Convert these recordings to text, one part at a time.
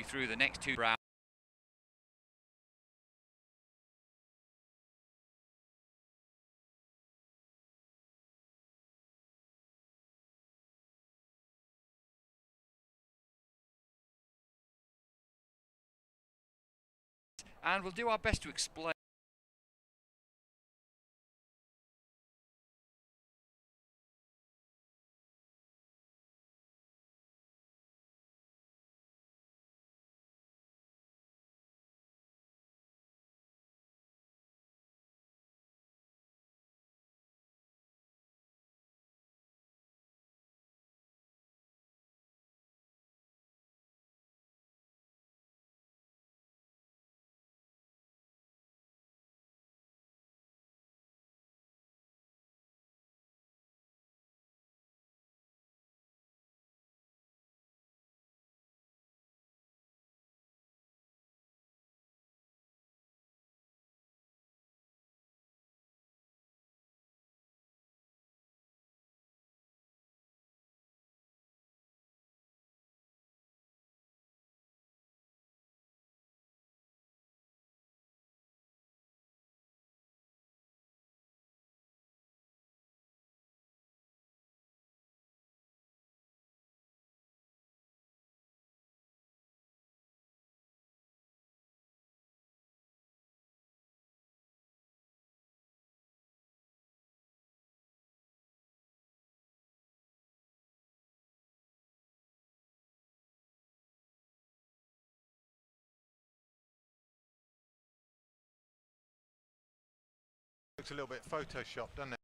through the next 2 rounds. And we'll do our best to explain. Looks a little bit photoshopped, doesn't it?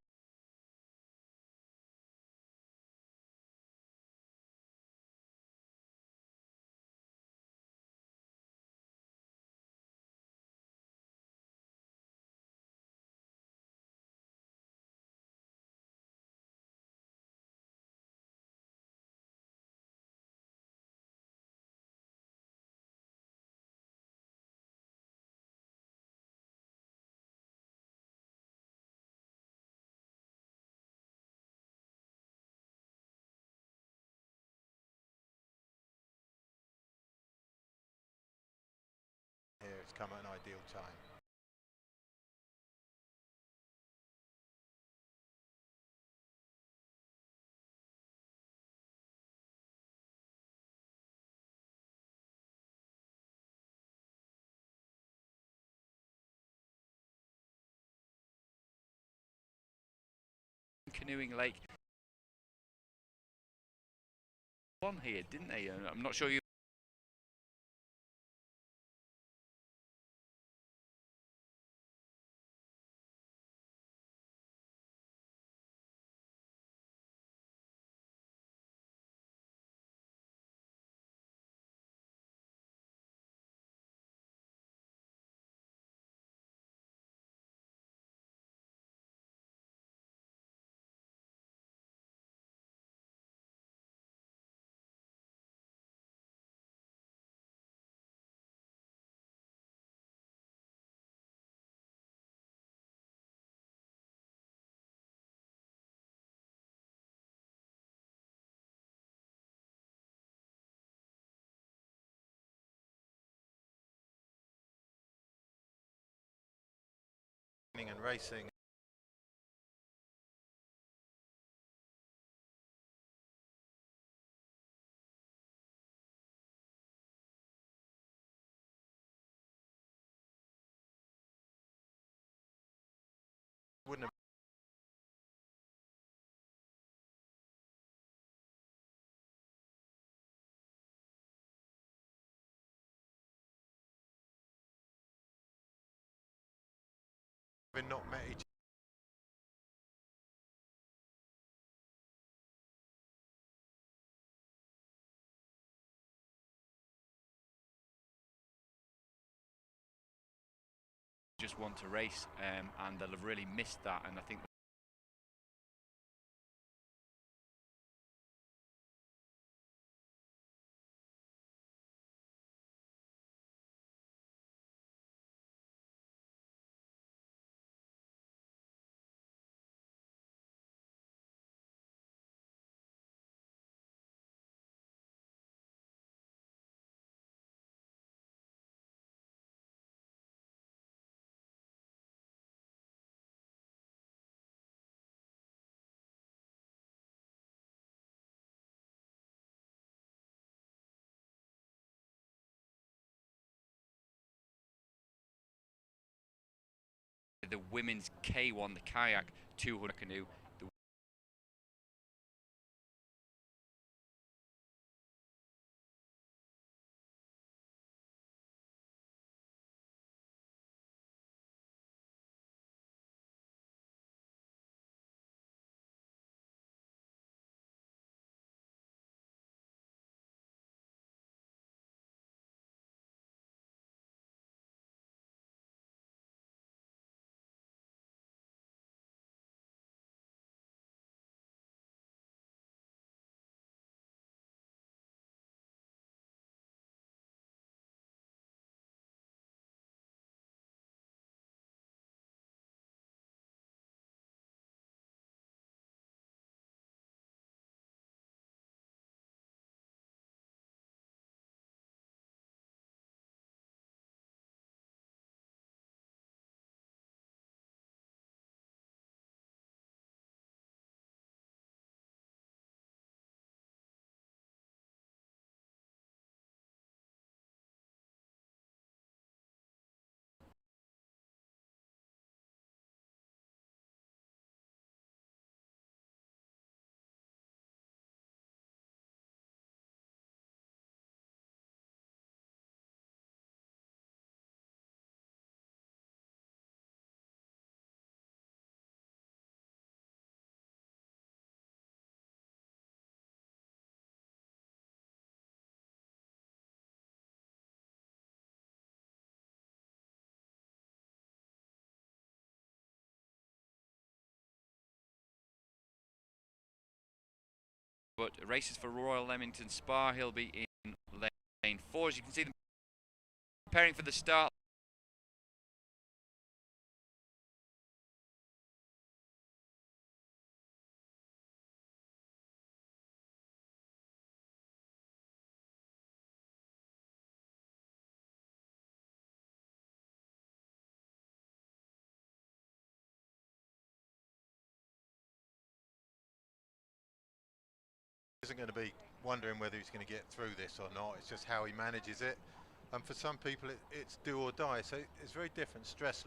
Here it's come at an ideal time. Canoeing Lake won here, didn't they? I'm not sure you. And racing. Wouldn't have been not met each Just want to race, and they'll have really missed that. And I think the women's K1, the kayak 200 canoe. But races for Royal Leamington Spa, he'll be in lane 4. As you can see them preparing for the start. Isn't going to be wondering whether he's going to get through this or not. It's just how he manages it. And for some people, it's do or die. So it's very different stress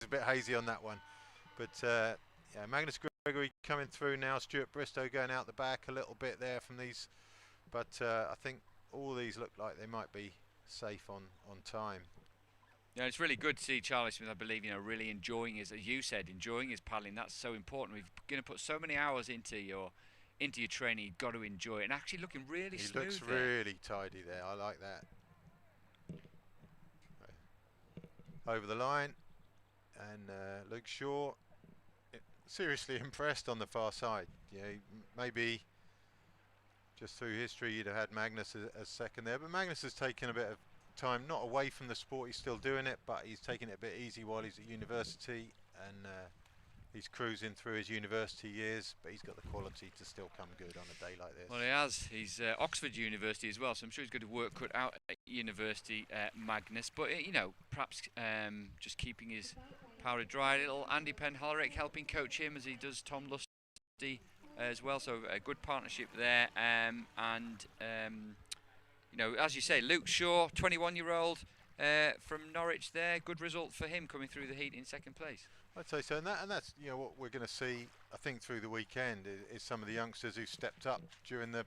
It's a bit hazy on that one, but yeah, Magnus Gregory coming through now. Stuart Bristow going out the back a little bit there from these, but I think all these look like they might be safe on time. Yeah, it's really good to see Charlie Smith, I believe, really enjoying his, as you said, enjoying his paddling. That's so important. We're going to put so many hours into your training. You've got to enjoy it, and actually looking really smooth. He looks really tidy there. I like that. Over the line, and Luke Shaw seriously impressed on the far side. Yeah, maybe just through history you'd have had Magnus as second there, but Magnus has taken a bit of time, not away from the sport. He's still doing it, but he's taking it a bit easy while he's at university, and he's cruising through his university years, but he's got the quality to still come good on a day like this. Well, he has. He's Oxford University as well, so I'm sure he's got to work cut out at university, Magnus. But perhaps just keeping his powder dry. Little Andy Penholerick helping coach him as he does Tom Lusty as well. So a good partnership there. As you say, Luke Shaw, 21-year-old from Norwich there. Good result for him coming through the heat in second place. I'd say so, and that's what we're going to see. I think through the weekend is some of the youngsters who stepped up during the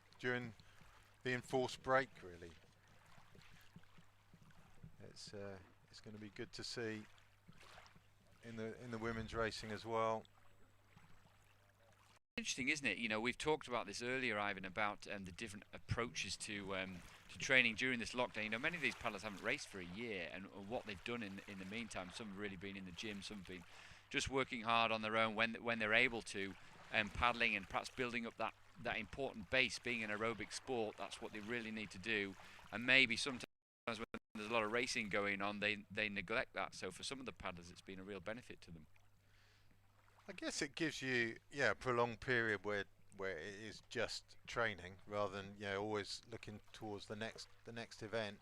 enforced break. Really, it's going to be good to see in the women's racing as well. interesting, isn't it? You know, we've talked about this earlier, Ivan, about the different approaches to training during this lockdown. You know, many of these paddlers haven't raced for a year, and what they've done in the meantime, some have really been in the gym, some have been just working hard on their own when they're able to, paddling and perhaps building up that important base. Being an aerobic sport, that's what they really need to do, and maybe sometimes when there's a lot of racing going on, they neglect that. So for some of the paddlers, it's been a real benefit to them. I guess it gives you, yeah, a prolonged period where it is just training rather than, you know, always looking towards the next event.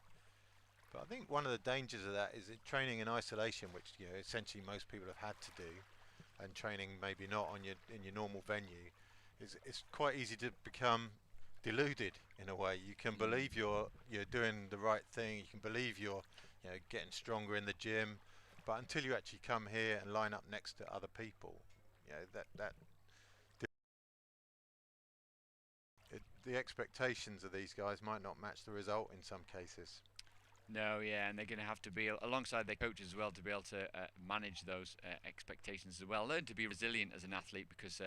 But I think one of the dangers of that is training in isolation, which, you know, essentially most people have had to do, and training maybe not on in your normal venue. It's quite easy to become deluded in a way. You can believe you're doing the right thing. You can believe you're, you know, getting stronger in the gym, but until you actually come here and line up next to other people, you know, the expectations of these guys might not match the result in some cases. No, yeah, and they're going to have to be alongside their coaches as well to be able to manage those expectations as well. Learn to be resilient as an athlete because,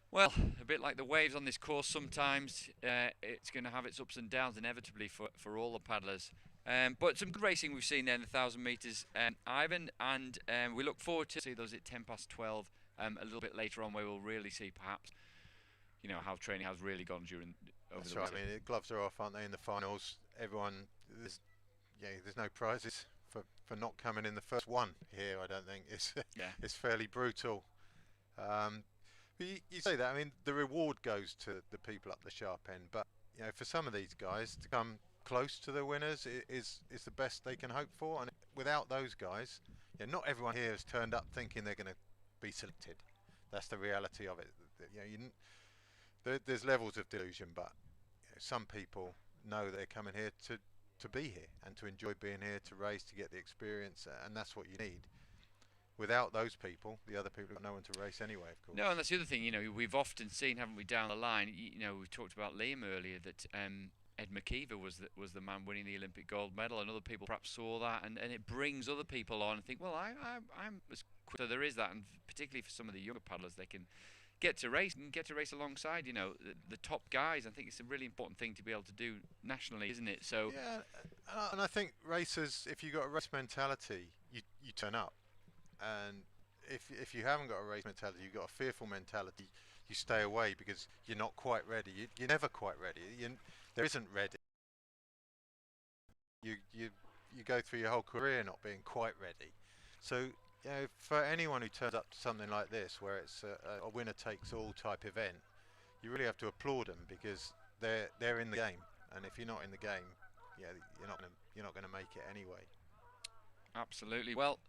well, a bit like the waves on this course, sometimes it's going to have its ups and downs inevitably for all the paddlers. But some good racing we've seen there in the 1,000 metres, Ivan, and we look forward to see those at 12:10 a little bit later on, where we'll really see perhaps, you know, how training has really gone over That's the right. winter. I mean, the gloves are off, aren't they? In the finals, everyone, there's no prizes for not coming in the first one here. I don't think it's Yeah. it's fairly brutal. But you say that. I mean, the reward goes to the people up the sharp end, but you know, for some of these guys to come close to the winners is the best they can hope for. And without those guys, you know, not everyone here has turned up thinking they're going to be selected. That's the reality of it. You know, there's levels of delusion, but you know, some people know they're coming here to be here and to enjoy being here, to race, to get the experience, and that's what you need. Without those people, the other people have no one to race anyway, of course. No, and that's the other thing. You know, we've often seen, haven't we, down the line? You know, we talked about Liam earlier, that Ed McKeever was the man winning the Olympic gold medal, and other people perhaps saw that, and it brings other people on and think, well, I'm as quick. So there is that, and particularly for some of the younger paddlers, they can get to race alongside, you know, the top guys. I think it's a really important thing to be able to do nationally, isn't it? So yeah, and I think racers, if you've got a race mentality, you turn up, and if you haven't got a race mentality, you've got a fearful mentality, you stay away because you're not quite ready. You're never quite ready. There isn't ready. You go through your whole career not being quite ready. So, you know, for anyone who turns up to something like this, where it's a winner takes all type event, you really have to applaud them because they're in the game, and if you're not in the game, yeah, you're not gonna make it anyway. absolutely. Well,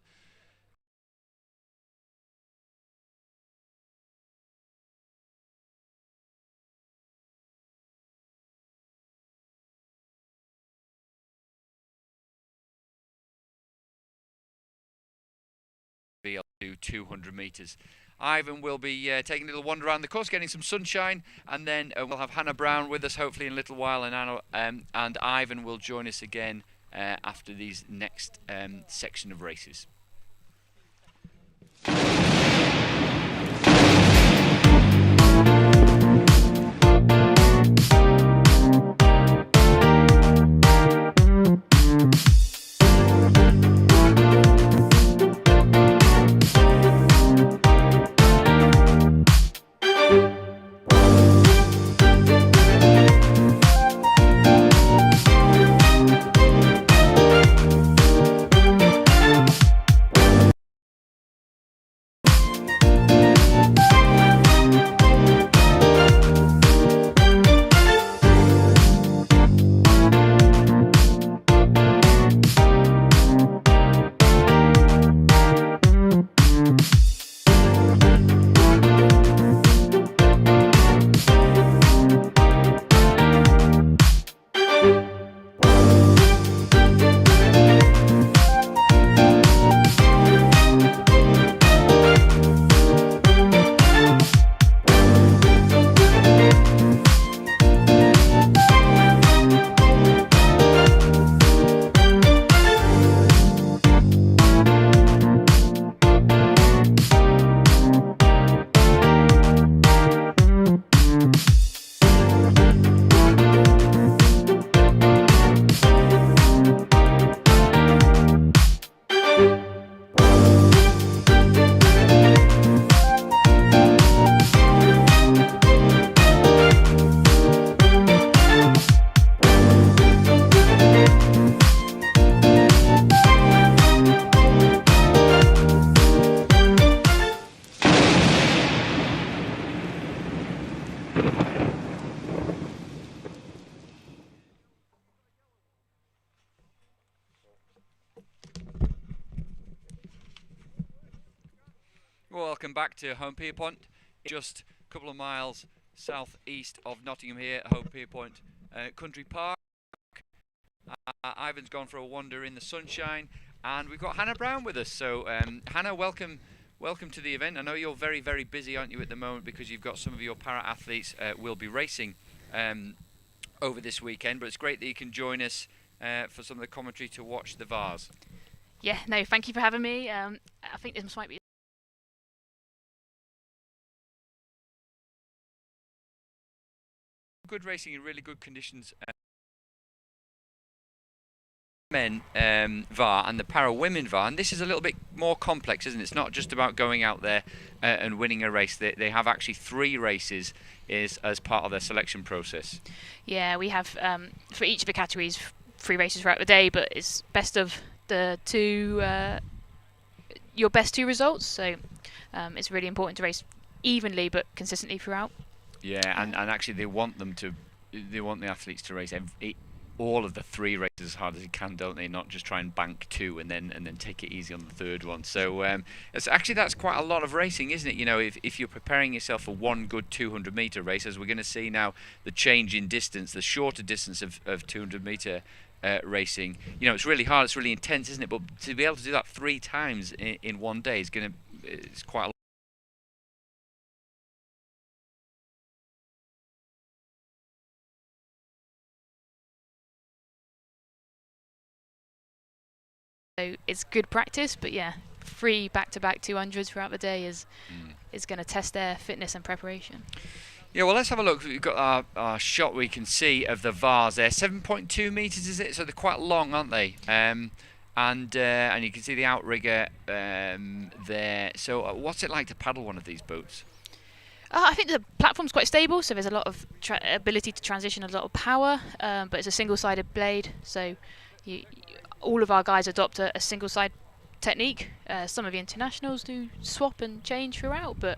be able to do 200 metres. Ivan will be taking a little wander around the course, getting some sunshine, and then we'll have Hannah Brown with us hopefully in a little while, and Ivan will join us again after these next section of races. Welcome back to Home Pier Point, just a couple of miles southeast of Nottingham here at Home Pier Point Country Park. Ivan's gone for a wander in the sunshine, and we've got Hannah Brown with us. So Hannah, welcome to the event. I know you're very, very busy, aren't you, at the moment, because you've got some of your para-athletes will be racing over this weekend, but it's great that you can join us for some of the commentary to watch the Vars. Yeah, no, thank you for having me. I think this might be good racing in really good conditions. Men VAR and the para women VAR, and this is a little bit more complex, isn't it? It's not just about going out there and winning a race. They have actually 3 races as part of their selection process. Yeah, we have for each of the categories 3 races throughout the day, but it's best of the 2 your best 2 results, so it's really important to race evenly but consistently throughout. Yeah, and actually they want the athletes to race all of the 3 races as hard as they can, don't they? Not just try and bank 2 and then take it easy on the 3rd one. So that's quite a lot of racing, isn't it? You know, if you're preparing yourself for one good 200-meter race, as we're going to see now, the change in distance, the shorter distance of 200-meter racing. You know, it's really hard, it's really intense, isn't it? But to be able to do that 3 times in one day it's quite a lot. So it's good practice, but yeah, 3 back-to-back 200s throughout the day is going to test their fitness and preparation. Yeah, well, let's have a look. We've got our shot we can see of the Vars there. 7.2 metres, is it? So they're quite long, aren't they? And you can see the outrigger there. So what's it like to paddle one of these boats? I think the platform's quite stable, so there's a lot of ability to transition, a lot of power, but it's a single-sided blade, so all of our guys adopt a single-side technique. Some of the internationals do swap and change throughout, but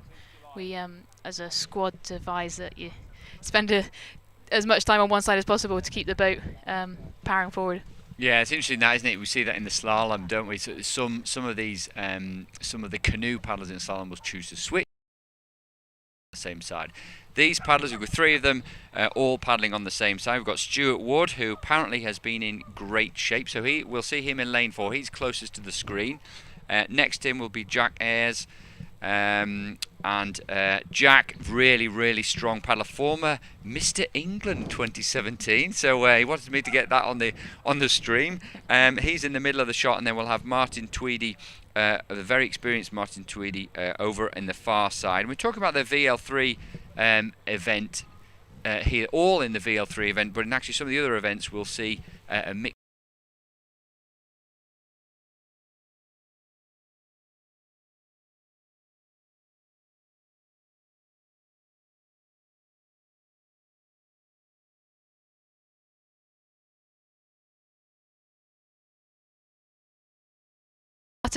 we, as a squad, advise that you spend as much time on one side as possible to keep the boat powering forward. Yeah, it's interesting that, isn't it? We see that in the slalom, don't we? So some of these, some of the canoe paddlers in slalom will choose to switch the same side. These paddlers, we've got 3 of them, all paddling on the same side. We've got Stuart Wood, who apparently has been in great shape. So we'll see him in lane 4. He's closest to the screen. Next to him will be Jack Ayres. And Jack, really, really strong paddler, former Mr. England 2017. So he wanted me to get that on the stream. He's in the middle of the shot, and then we'll have Martin Tweedy, the very experienced Martin Tweedy, over in the far side. And we're talking about the VL3 event here, all in the VL3 event, but in actually some of the other events we'll see a mix.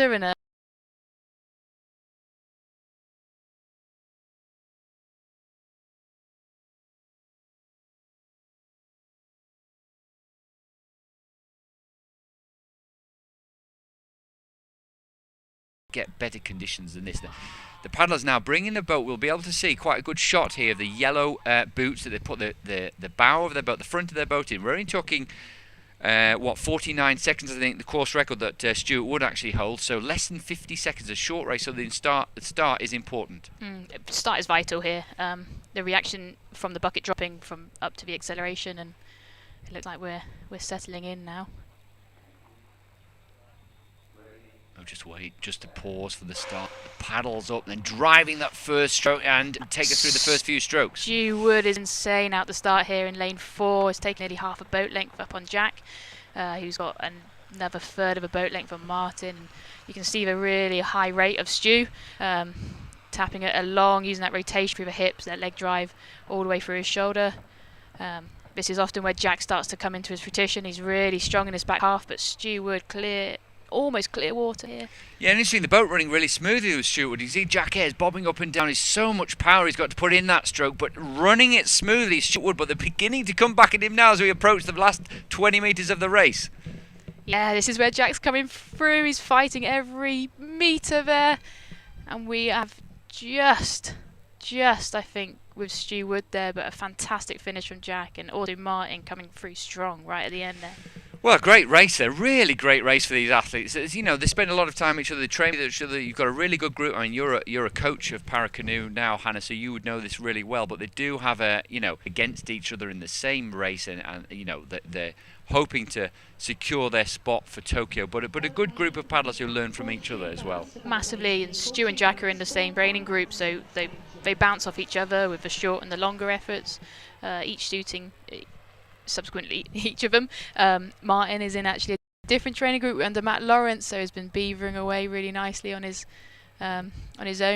And a get better conditions than this. The paddlers now bringing the boat. We'll be able to see quite a good shot here of the yellow boots that they put the bow of their boat, the front of their boat in. We're only talking 49 seconds, I think, the course record that Stuart Wood actually holds. So less than 50 seconds, a short race. So the start is important. Start is vital here. The reaction from the bucket dropping from up to the acceleration, and it looks like we're settling in now. Oh, just wait, just to pause for the start. The paddles up, then driving that first stroke and take us through the first few strokes. Stu Wood is insane out the start here in lane 4. He's taken nearly half a boat length up on Jack, who's got another third of a boat length on Martin. You can see the really high rate of Stu, tapping it along, using that rotation through the hips, that leg drive all the way through his shoulder. This is often where Jack starts to come into his fruition. He's really strong in his back half, but Stu Wood clear almost clear water here. Yeah, and interesting, the boat running really smoothly with Stewart. You see Jack Ayres bobbing up and down. He's so much power he's got to put in that stroke, but running it smoothly, Stewart. But they're beginning to come back at him now as we approach the last 20 metres of the race. Yeah, this is where Jack's coming through. He's fighting every metre there. And we have just, I think, with Stu Wood there, but a fantastic finish from Jack, and also Martin coming through strong right at the end there. Well, great race there. Really great race for these athletes. As you know, they spend a lot of time with each other, they train with each other. You've got a really good group. I mean, you're a coach of Paracanoe now, Hannah, so you would know this really well. But they do have against each other in the same race, and they're hoping to secure their spot for Tokyo. But a good group of paddlers who learn from each other as well. Massively, and Stu and Jack are in the same training group, so they bounce off each other with the short and the longer efforts, each suiting subsequently each of them. Martin is in actually a different training group under Matt Lawrence, so he's been beavering away really nicely on his own,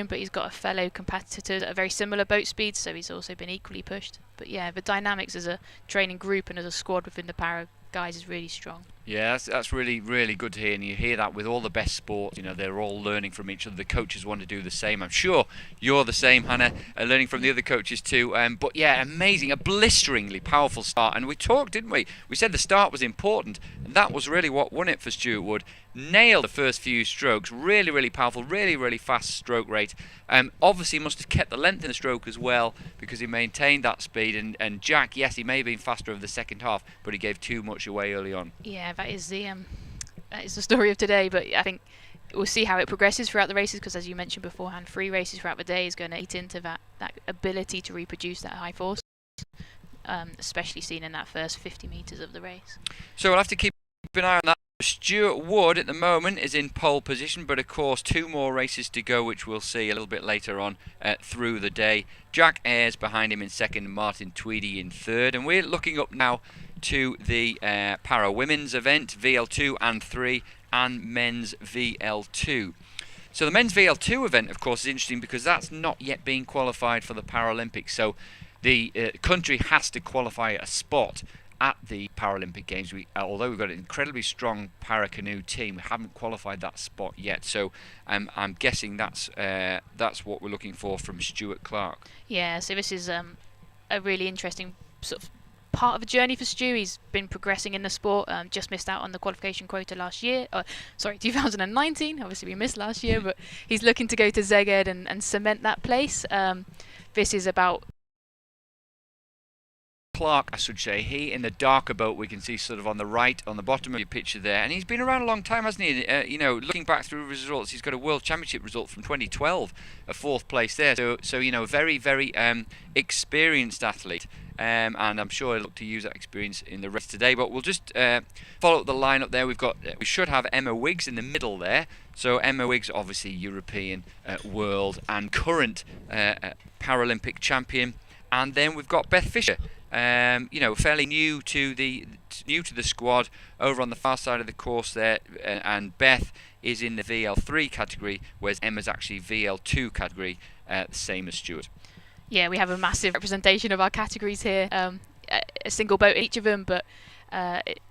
but he's got a fellow competitor at a very similar boat speed, so he's also been equally pushed. But yeah, the dynamics as a training group and as a squad within the para guys is really strong. Yeah, that's really, really good to hear, and you hear that with all the best sports. They're all learning from each other. The coaches want to do the same. I'm sure you're the same, Hannah, learning from the other coaches too. But yeah, amazing, a blisteringly powerful start. And we talked, didn't we? We said the start was important, and that was really what won it for Stuart Wood. Nailed the first few strokes, really, really powerful, really, really fast stroke rate. Obviously must have kept the length in the stroke as well, because he maintained that speed. And Jack, yes, he may have been faster over the second half, but he gave too much away early on. Yeah, that is the story of today. But I think we'll see how it progresses throughout the races, because as you mentioned beforehand, 3 races throughout the day is going to eat into that ability to reproduce that high force, especially seen in that first 50 metres of the race. So we'll have to keep an eye on that. Stuart Wood at the moment is in pole position, but of course 2 more races to go, which we'll see a little bit later on through the day. Jack Ayres behind him in second, Martin Tweedy in third, and we're looking up now to the para women's event, VL2 and 3, and men's VL2. So the men's VL2 event, of course, is interesting because that's not yet being qualified for the Paralympics. So the country has to qualify a spot at the Paralympic Games. Although we've got an incredibly strong Paracanoe team, we haven't qualified that spot yet. So I'm guessing that's what we're looking for from Stuart Clark. Yeah, so this is a really interesting sort of part of a journey for Stu. He's been progressing in the sport, just missed out on the qualification quota last year. 2019. Obviously we missed last year, but he's looking to go to Szeged and cement that place. This is about Clark, I should say. He in the darker boat we can see sort of on the right, on the bottom of your picture there, and he's been around a long time, hasn't he? Looking back through his results, he's got a World Championship result from 2012, a 4th place there. So very, very experienced athlete, and I'm sure he'll look to use that experience in the race today. But we'll just follow up the lineup there. We should have Emma Wiggs in the middle there. So Emma Wiggs, obviously European, world, and current Paralympic champion, and then we've got Beth Fisher. Fairly new to the squad over on the far side of the course there, and Beth is in the VL3 category, whereas Emma's actually VL2 category, the same as Stuart. Yeah, we have a massive representation of our categories here, a single boat in each of them, but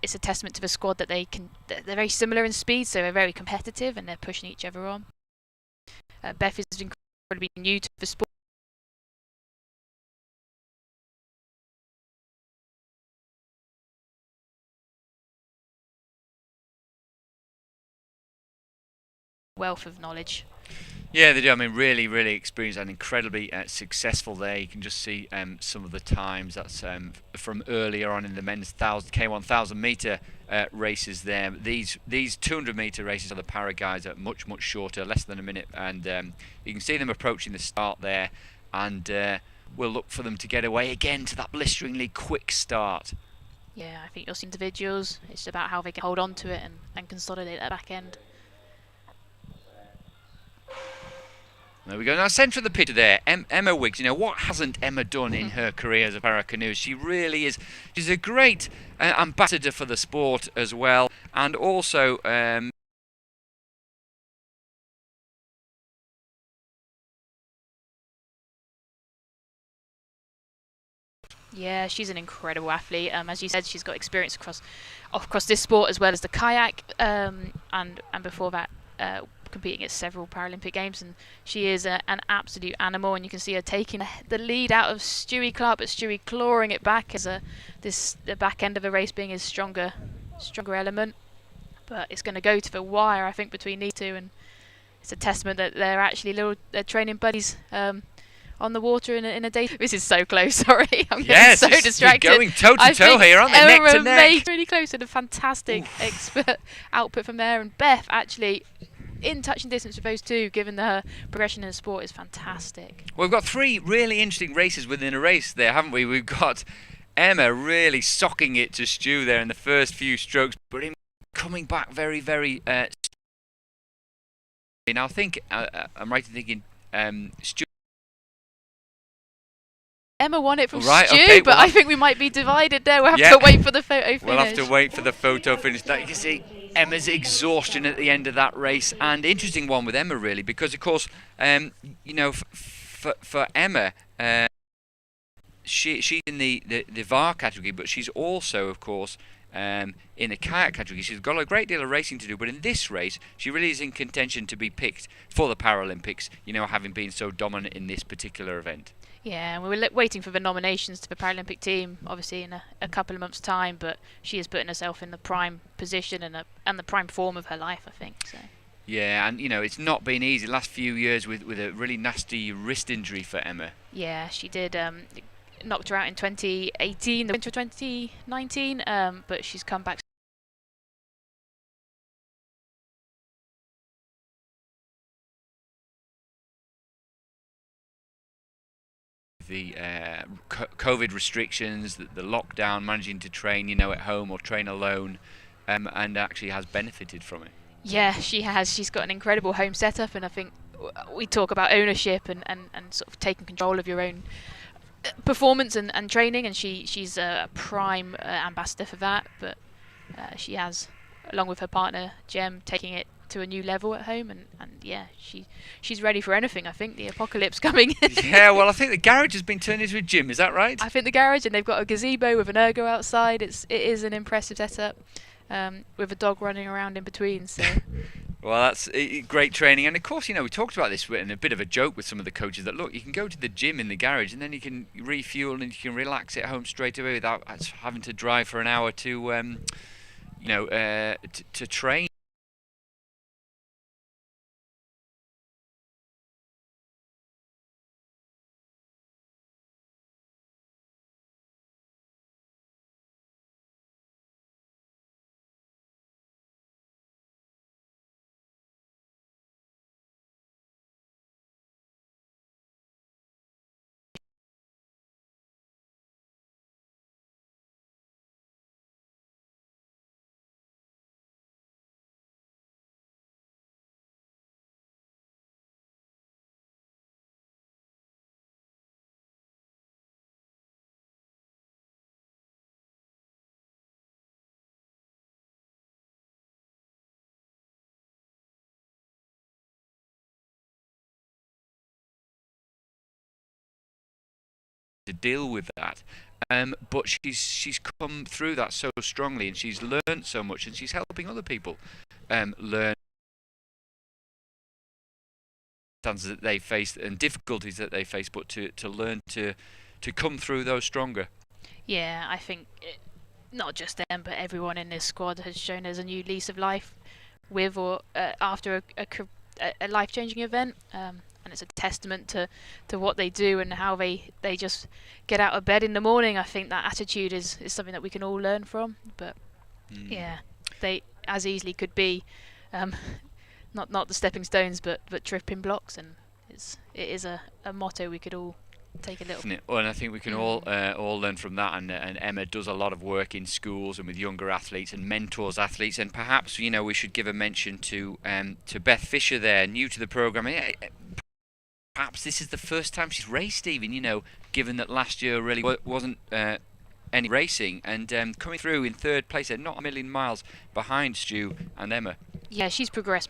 it's a testament to the squad that they're very similar in speed, so they're very competitive and they're pushing each other on. Beth is incredibly new to the sport. Wealth of knowledge. Yeah, they do. I mean, really, really experienced and incredibly successful there. You can just see some of the times. That's from earlier on in the men's K1000 metre races there. These 200 metre races are the para guys are much, much shorter, less than a minute. And you can see them approaching the start there. And we'll look for them to get away again to that blisteringly quick start. Yeah, I think you'll see individuals. It's about how they can hold on to it and consolidate that back end. There we go. Now, centre of the picture there, Emma Wiggs. What hasn't Emma done in her career as a Paracanoe? She really is. She's a great ambassador for the sport as well, and also Yeah, she's an incredible athlete. As you said, she's got experience across this sport as well as the kayak, and before that, competing at several Paralympic Games. And she is an absolute animal. And you can see her taking the lead out of Stewie Clark, but Stewie clawing it back as the back end of the race being his stronger element. But it's going to go to the wire, I think, between these two, and it's a testament that they're actually they're training buddies. On the water in a day. This is so close. Sorry, I'm getting so distracted. You're going toe to toe here, aren't they? Neck to neck. Really close, and a fantastic expert output from there. And Beth actually in touching distance with those two, given her progression in the sport, is fantastic. Well, we've got 3 really interesting races within a race there, haven't we? We've got Emma really socking it to Stu there in the first few strokes, but him coming back very, very. Now I think I'm right in thinking Stu. Emma won it from Stu, okay, but I think we might be divided there. We'll have to wait for the photo finish. We'll have to wait for the photo finish. You can see Emma's exhaustion at the end of that race, and interesting one with Emma really, because of course, you know, for Emma, she's in the VAR category, but she's also, of course, in the kayak category. She's got a great deal of racing to do, but in this race, she really is in contention to be picked for the Paralympics, you know, having been so dominant in this particular event. Yeah, we were waiting for the nominations to the Paralympic team, obviously in a couple of months' time, but she is putting herself in the prime position and the prime form of her life, I think. So. Yeah, and you know, it's not been easy the last few years with a really nasty wrist injury for Emma. Yeah, she did. Knocked her out in 2018, the winter of 2019, but she's come back. The COVID restrictions, the lockdown, managing to train, you know, at home or train alone, and actually has benefited from it. Yeah, she has. She's got an incredible home setup, and I think we talk about ownership and sort of taking control of your own performance and training, and she's a prime ambassador for that. But she has, along with her partner Jem, taking it to a new level at home, and yeah, she's ready for anything. I think the apocalypse coming. Yeah, well, I think the garage has been turned into a gym. Is that right? I think the garage, and they've got a gazebo with an ergo outside. It is an impressive setup, with a dog running around in between. So. Well, that's great training, and of course, you know, we talked about this in a bit of a joke with some of the coaches that look, you can go to the gym in the garage, and then you can refuel and you can relax at home straight away without having to drive for an hour to, you know, to train. To deal with that, but she's come through that so strongly, and she's learned so much, and she's helping other people learn that they face and difficulties that they face, but to learn to come through those stronger. Yeah, I think not just them, but everyone in this squad has shown us a new lease of life with or after a life-changing event. And it's a testament to what they do and how they just get out of bed in the morning. I think that attitude is something that we can all learn from. But yeah, they as easily could be not the stepping stones, but tripping blocks, and it is a motto we could all take a little. Well, and I think we can all learn from that. And Emma does a lot of work in schools and with younger athletes and mentors athletes. And perhaps, you know, we should give a mention to Beth Fisher there, new to the program. Perhaps this is the first time she's raced, even, you know, given that last year really wasn't any racing, and coming through in third place there, not a million miles behind Stu and Emma. Yeah, she's progressed.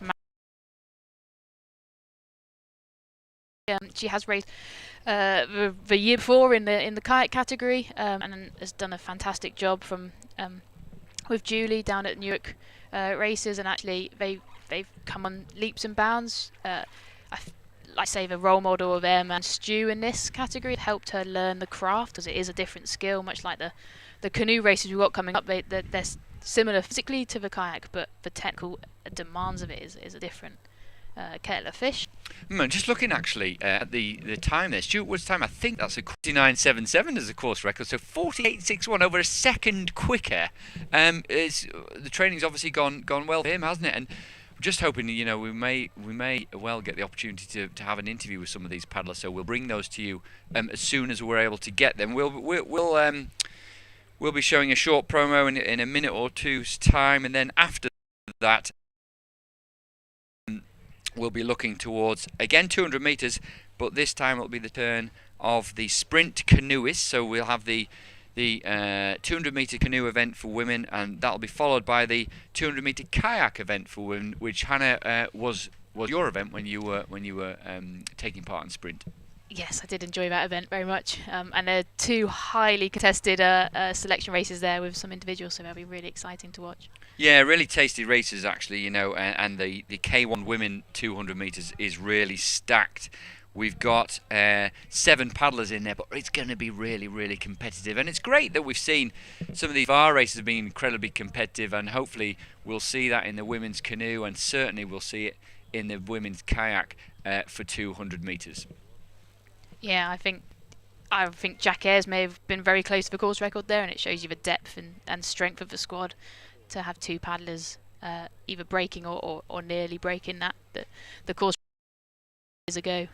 She has raced the year before in the kayak category, and has done a fantastic job from with Julie down at Newark races, and actually they've come on leaps and bounds. I say the role model of Em and Stu in this category helped her learn the craft, as it is a different skill, much like the canoe races we've got coming up. They're similar physically to the kayak, but the technical demands of it is a different kettle of fish. Just looking actually at the time there, Stuart Wood's time, I think that's a 49.77 as a course record, so 48.61, over a second quicker. The training's obviously gone well for him, hasn't it? And just hoping, we may well get the opportunity to have an interview with some of these paddlers. So we'll bring those to you as soon as we're able to get them. We'll be showing a short promo in a minute or two's time, and then after that, we'll be looking towards, again, 200 metres, but this time it'll be the turn of the sprint canoeists. So we'll have the 200 metre canoe event for women, and that'll be followed by the 200 metre kayak event for women, which, Hannah, was your event when you were taking part in sprint. Yes, I did enjoy that event very much, and there are two highly contested selection races there with some individuals, so they'll be really exciting to watch. Yeah, really tasty races actually, and the K1 women 200 metres is really stacked. We've got 7 paddlers in there, but it's going to be really, really competitive. And it's great that we've seen some of these VAR races being incredibly competitive, and hopefully we'll see that in the women's canoe, and certainly we'll see it in the women's kayak for 200 metres. Yeah, I think Jack Ayres may have been very close to the course record there, and it shows you the depth and strength of the squad to have 2 paddlers either breaking or nearly breaking the course years ago.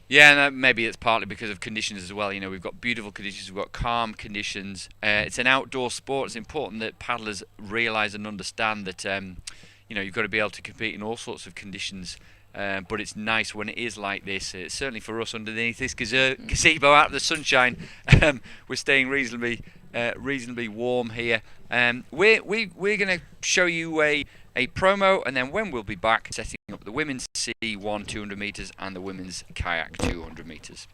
Yeah, and maybe it's partly because of conditions as well. We've got beautiful conditions, we've got calm conditions. It's an outdoor sport. It's important that paddlers realise and understand that you've got to be able to compete in all sorts of conditions. But it's nice when it is like this. Certainly for us underneath this gazebo out of the sunshine, we're staying reasonably warm here. We're going to show you a promo, and then when we'll be back, setting up the women's C1 200 metres and the women's kayak 200 metres.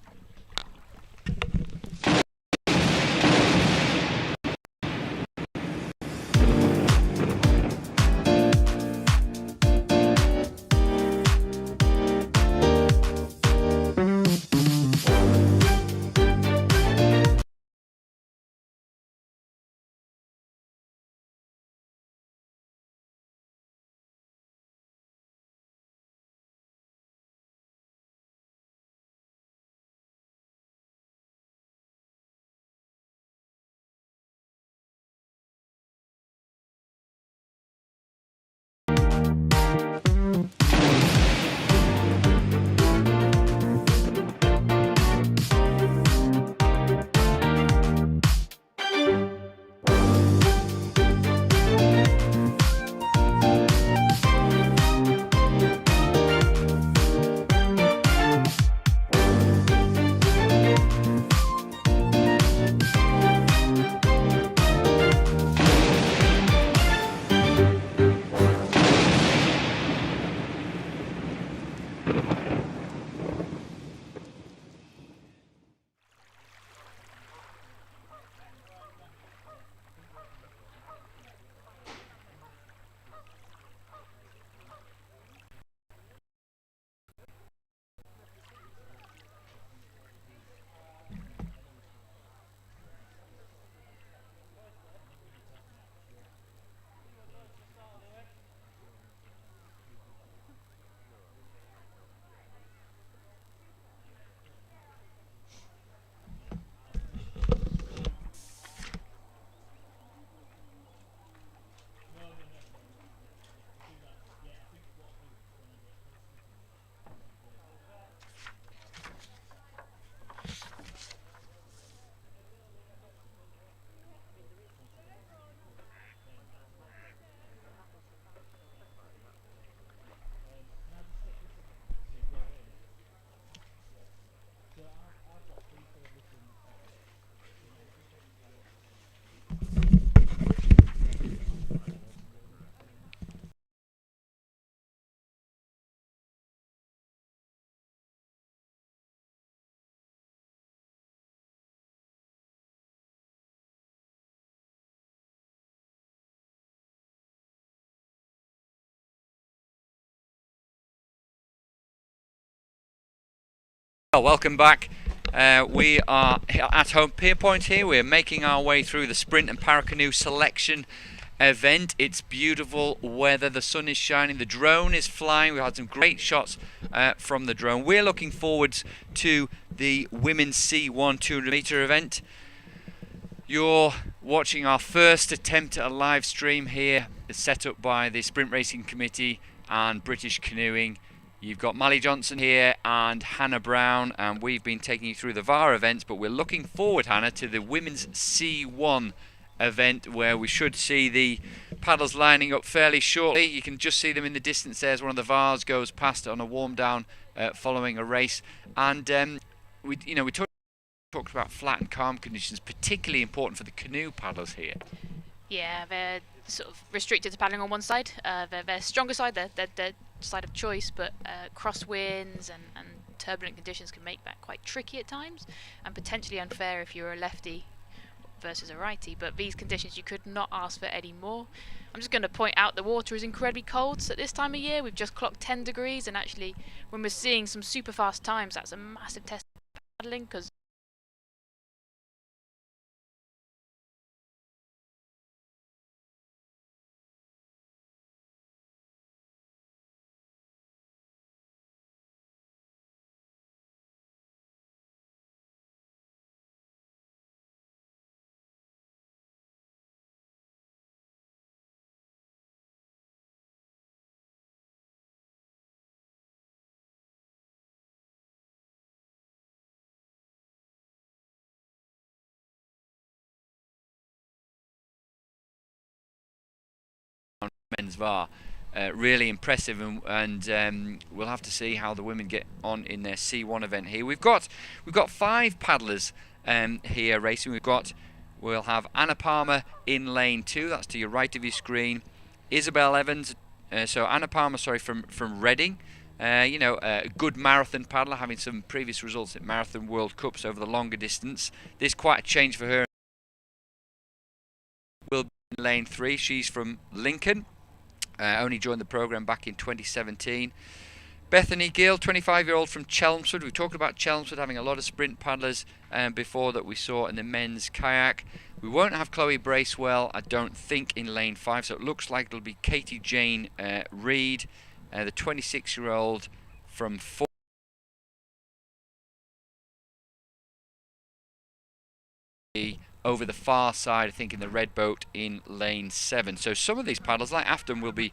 Well, welcome back. We are at Home Pierpoint here. We're making our way through the sprint and Paracanoe selection event. It's beautiful weather, the sun is shining, the drone is flying. We've had some great shots from the drone. We're looking forwards to the women's C1 200 metre event. You're watching our first attempt at a live stream here, set up by the Sprint Racing Committee and British Canoeing. You've got Mally Johnson here and Hannah Brown, and we've been taking you through the VAR events, but we're looking forward, Hannah, to the women's C1 event, where we should see the paddles lining up fairly shortly. You can just see them in the distance there as one of the VARs goes past on a warm down following a race. And we talked about flat and calm conditions, particularly important for the canoe paddlers here. Yeah, they're sort of restricted to paddling on one side. Their stronger side, their side of choice, but crosswinds and turbulent conditions can make that quite tricky at times, and potentially unfair if you're a lefty versus a righty. But these conditions, you could not ask for any more. I'm just going to point out the water is incredibly cold, so at this time of year we've just clocked 10 degrees, and actually when we're seeing some super fast times, that's a massive test of paddling, because Men's VAR. Really impressive, and we'll have to see how the women get on in their C1 event here. We've got 5 paddlers here racing. We'll have Anna Palmer in lane 2. That's to your right of your screen. Isabel Evans. So Anna Palmer, sorry, from Reading. A good marathon paddler, having some previous results at Marathon World Cups over the longer distance. This is quite a change for her. Will be in lane 3. She's from Lincoln. Only joined the programme back in 2017. Bethany Gill, 25-year-old from Chelmsford. We've talked about Chelmsford having a lot of sprint paddlers before that we saw in the men's kayak. We won't have Chloe Bracewell, I don't think, in lane 5, so it looks like it'll be Katie Jane Reid, the 26-year-old from over the far side, I think, in the red boat in lane 7. So some of these paddlers, like Afton, will be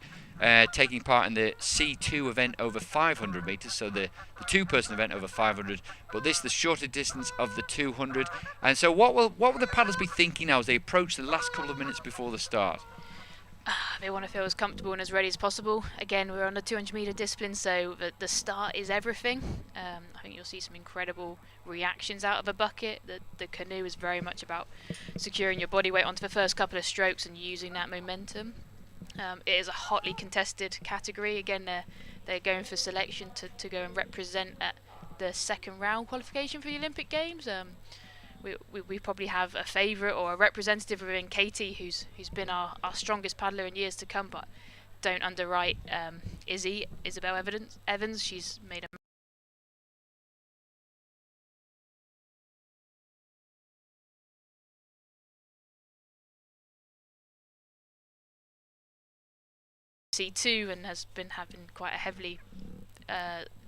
taking part in the C2 event over 500 metres, so the two-person event over 500, but this the shorter distance of the 200. And so what will the paddlers be thinking now as they approach the last couple of minutes before the start? They want to feel as comfortable and as ready as possible. Again, we're on a 200 metre discipline, so the start is everything. I think you'll see some incredible reactions out of a bucket. The canoe is very much about securing your body weight onto the first couple of strokes and using that momentum. It is a hotly contested category. Again, they're going for selection to go and represent at the second round qualification for the Olympic Games. We probably have a favourite or a representative within Katie, who's been our strongest paddler in years to come, but don't underwrite Isabel Evans. She's made a C2 and has been having quite a heavily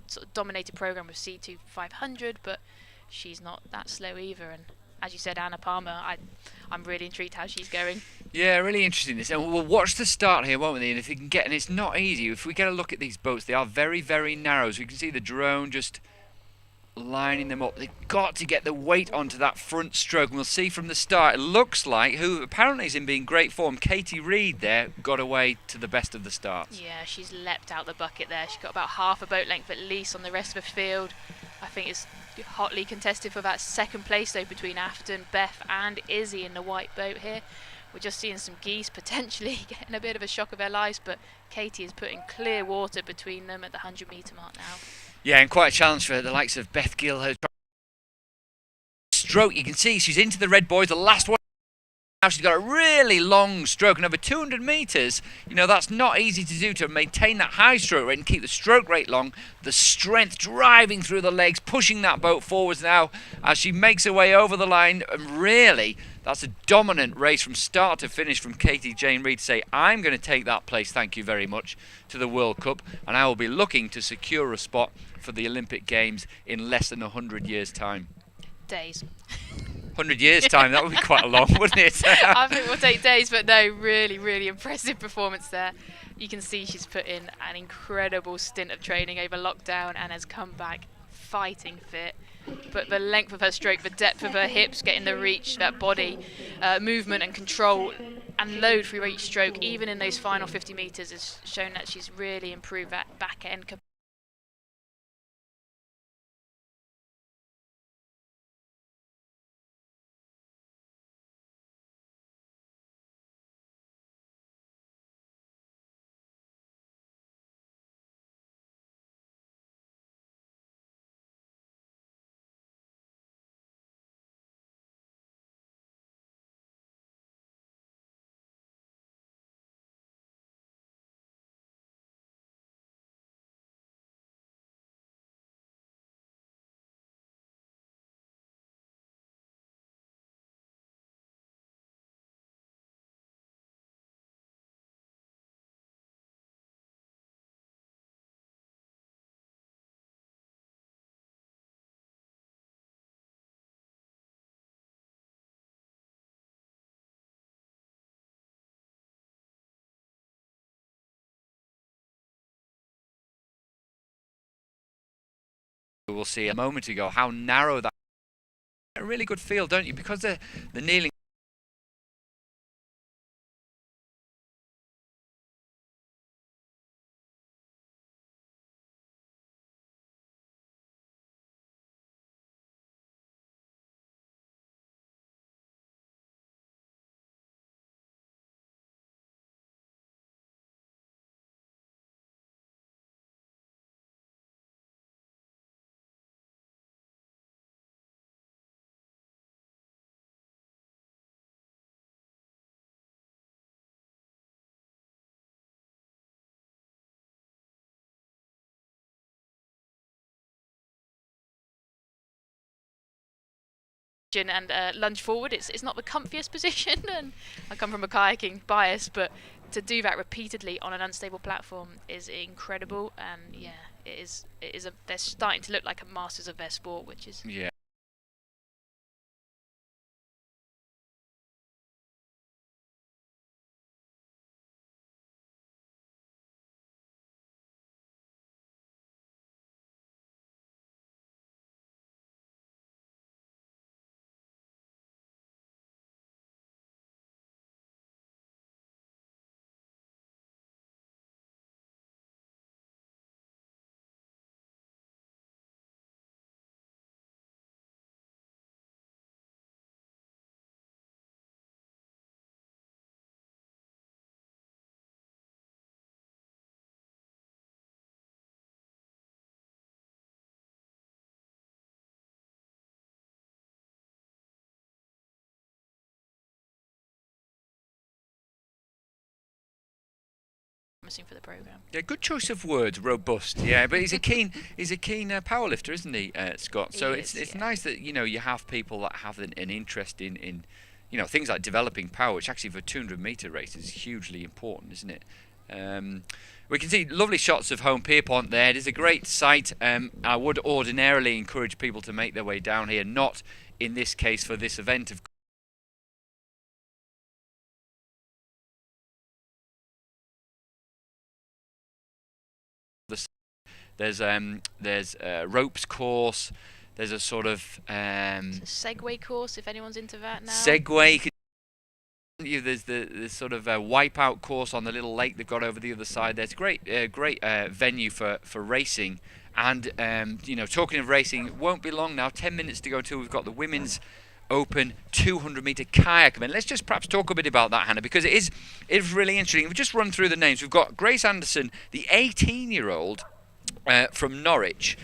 sort of dominated programme with C2 500, but she's not that slow either. And as you said, Anna Palmer, I'm really intrigued how she's going. Yeah, really interesting this. And we'll watch the start here, won't we? And if we can get, and it's not easy, if we get a look at these boats, they are very, very narrow. So you can see the drone just lining them up. They've got to get the weight onto that front stroke. And we'll see from the start, it looks like, who apparently is in being great form, Katie Reid there, got away to the best of the starts. Yeah, she's leapt out the bucket there. She got about half a boat length at least on the rest of the field. I think it's hotly contested for that second place though between Afton, Beth and Izzy in the white boat here. We're just seeing some geese potentially getting a bit of a shock of their lives, but Katie is putting clear water between them at the 100 metre mark now. Yeah, and quite a challenge for the likes of Beth Gill. Her stroke, you can see she's into the red boys, the last one Now she's got a really long stroke, and over 200 metres, you know, that's not easy to do, to maintain that high stroke rate and keep the stroke rate long, the strength driving through the legs, pushing that boat forwards now as she makes her way over the line. And really, that's a dominant race from start to finish from Katie Jane Reid to say, I'm going to take that place, thank you very much, to the World Cup, and I will be looking to secure a spot for the Olympic Games in less than 100 years' time. Days. 100 years' time, that would be quite a long, wouldn't it? I think we'll take days, but no, really, really impressive performance there. You can see she's put in an incredible stint of training over lockdown and has come back fighting fit. But the length of her stroke, the depth of her hips, getting the reach, that body movement and control and load through each stroke, even in those final 50 metres, has shown that she's really improved that back end capacity. We'll see a moment ago how narrow that. A really good feel, don't you? Because the kneeling. And lunge forward. It's not the comfiest position, and I come from a kayaking bias, but to do that repeatedly on an unstable platform is incredible. And yeah, it is. They're starting to look like a masters of their sport, which is Yeah. promising for the program. Yeah, good choice of words, robust. Yeah, but he's a keen powerlifter, isn't he, Scott? So He it's is, yeah. nice that you have people that have an interest in things like developing power, which actually for 200-meter race is hugely important, isn't it? We can see lovely shots of Home Pierpont there. It is a great site. I would ordinarily encourage people to make their way down here, not in this case for this event, of There's a ropes course. There's a sort of It's a Segway course if anyone's into that now. Segway. There's the sort of wipeout course on the little lake they've got over the other side. There's great venue for racing. And talking of racing, it won't be long now. 10 minutes to go until we've got the women's Open 200-meter kayak event. Let's just perhaps talk a bit about that, Hannah, because it is really interesting. We've just run through the names. We've got Grace Anderson, the 18-year-old from Norwich.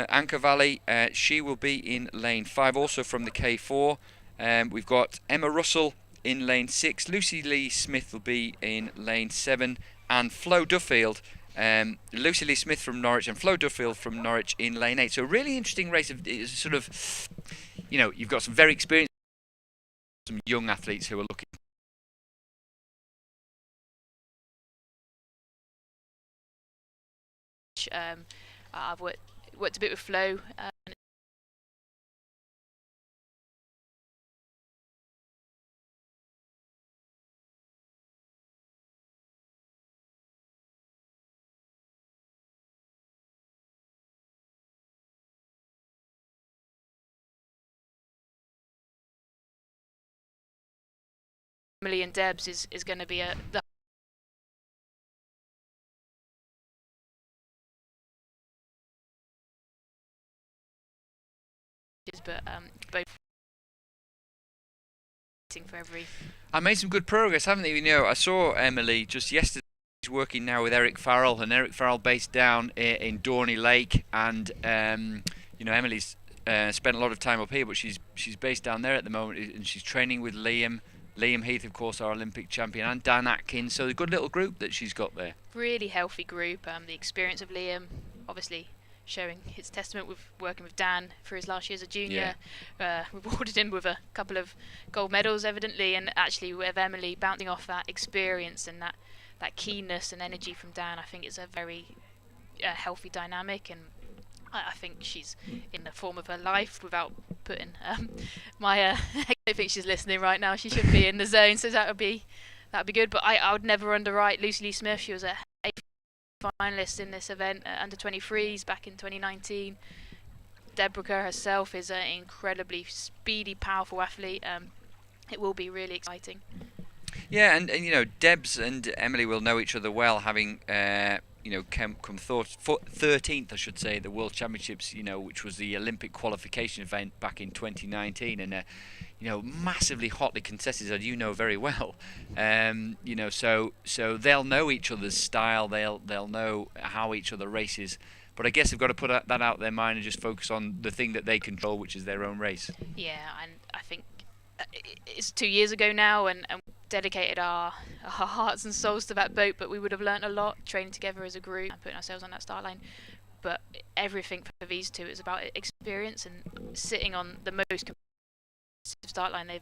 Anchor Valley, she will be in lane 5, also from the K4. We've got Emma Russell in lane 6. Lucy Lee Smith will be in lane 7. And Flo Duffield, Lucy Lee Smith from Norwich and Flo Duffield from Norwich in lane 8. So a really interesting race of sort of, you've got some very experienced, some young athletes who are looking. I've worked a bit with Flo. Emily and Debs is going to be but both for every. I made some good progress, haven't they? I saw Emily just yesterday. She's working now with Eric Farrell, and Eric Farrell based down in Dorney Lake, and Emily's spent a lot of time up here, but she's based down there at the moment, and she's training with Liam Heath, of course, our Olympic champion, and Dan Atkins. So a good little group that she's got there. Really healthy group. The experience of Liam, obviously showing his testament with working with Dan for his last year as a junior. Rewarded him with a couple of gold medals, evidently, and actually with Emily bouncing off that experience and that keenness and energy from Dan, I think it's a very healthy dynamic, and I think she's in the form of her life without putting I don't think she's listening right now. She should be in the zone, so that'd be good. But I would never underwrite Lucy Lee Smith. She was a finalist in this event under 23s back in 2019. Deborah herself is an incredibly speedy, powerful athlete. It will be really exciting. Yeah, and Debs and Emily will know each other well, having come 13th, I should say, the World Championships, which was the Olympic qualification event back in 2019, and massively hotly contested, as you know very well. So they'll know each other's style, they'll know how each other races. But I guess they've got to put that out of their mind and just focus on the thing that they control, which is their own race. Yeah, and I think it's 2 years ago now, and dedicated our hearts and souls to that boat, but we would have learnt a lot training together as a group and putting ourselves on that start line. But everything for these two is about experience, and sitting on the most competitive start line they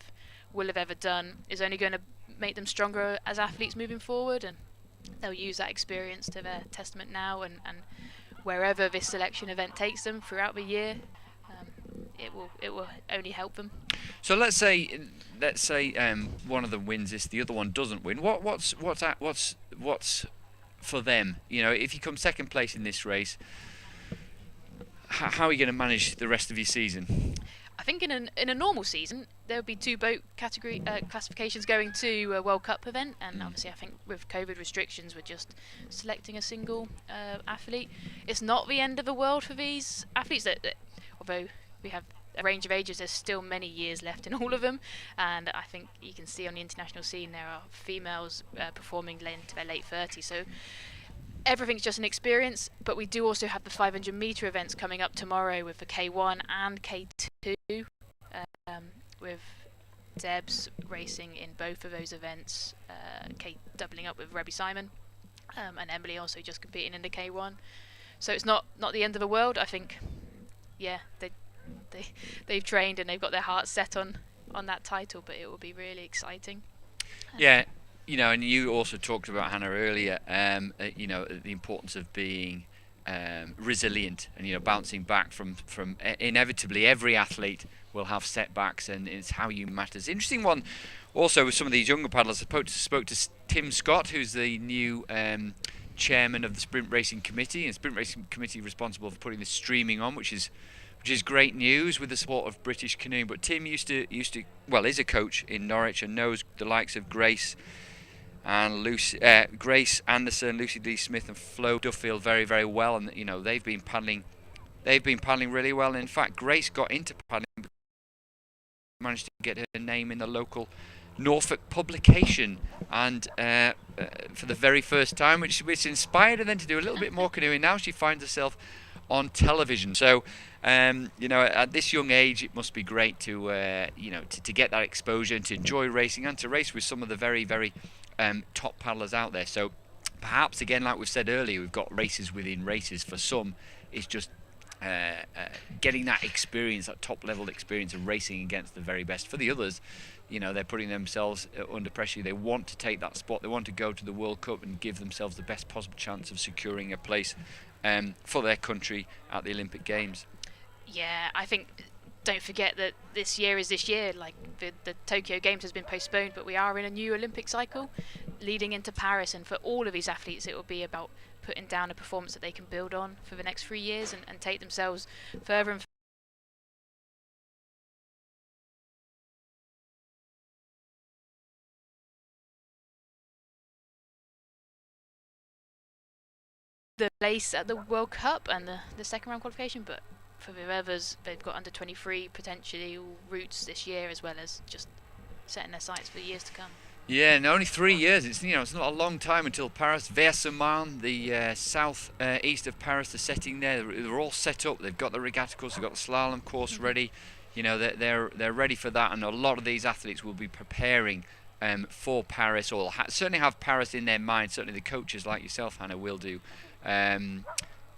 will have ever done is only going to make them stronger as athletes moving forward, and they'll use that experience to their testament now, and wherever this selection event takes them throughout the year, it will only help them. So let's say one of them wins this, the other one doesn't win. What's for them? If you come second place in this race, how are you going to manage the rest of your season? I think in a normal season there would be 2 boat category classifications going to a World Cup event, and obviously I think with COVID restrictions we're just selecting a single athlete. It's not the end of the world for these athletes, that although we have a range of ages, there's still many years left in all of them, and I think you can see on the international scene there are females performing into their late 30s, so everything's just an experience. But we do also have the 500 metre events coming up tomorrow with the K1 and K2, with Debs racing in both of those events, Kate doubling up with Rebby Simon, and Emily also just competing in the K1. So it's not the end of the world. I think, they've trained and they've got their hearts set on that title, but it will be really exciting. Yeah, and you also talked about, Hannah, earlier, the importance of being resilient and bouncing back from inevitably every athlete will have setbacks, and it's how you matters. Interesting one also with some of these younger paddlers. I spoke to Tim Scott, who's the new chairman of the Sprint Racing Committee, and Sprint Racing Committee responsible for putting the streaming on, which is great news with the support of British Canoe. But Tim is a coach in Norwich and knows the likes of Grace Anderson, Lucy Lee Smith, and Flo Duffield very, very well, and they've been paddling really well. And in fact, Grace got into paddling, managed to get her name in the local Norfolk publication, and for the very first time, which inspired her then to do a little bit more canoeing. Now she finds herself on television. So, at this young age, it must be great to, to get that exposure and to enjoy racing and to race with some of the very, very top paddlers out there. So, perhaps again, like we've said earlier, we've got races within races. For some, it's just getting that experience, that top level experience of racing against the very best. For the others, they're putting themselves under pressure. They want to take that spot. They want to go to the World Cup and give themselves the best possible chance of securing a place for their country at the Olympic Games. Yeah, I think, don't forget that this year is this year. Like the Tokyo Games has been postponed, but we are in a new Olympic cycle leading into Paris, and for all of these athletes it will be about putting down a performance that they can build on for the next 3 years and take themselves further and the place at the World Cup and the second round qualification. But for the others, they've got under 23 potentially routes this year, as well as just setting their sights for years to come. Yeah, and only 3 years. It's it's not a long time until Paris. Versailles, the south east of Paris, the setting there. They're all set up. They've got the regatta course. They've got the slalom course ready. They're ready for that, and a lot of these athletes will be preparing for Paris, or certainly have Paris in their mind. Certainly the coaches like yourself, Hannah, will do.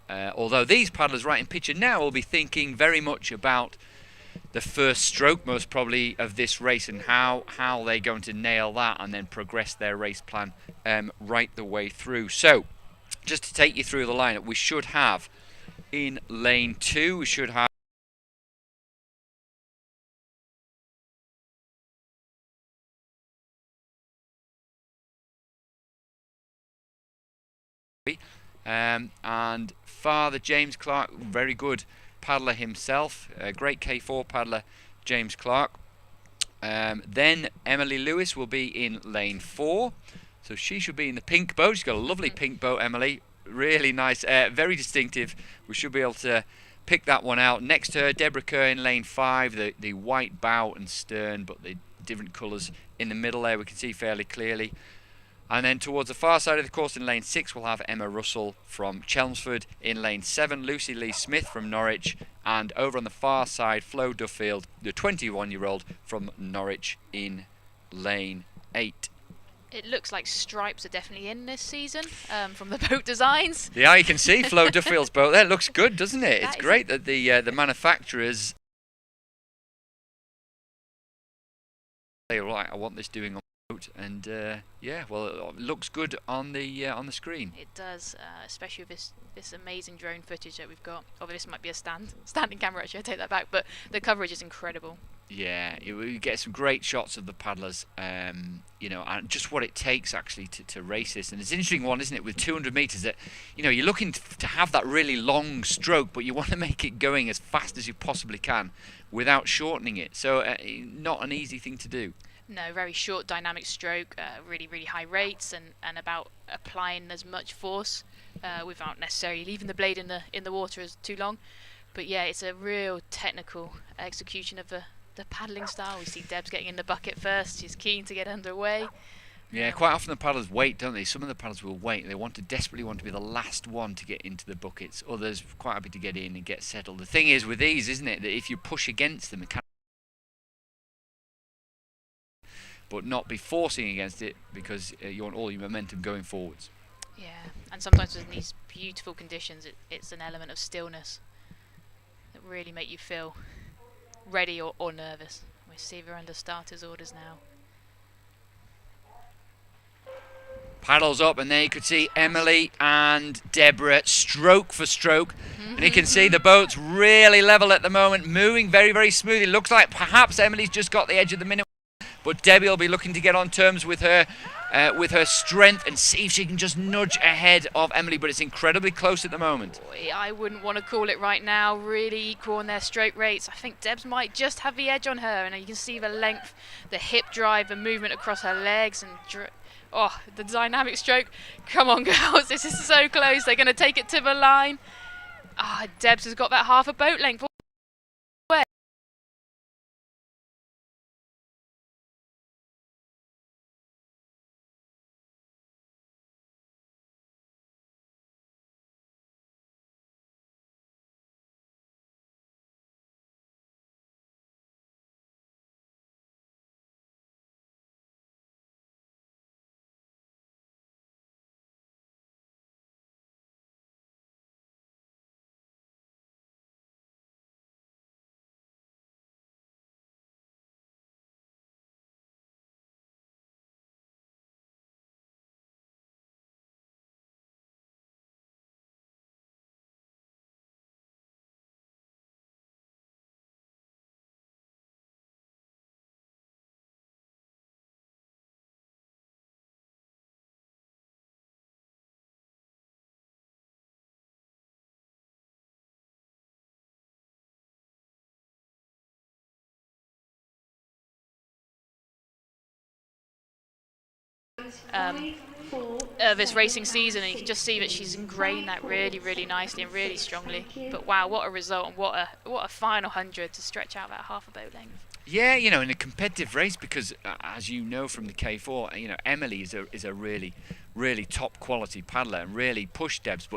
Although these paddlers right in picture now will be thinking very much about the first stroke, most probably, of this race, and how they're going to nail that and then progress their race plan right the way through. So, just to take you through the lineup, we should have in lane 2, we should have and Father James Clark, very good paddler himself, a great K4 paddler, James Clark. Then Emily Lewis will be in lane 4, so she should be in the pink boat. She's got a lovely pink boat, Emily, really nice, very distinctive. We should be able to pick that one out. Next to her, Deborah Kerr in lane 5, the white bow and stern, but the different colours in the middle there we can see fairly clearly. And then towards the far side of the course in lane 6, we'll have Emma Russell from Chelmsford. In lane 7, Lucy Lee Smith from Norwich. And over on the far side, Flo Duffield, the 21-year-old from Norwich, in lane 8. It looks like stripes are definitely in this season from the boat designs. Yeah, you can see Flo Duffield's boat there. It looks good, doesn't it? It's great that the manufacturers say, right, I want this doing on boat, and well, it looks good on the screen. It does, especially with this amazing drone footage that we've got. Although this might be a standing camera, actually, I take that back, but the coverage is incredible. Yeah, we get some great shots of the paddlers, and just what it takes actually to race this. And it's an interesting one, isn't it, with 200 metres that, you're looking to have that really long stroke, but you want to make it going as fast as you possibly can without shortening it. So not an easy thing to do. No, very short dynamic stroke, really, really high rates, and about applying as much force without necessarily leaving the blade in the water as too long. But yeah, it's a real technical execution of the paddling style. We see Debs getting in the bucket first. She's keen to get underway. Yeah, quite often the paddlers wait, don't they? Some of the paddlers will wait. They desperately want to be the last one to get into the buckets. Others quite happy to get in and get settled. The thing is with these, isn't it, that if you push against them, it can, but not be forcing against it, because you want all your momentum going forwards. Yeah, and sometimes in these beautiful conditions, it's an element of stillness that really make you feel ready or nervous. We see we're under starters orders now. Paddles up, and there you could see Emily and Deborah stroke for stroke. And you can see the boat's really level at the moment, moving very, very smoothly. Looks like perhaps Emily's just got the edge of the minute, but Debbie will be looking to get on terms with her strength and see if she can just nudge ahead of Emily, but it's incredibly close at the moment. Boy, I wouldn't want to call it right now. Really equal on their stroke rates. I think Debs might just have the edge on her, and you can see the length, the hip drive, the movement across her legs, and the dynamic stroke. Come on, girls, this is so close. They're going to take it to the line. Debs has got that half a boat length. this racing season, and you can just see that she's ingrained that really, really nicely and really strongly. But wow, what a result, and what a final 100 to stretch out that half a boat length. Yeah, you know, in a competitive race, because as you know from the K4, you know, Emily is a really, really top quality paddler and really pushed Debs,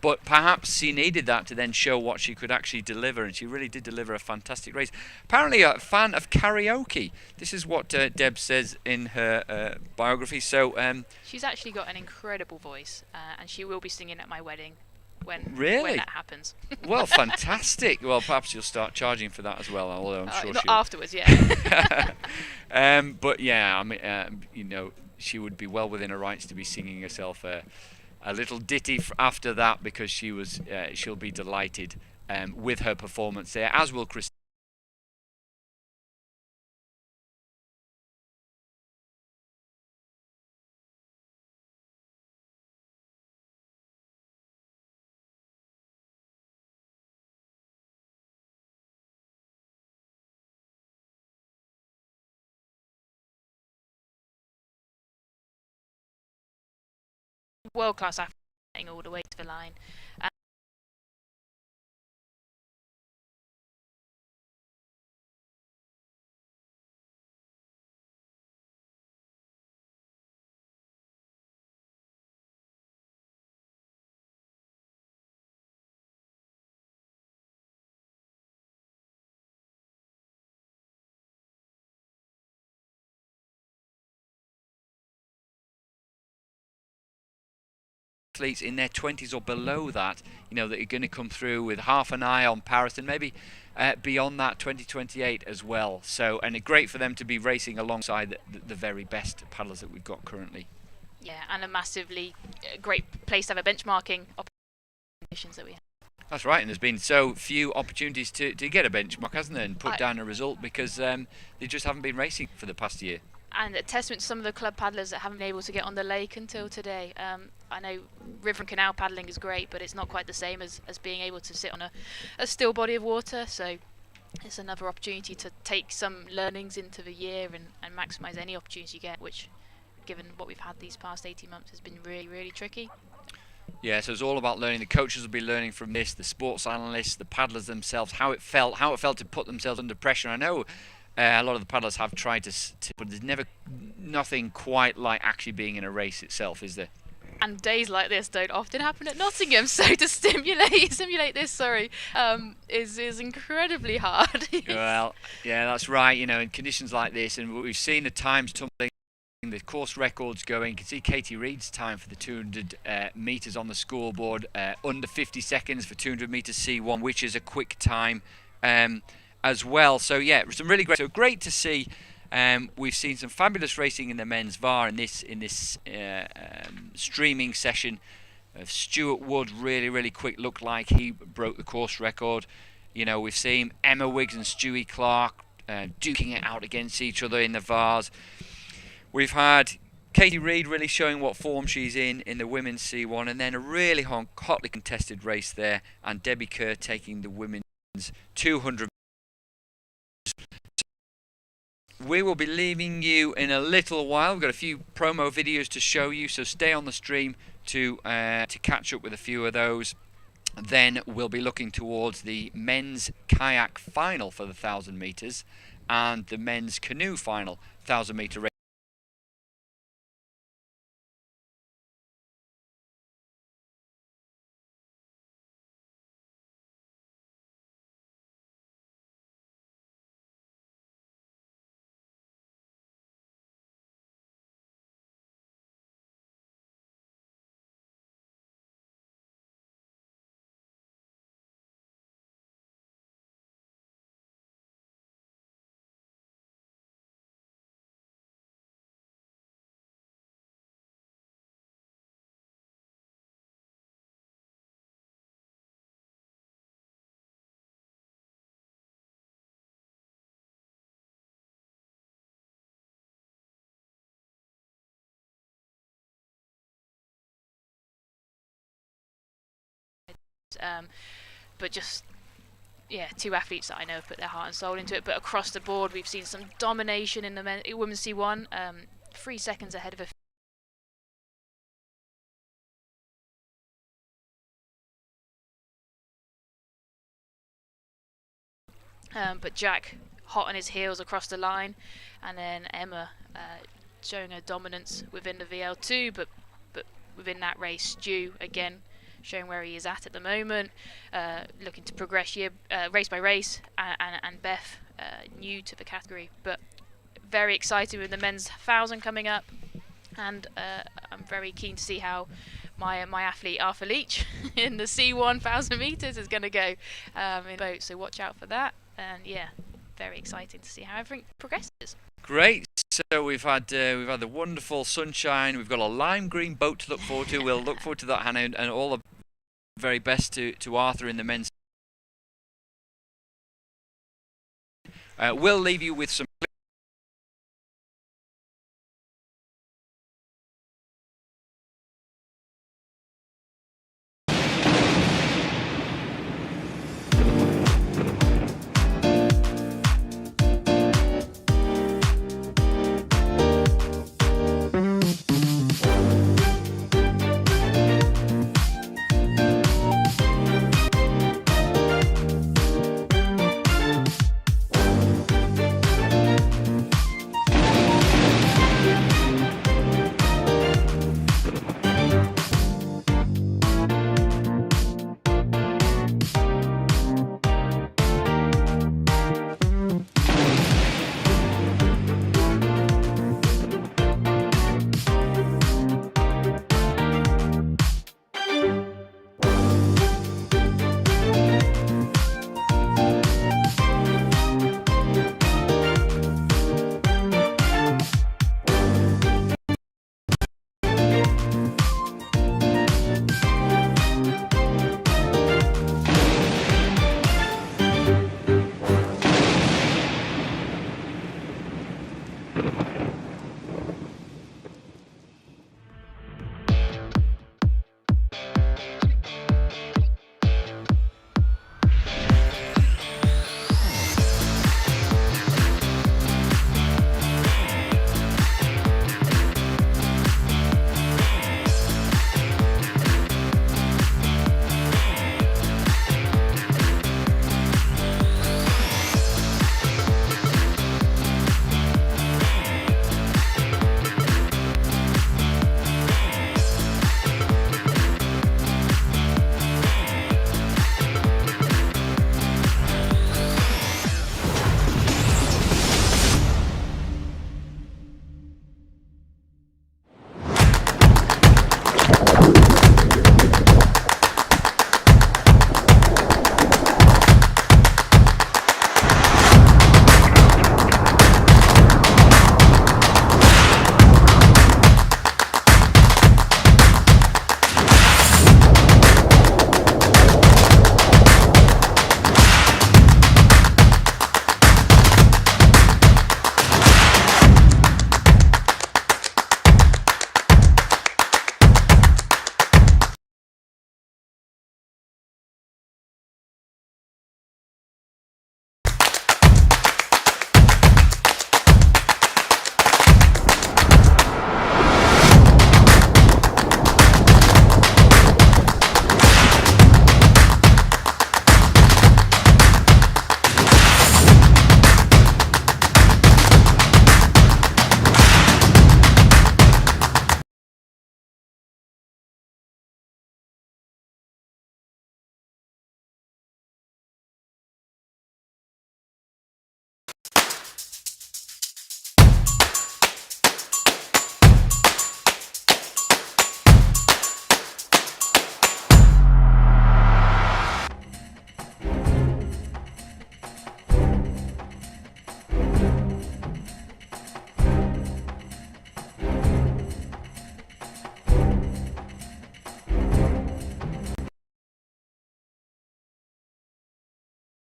but perhaps she needed that to then show what she could actually deliver, and she really did deliver a fantastic race. Apparently a fan of karaoke. This is what Deb says in her biography. So she's actually got an incredible voice, and she will be singing at my wedding when that happens. Well, fantastic. Well, perhaps you'll start charging for that as well, although I'm sure not she'll... afterwards, yeah. But yeah, I mean, you know, she would be well within her rights to be singing herself a little ditty after that, because she'll be delighted with her performance there, as will Chris. World-class athlete all the way to the line. Athletes in their 20s or below that, you know, that are going to come through with half an eye on Paris, and maybe beyond that 2028 as well. So, and it's great for them to be racing alongside the very best paddlers that we've got currently. Yeah, and a massively great place to have a benchmarking opportunities that we have. That's right, and there's been so few opportunities to get a benchmark, hasn't there, and put down a result, because they just haven't been racing for the past year. And a testament to some of the club paddlers that haven't been able to get on the lake until today. I know river and canal paddling is great, but it's not quite the same as being able to sit on a still body of water. So it's another opportunity to take some learnings into the year and maximise any opportunity you get, which, given what we've had these past 18 months, has been really, really tricky. Yeah, so it's all about learning. The coaches will be learning from this, the sports analysts, the paddlers themselves, how it felt to put themselves under pressure. I know a lot of the paddlers have tried to, but there's nothing quite like actually being in a race itself, is there? And days like this don't often happen at Nottingham, so to simulate this, is incredibly hard. Well, yeah, that's right. You know, in conditions like this, and we've seen the times tumbling, the course records going. You can see Katie Reid's time for the 200 metres on the scoreboard, under 50 seconds for 200 metres C1, which is a quick time as well. So yeah, some really great. So great to see. We've seen some fabulous racing in the men's VAR in this streaming session. Stuart Wood really quick, looked like he broke the course record. You know, we've seen Emma Wiggs and Stewie Clark duking it out against each other in the VARs. We've had Katie Reid really showing what form she's in the women's C1, and then a really hotly contested race there, and Debbie Kerr taking the women's 200. We will be leaving you in a little while. We've got a few promo videos to show you, so stay on the stream to catch up with a few of those. Then we'll be looking towards the men's kayak final for the 1,000 metres and the men's canoe final 1,000 metre race. But just, yeah, two athletes that I know have put their heart and soul into it. But across the board, we've seen some domination in the women's C1, 3 seconds ahead of a but Jack hot on his heels across the line, and then Emma showing her dominance within the VL2, but within that race, Stu again showing where he is at the moment, looking to progress race by race, and Beth new to the category, but very excited with the men's 1,000 coming up, and I'm very keen to see how my athlete Arthur Leach in the C1 1,000 meters is going to go in the boat. So watch out for that, and yeah, very exciting to see how everything progresses. Great. So we've had the wonderful sunshine. We've got a lime green boat to look forward to. We'll look forward to that, Hannah, and all the very best to Arthur in the men's. We'll leave you with some.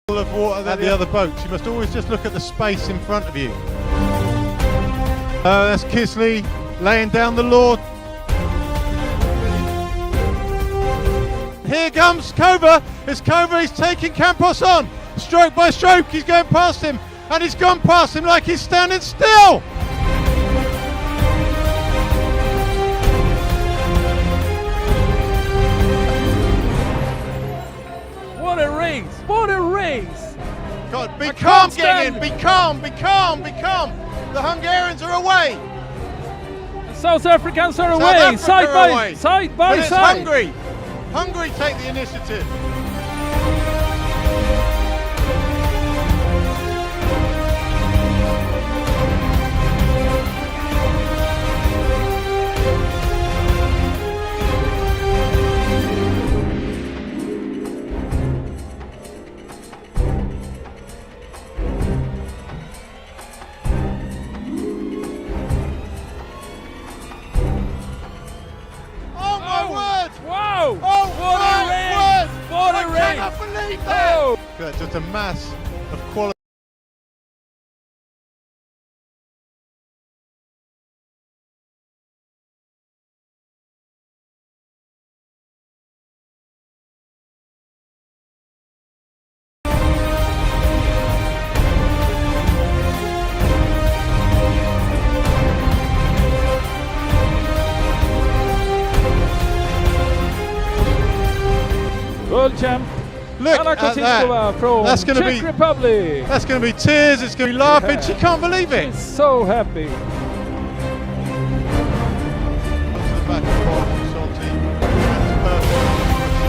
Of water than the other boats. You must always just look at the space in front of you. That's Kisley laying down the Lord. Here comes Kova. It's Kova. He's taking Campos on. Stroke by stroke. He's going past him. And he's gone past him like he's standing still. What a race! What a race! God, be calm, get in, be calm, be calm, be calm. The Hungarians are away. South Africans are South away, Africa side are by away. side. But it's Hungary. Hungary take the initiative. Oh my word! Wow! Oh What my a race! word! What a I race! cannot believe that! Oh. That's just a mass of quality. World champ Look Anna at that. Kosinskova from That's gonna Czech be- Republic. That's going to be tears, it's going to be laughing. Yeah. She can't believe it. She's so happy. To the back of the ball, Salty. That's perfect.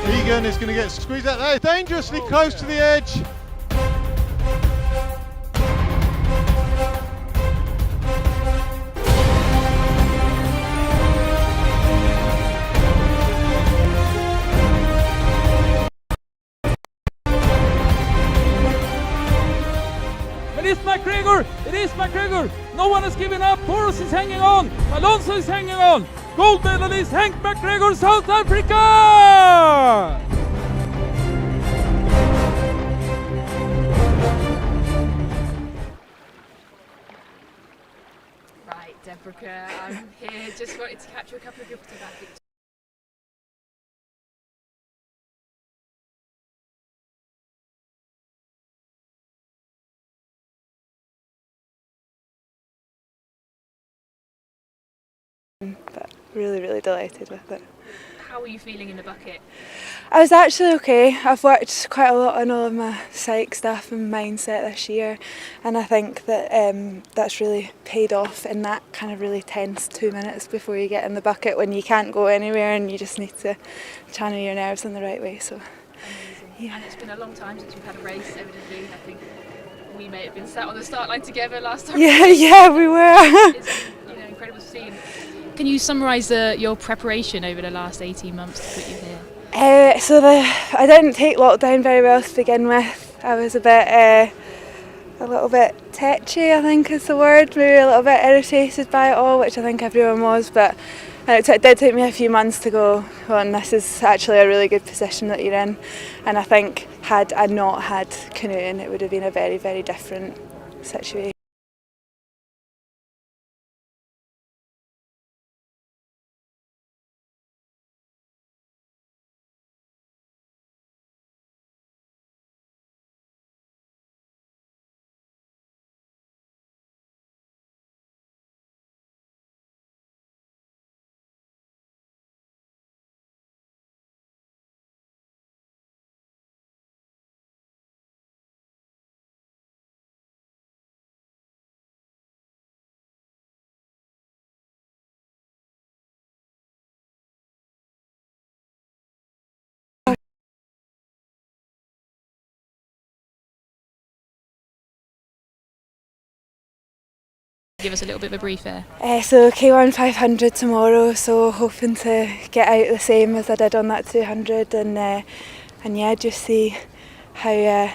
Egan is going to get squeezed out there, dangerously close to the edge. It is McGregor! It is McGregor! No one has given up. Boros is hanging on. Alonso is hanging on. Gold medalist Hank McGregor, South Africa! Right, Deborah, I'm here. Just wanted to capture a couple of your photographic. But really delighted with it. How are you feeling in the bucket? I was actually okay. I've worked quite a lot on all of my psych stuff and mindset this year, and I think that that's really paid off in that kind of really tense 2 minutes before you get in the bucket when you can't go anywhere and you just need to channel your nerves in the right way. So, Amazing. yeah. And it's been a long time since we've had a race, evidently. I think we may have been sat on the start line together last time. Yeah, we were. It's incredible to see. Can you summarise your preparation over the last 18 months to put you here? I didn't take lockdown very well to begin with. I was a little bit tetchy, I think is the word, maybe a little bit irritated by it all, which I think everyone was, but it did take me a few months to go, well, this is actually a really good position that you're in, and I think had I not had canoeing it would have been a very different situation. Give us a little bit of a brief there. So K1 500 tomorrow, so hoping to get out the same as I did on that 200 and yeah, just see how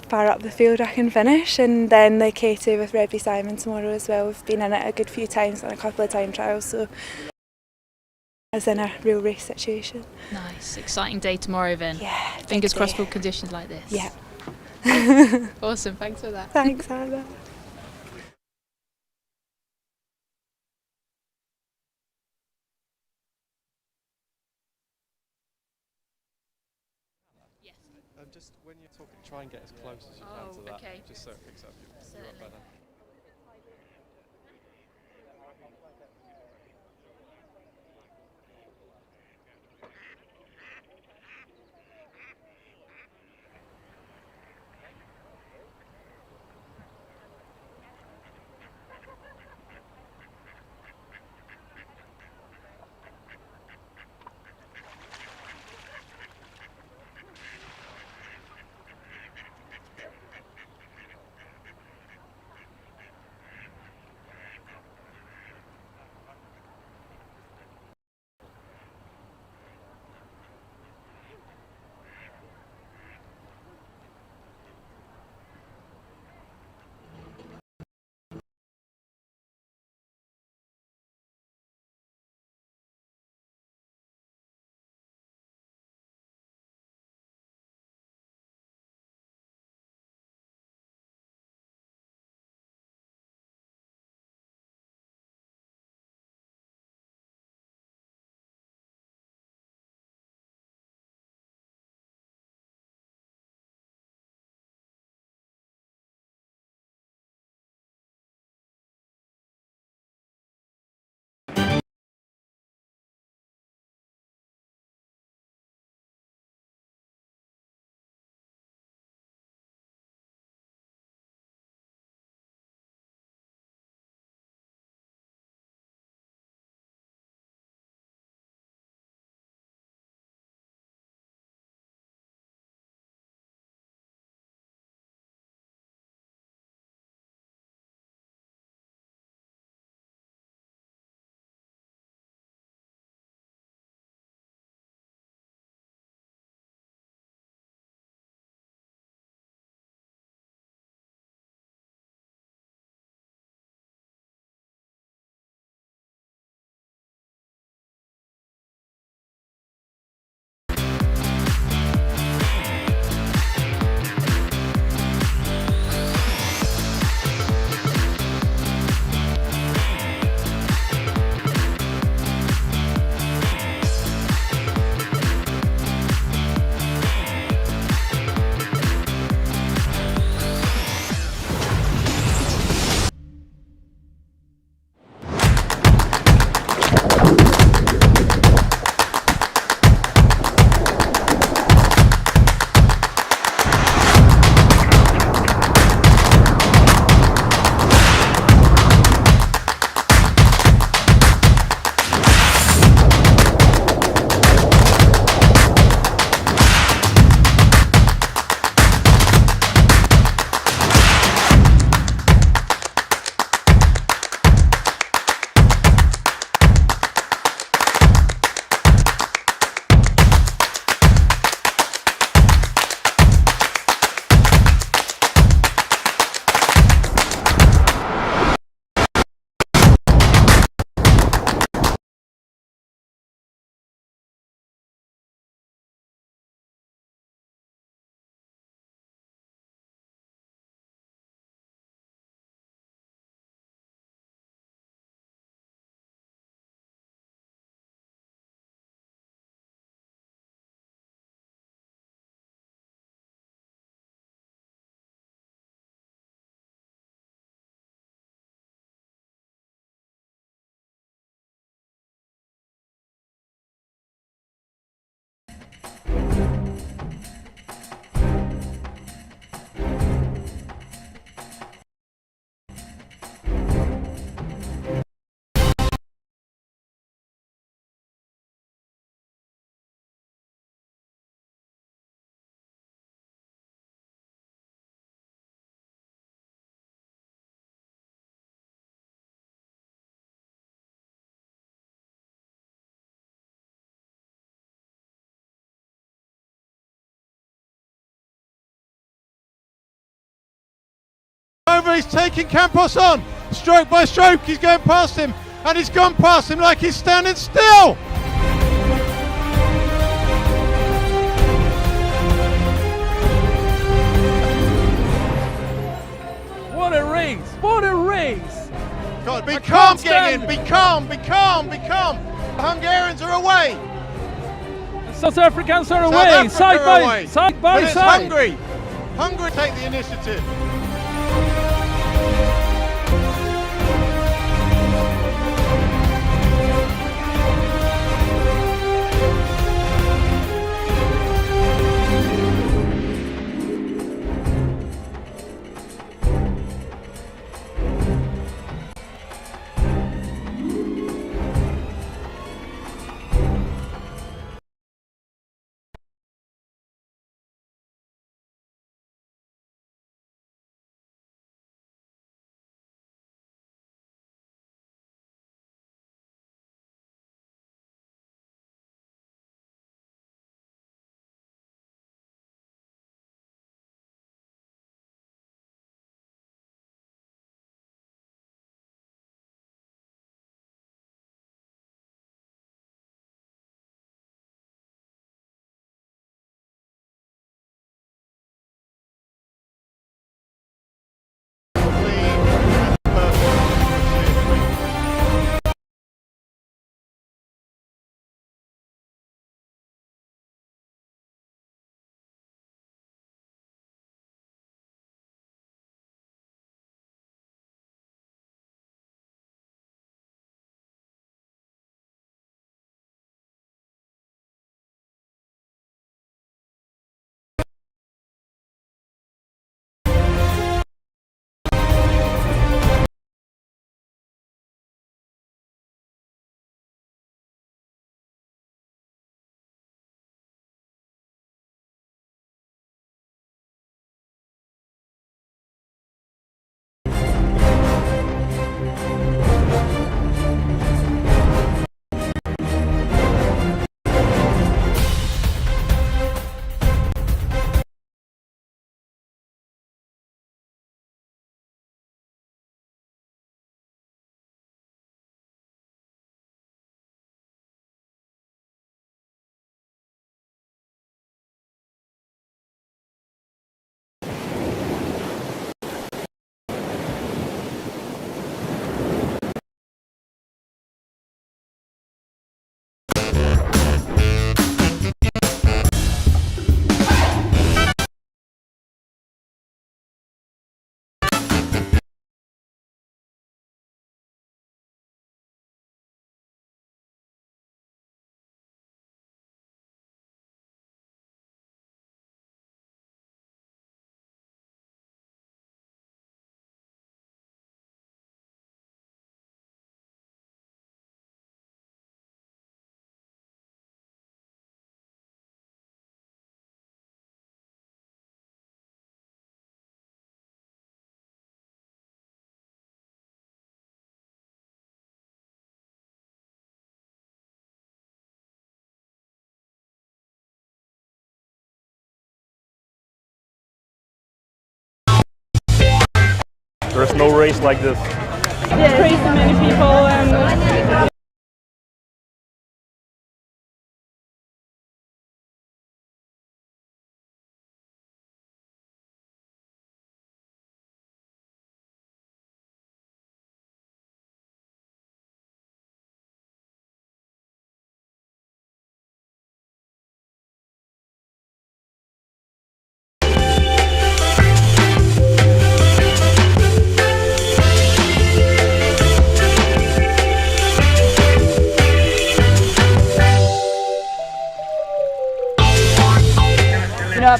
far up the field I can finish, and then the K2 with Rebby Simon tomorrow as well. We've been in it a good few times on a couple of time trials, so I was in a real race situation. Nice, exciting day tomorrow then. Yeah. Fingers big crossed day. for conditions like this. Yeah. Awesome, thanks for that. Thanks, Anna. Just when you're talking, try and get as close as you can to that. Okay. Just so it picks up your Certainly. better. He's taking Campos on, stroke by stroke, he's going past him, and he's gone past him like he's standing still. What a race! What a race! God, be calm, getting in, be calm, be calm, be calm. The Hungarians are away. South Africans are South away, Africa side are by away. side by But it's side. Hungary. Hungary take the initiative. There's no race like this. Crazy many people.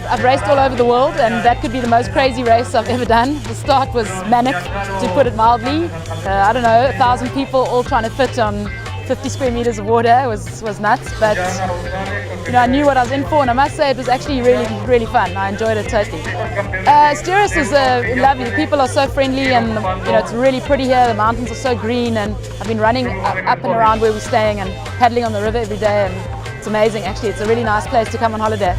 I've raced all over the world, and that could be the most crazy race I've ever done. The start was manic, to put it mildly. I don't know, 1,000 people all trying to fit on 50 square meters of water was nuts, but I knew what I was in for, and I must say it was actually really fun. I enjoyed it totally. Styris was lovely. People are so friendly, and it's really pretty here. The mountains are so green, and I've been running up and around where we're staying and paddling on the river every day, and it's amazing actually. It's a really nice place to come on holiday.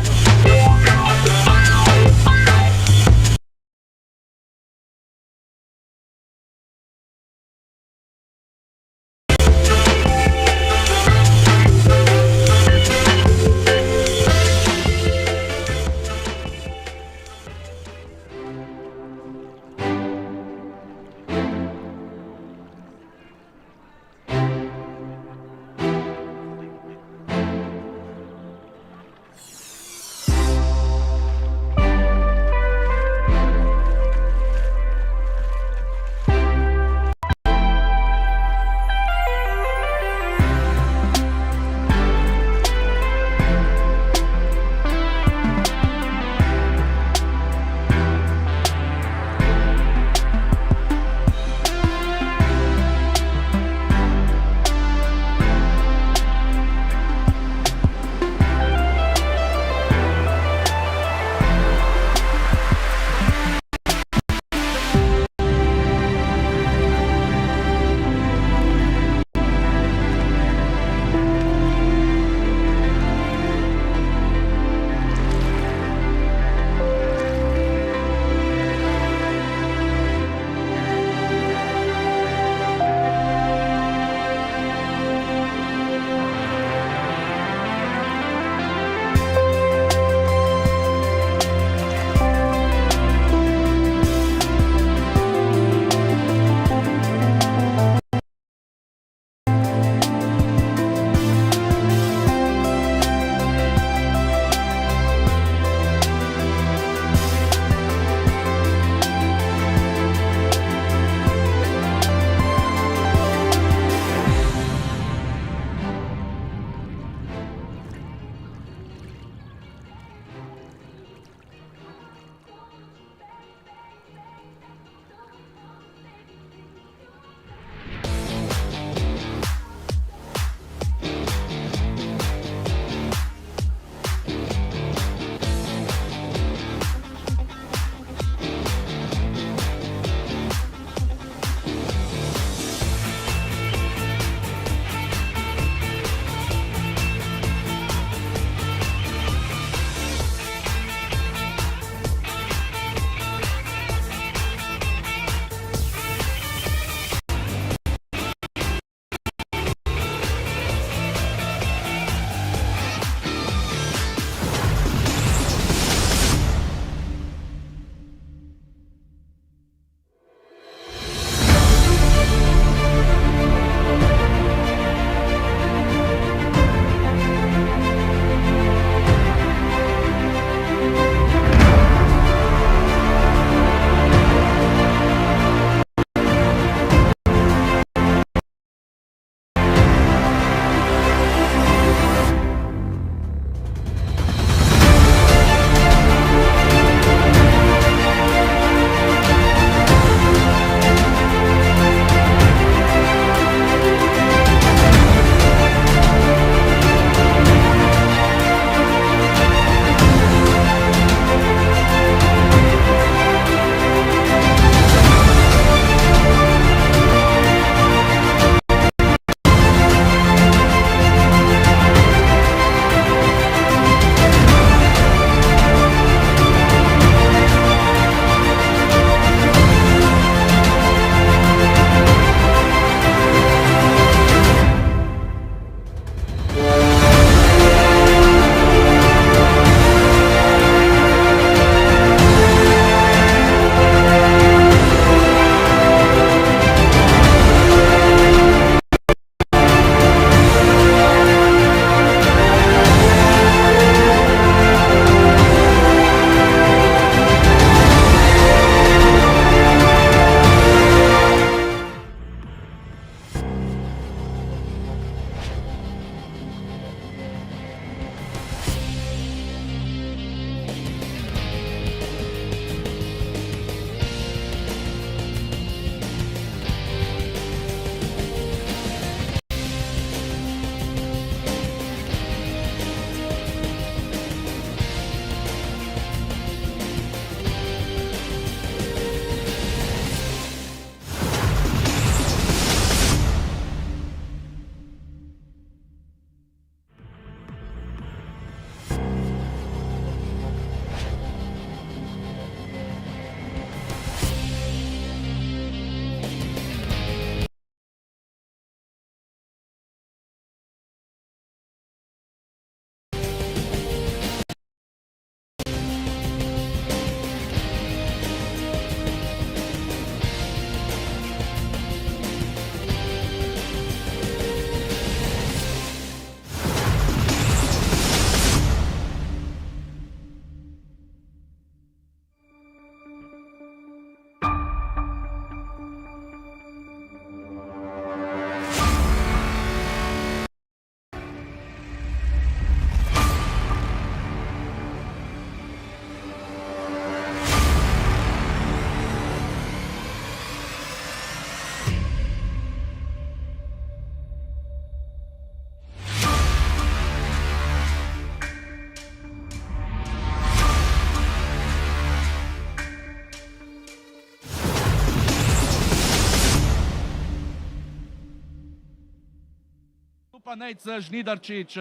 pa Nejc Žnidarčič.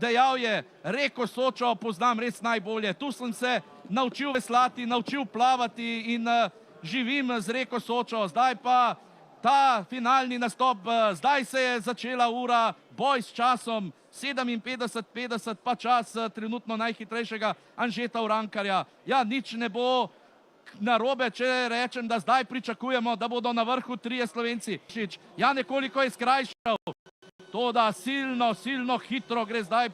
Dejal je, reko Sočo poznam res najbolje. Tu sem se naučil veslati, naučil plavati in živim z reko Sočo. Zdaj pa ta finalni nastop, zdaj se je začela ura, boj s časom, 57-50 pa čas trenutno najhitrejšega Anžeta Urankarja. Ja, nič ne bo narobe, če rečem, da zdaj pričakujemo, da bodo na vrhu trije Slovenci. Ja, nekoliko je skrajšal, to da silno hitro gre zdaj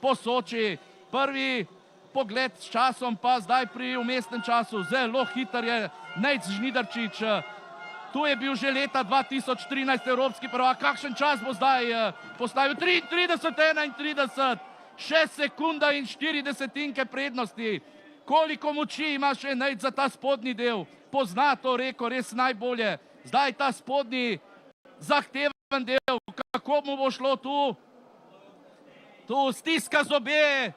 po Soči. Prvi pogled s časom pa zdaj pri umestnem času, zelo hiter je Nejc Žnidarčič. Tu je bil že leta 2013 evropski prvak. Kakšen čas bo zdaj postavil? 33-31, 6 sekunda in 4 desetinke prednosti. Koliko moči ima še Nejc za ta spodnji del? Pozna to reko res najbolje. Zdaj ta spodnji zahteven del, kako mu bo šlo tu? Tu stiska zobe,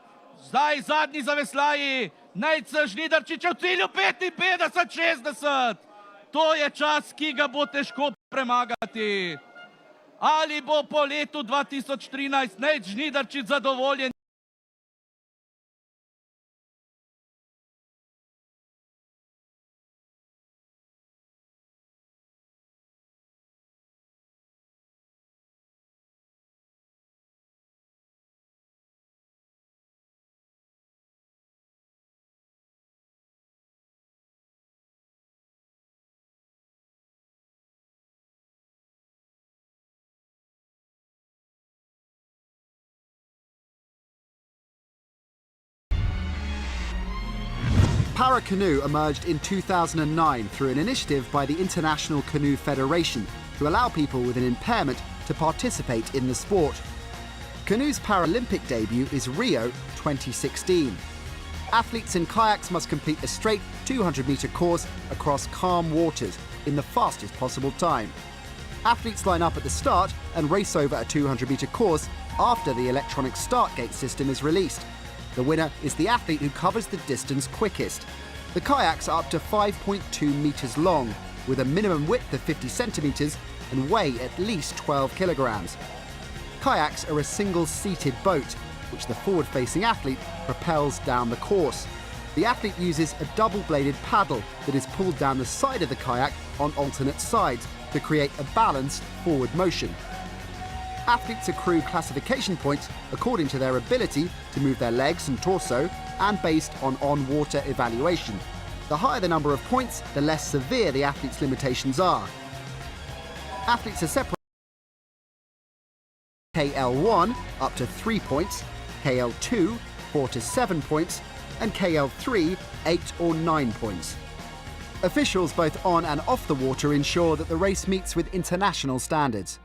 zdaj zadnji zaveslaji. Nejc Žnidarčič v cilju 55-60. To je čas, ki ga bo težko premagati. Ali bo po letu 2013 Nejc Žnidarčič zadovoljen? Paracanoe emerged in 2009 through an initiative by the International Canoe Federation to allow people with an impairment to participate in the sport. Canoe's Paralympic debut is Rio 2016. Athletes in kayaks must complete a straight 200-metre course across calm waters in the fastest possible time. Athletes line up at the start and race over a 200-metre course after the electronic start gate system is released. The winner is the athlete who covers the distance quickest. The kayaks are up to 5.2 metres long, with a minimum width of 50 centimetres and weigh at least 12 kilograms. Kayaks are a single-seated boat, which the forward-facing athlete propels down the course. The athlete uses a double-bladed paddle that is pulled down the side of the kayak on alternate sides to create a balanced forward motion. Athletes accrue classification points according to their ability to move their legs and torso and based on on-water evaluation. The higher the number of points, the less severe the athlete's limitations are. Athletes are separated KL1 up to 3 points, KL2 4 to 7 points, and KL3 8 or 9 points. Officials both on and off the water ensure that the race meets with international standards.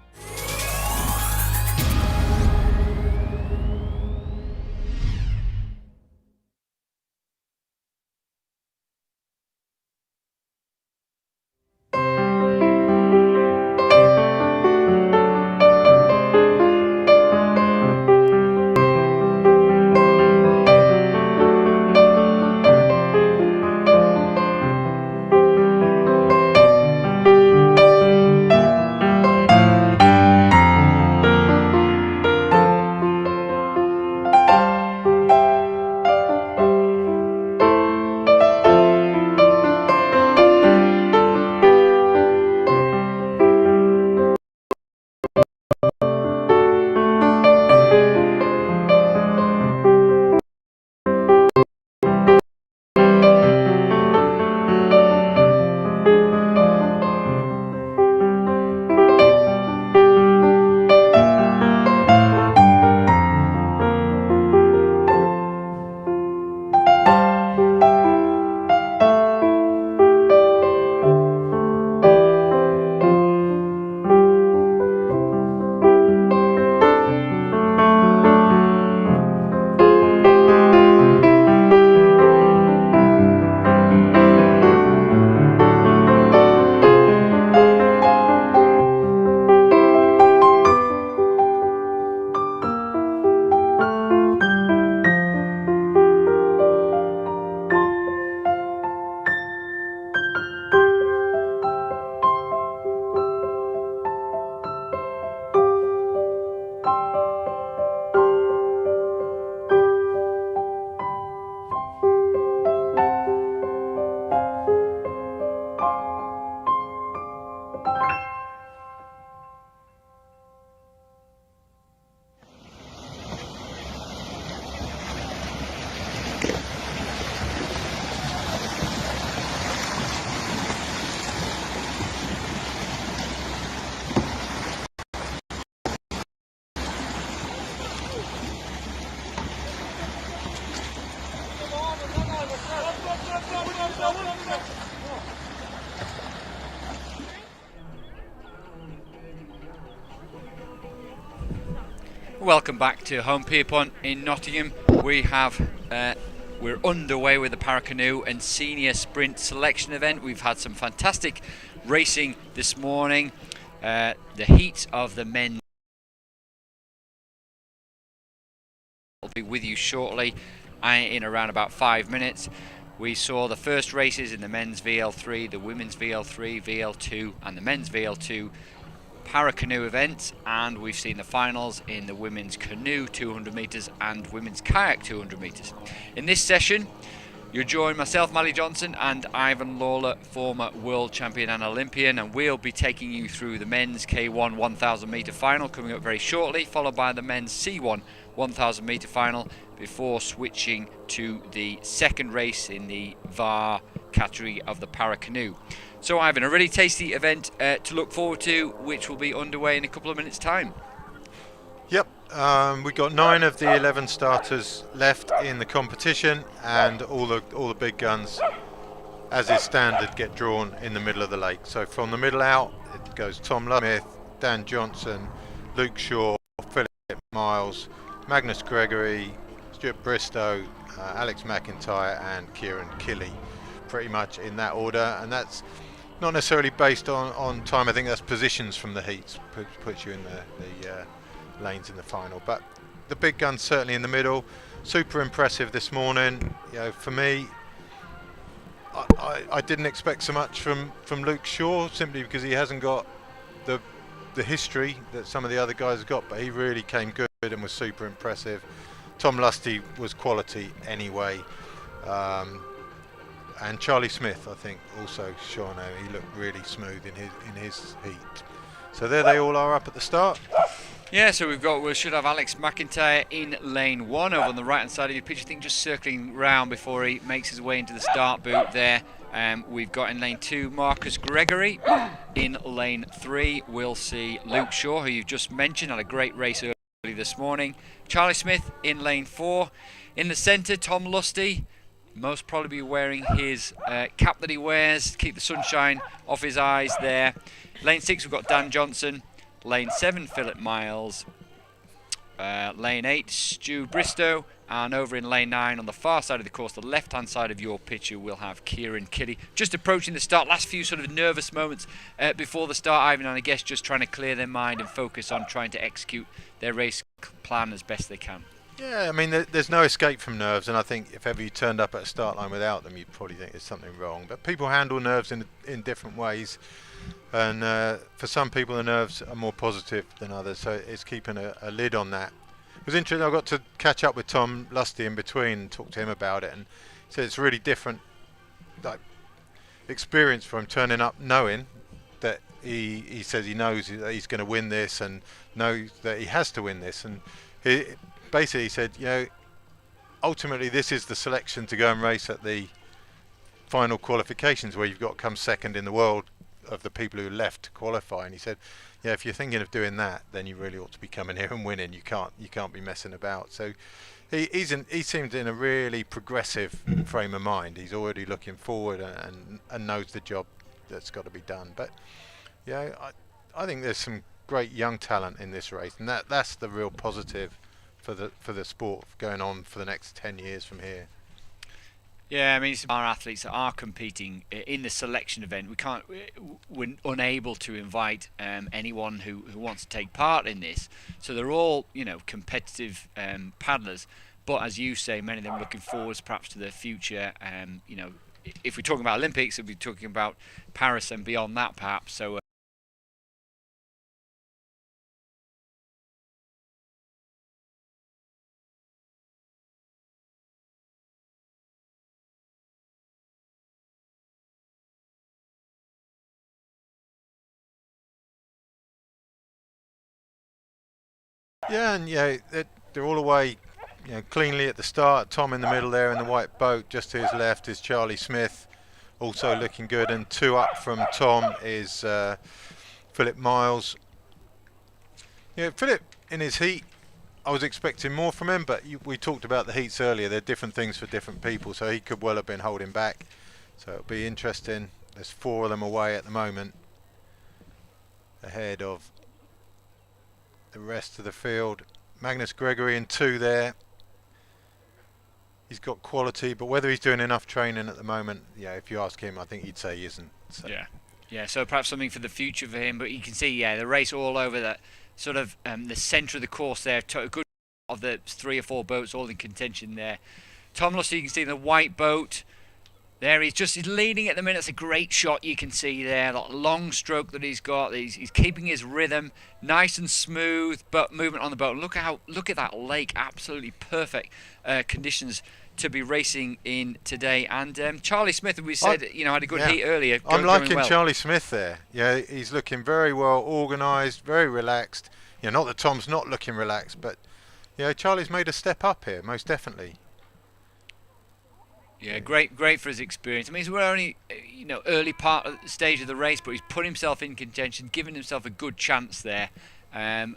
Welcome back to Home Pierpont in Nottingham. We're underway with the Paracanoe and Senior Sprint Selection event. We've had some fantastic racing this morning. The heat of the men will be with you shortly in around about 5 minutes. We saw the first races in the men's VL3, the women's VL3, VL2 and the men's VL2 Paracanoe events, and we've seen the finals in the women's canoe 200 metres and women's kayak 200 metres. In this session you'll join myself, Mally Johnson, and Ivan Lawler, former world champion and Olympian, and we'll be taking you through the men's K1 1000 metre final coming up very shortly, followed by the men's C1 1000 metre final before switching to the second race in the VAR category of the Paracanoe. So Ivan, a really tasty event to look forward to, which will be underway in a couple of minutes' time. Yep, we got 9 of the 11 starters left in the competition, and all the big guns, as is standard, get drawn in the middle of the lake. So from the middle out, it goes Tom Smith, Dan Johnson, Luke Shaw, Philip Miles, Magnus Gregory, Stuart Bristow, Alex McIntyre and Kieran Killy, pretty much in that order, and that's not necessarily based on time. I think that's positions from the heats, puts you in the lanes in the final. But the big guns certainly in the middle, super impressive this morning. You know, for me, I didn't expect so much from Luke Shaw, simply because he hasn't got the history that some of the other guys have got, but he really came good and was super impressive. Tom Lusty was quality anyway, and Charlie Smith, I think, also shone out. He looked really smooth in his heat. So there they all are up at the start. Yeah, so we should have Alex McIntyre in lane 1 over on the right hand side of your pitch. I think just circling round before he makes his way into the start boot there. We've got in lane 2 Marcus Gregory. In lane 3 we'll see Luke Shaw, who you've just mentioned, had a great race early this morning. Charlie Smith in lane 4. In the centre, Tom Lusty, most probably be wearing his cap that he wears to keep the sunshine off his eyes there. Lane 6 we've got Dan Johnson. Lane 7 Philip Miles. Lane 8 Stu Bristow, and over in lane 9 on the far side of the course, the left hand side of your picture, we'll have Kieran Killy. Just approaching the start, last few sort of nervous moments before the start, Ivan, and I guess just trying to clear their mind and focus on trying to execute their race plan as best they can. Yeah, I mean, there's no escape from nerves, and I think if ever you turned up at a start line without them, you'd probably think there's something wrong. But people handle nerves in different ways, and for some people the nerves are more positive than others, so it's keeping a lid on that. It was interesting. I got to catch up with Tom Lusty in between and talk to him about it, and he said it's really different experience for him turning up knowing that he says he knows that he's going to win this and knows that he has to win this, and basically he said, you know, ultimately this is the selection to go and race at the final qualifications, where you've got to come second in the world of the people who left to qualify. And he said, yeah, if you're thinking of doing that, then you really ought to be coming here and winning. You can't be messing about. So he seems in a really progressive frame of mind. He's already looking forward and knows the job that's got to be done. But yeah, I think there's some great young talent in this race, and that's the real positive for the sport going on for the next 10 years from here. Yeah, I mean, our athletes are competing in the selection event. We're unable to invite anyone who wants to take part in this. So they're all, you know, competitive paddlers. But as you say, many of them are looking forwards perhaps to the future. You know, if we're talking about Olympics, we'll be talking about Paris and beyond that perhaps. So yeah, and yeah, they're all away, you know, cleanly at the start. Tom in the middle there in the white boat. Just to his left is Charlie Smith, also looking good, and 2 up from Tom is Philip Miles. Yeah, Philip in his heat, I was expecting more from him, but we talked about the heats earlier. They're different things for different people, so he could well have been holding back. So it'll be interesting. There's 4 of them away at the moment, ahead of the rest of the field. Magnus Gregory in 2 there. He's got quality, but whether he's doing enough training at the moment, yeah, if you ask him, I think he'd say he isn't. So. Yeah, so perhaps something for the future for him, but you can see, yeah, the race all over that sort of the centre of the course there, a good of the 3 or 4 boats all in contention there. Tom Lusty, you can see the white boat. There he's leading at the minute. It's a great shot you can see there. That long stroke that he's got. He's keeping his rhythm nice and smooth, but movement on the boat. Look at that lake. Absolutely perfect conditions to be racing in today. And Charlie Smith, we said, had a good heat earlier. I'm liking well. Charlie Smith there. Yeah, he's looking very well organised, very relaxed. Not that Tom's not looking relaxed, but Charlie's made a step up here, most definitely. Yeah, great for his experience. I mean, we're only, early part of the stage of the race, but he's put himself in contention, giving himself a good chance there, and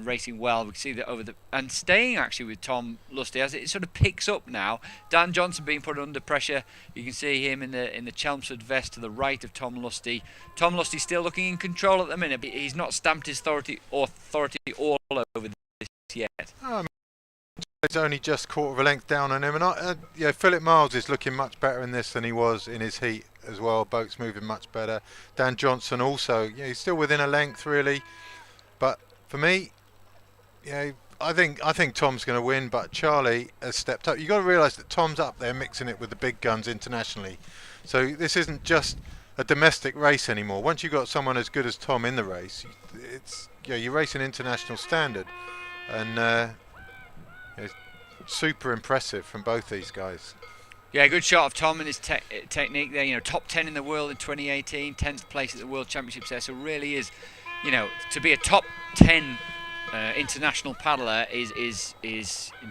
racing well. We can see that and staying actually with Tom Lusty as it sort of picks up now. Dan Johnson being put under pressure. You can see him in the Chelmsford vest to the right of Tom Lusty. Tom Lusty still looking in control at the minute, but he's not stamped his authority all over this yet. It's only just quarter of a length down on him, and Philip Miles is looking much better in this than he was in his heat as well. Boat's moving much better. Dan Johnson also, he's still within a length really, but for me, I think Tom's going to win, but Charlie has stepped up. You've got to realise that Tom's up there mixing it with the big guns internationally, so this isn't just a domestic race anymore. Once you've got someone as good as Tom in the race, it's you're racing international standard, and super impressive from both these guys. Yeah, good shot of Tom and his technique there. Top 10 in the world in 2018, 10th place at the World Championships there. So really is, to be a top 10 international paddler is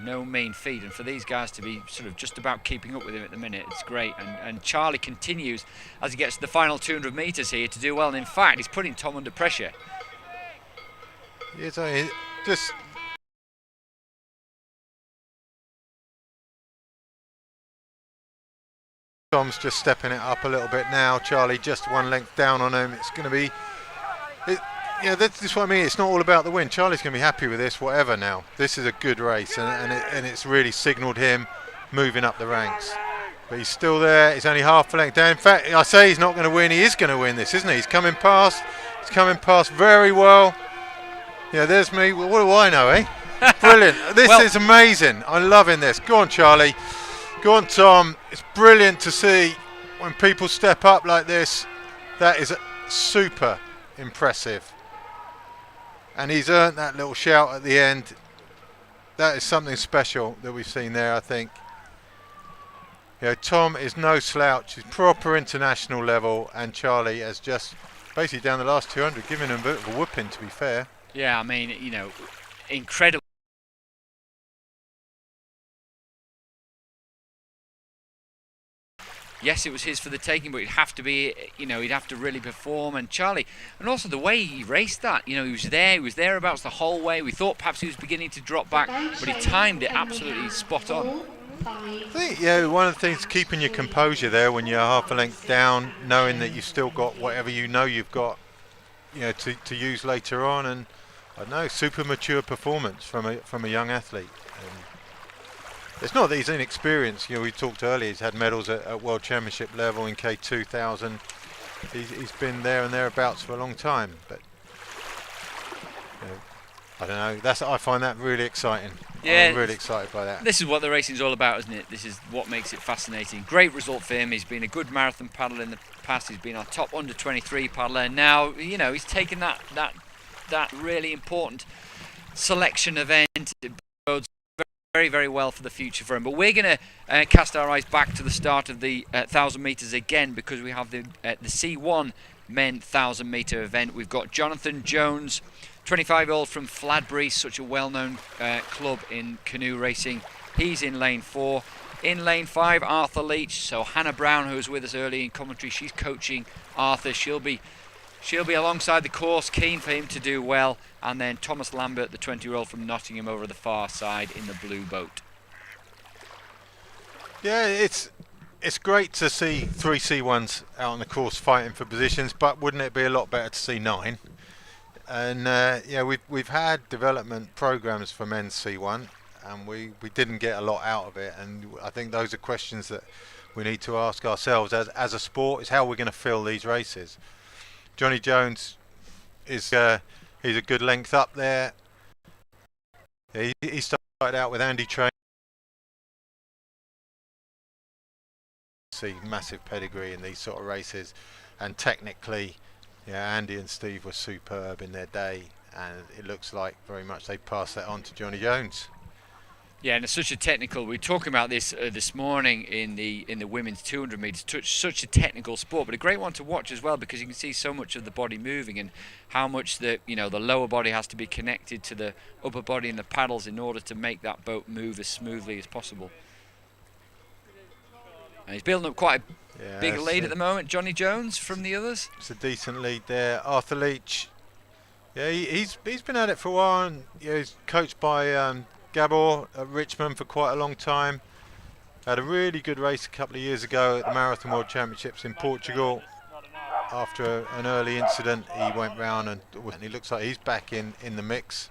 no mean feat. And for these guys to be sort of just about keeping up with him at the minute, it's great. And Charlie continues as he gets to the final 200 metres here to do well. And in fact, he's putting Tom under pressure. It's just. Tom's just stepping it up a little bit now. Charlie just 1 length down on him. It's going to be, that's what I mean. It's not all about the win. Charlie's going to be happy with this, whatever. Now this is a good race, and it's really signalled him moving up the ranks. But he's still there. He's only half a length down. In fact, I say he's not going to win. He is going to win this, isn't he? He's coming past. He's coming past very well. Yeah, there's me. Well, what do I know, eh? Brilliant. This is amazing. I'm loving this. Go on, Charlie. Go on, Tom. It's brilliant to see when people step up like this. That is super impressive. And he's earned that little shout at the end. That is something special that we've seen there, I think. Tom is no slouch. He's proper international level, and Charlie has just basically down the last 200 given him a bit of a whooping, to be fair. Yeah, I mean, incredible. Yes, it was his for the taking, but it'd have to be, he'd have to really perform. And Charlie, and also the way he raced that, he was thereabouts the whole way. We thought perhaps he was beginning to drop back, but he timed it absolutely spot on. I think, one of the things, keeping your composure there when you're half a length down, knowing that you've still got whatever you've got, to use later on, and I don't know, super mature performance from a young athlete. It's not that he's inexperienced. We talked earlier. He's had medals at World Championship level in K2000. He's been there and thereabouts for a long time. But I don't know. I find that really exciting. Yeah, I'm really excited by that. This is what the racing's all about, isn't it? This is what makes it fascinating. Great result for him. He's been a good marathon paddler in the past. He's been our top under 23 paddler. Now he's taken that really important selection event. It bodes very, very well for the future for him. But we're going to cast our eyes back to the start of the 1,000 metres again, because we have the C1 men 1,000 metre event. We've got Jonathan Jones, 25-year-old from Fladbury, such a well-known club in canoe racing. He's in lane 4. In lane 5, Arthur Leach. So Hannah Brown, who was with us early in commentary, she's coaching Arthur. She'll be alongside the course, keen for him to do well. And then Thomas Lambert, the 20-year-old from Nottingham, over the far side in the blue boat. Yeah, it's great to see 3 C1s out on the course fighting for positions, but wouldn't it be a lot better to see 9? And yeah, we've had development programs for men's C1, and we didn't get a lot out of it. And I think those are questions that we need to ask ourselves as a sport: is how we're going to fill these races. Johnny Jones is he's a good length up there. He started out with Andy Train. See massive pedigree in these sort of races, and technically, yeah, Andy and Steve were superb in their day, and it looks like very much they passed that on to Johnny Jones. Yeah, and it's such a technical. We were talking about this this morning in the women's 200 meters. Such a technical sport, but a great one to watch as well, because you can see so much of the body moving and how much the lower body has to be connected to the upper body and the paddles in order to make that boat move as smoothly as possible. And he's building up quite a big lead at the moment, Johnny Jones, from the others. It's a decent lead there. Arthur Leach, yeah, he's been at it for a while, and he's coached by Gabor at Richmond for quite a long time. Had a really good race a couple of years ago at the Marathon World Championships in Portugal. After an early incident, he went round and he looks like he's back in the mix.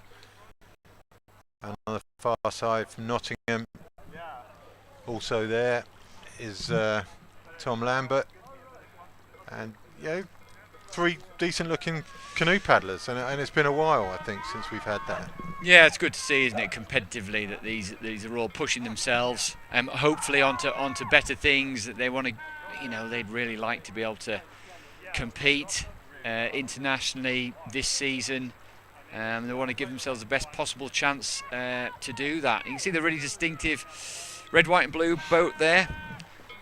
And on the far side from Nottingham, also there is Tom Lambert, and three decent looking canoe paddlers, and it's been a while, I think, since we've had that. Yeah, it's good to see, isn't it, competitively, that these are all pushing themselves, hopefully onto better things that they want to, they'd really like to be able to compete internationally this season. They want to give themselves the best possible chance to do that. You can see the really distinctive red, white and blue boat there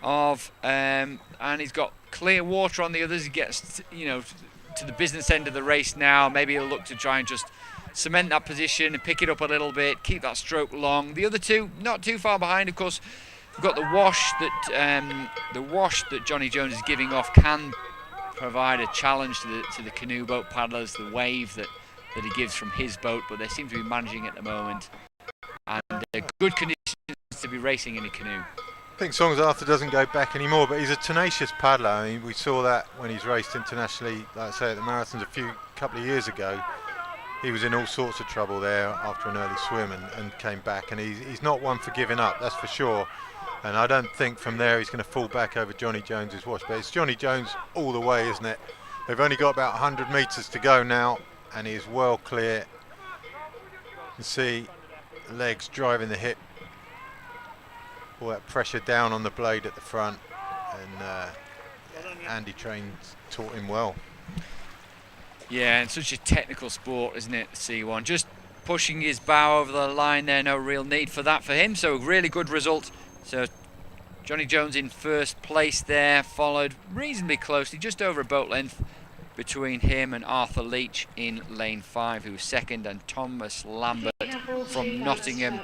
and he's got clear water on the others. He gets to the business end of the race now. Maybe he'll look to try and just cement that position and pick it up a little bit, keep that stroke long. The other two not too far behind. Of course, we've got the wash that Johnny Jones is giving off can provide a challenge to the canoe boat paddlers, the wave that he gives from his boat, but they seem to be managing at the moment, and good conditions to be racing in a canoe. I think Songs Arthur doesn't go back anymore, but he's a tenacious paddler. I mean, we saw that when he's raced internationally, like I say, at the marathons a couple of years ago. He was in all sorts of trouble there after an early swim and came back, and he's not one for giving up, that's for sure. And I don't think from there he's going to fall back over Johnny Jones's wash, but it's Johnny Jones all the way, isn't it? They've only got about 100 metres to go now, and he's well clear. You can see legs driving the hip, all that pressure down on the blade at the front, and Andy Train taught him well. Yeah, and such a technical sport, isn't it, C1? Just pushing his bow over the line there, no real need for that for him, so really good result. So Johnny Jones in first place there, followed reasonably closely, just over a boat length between him and Arthur Leach in lane 5, who was second, and Thomas Lambert from Nottingham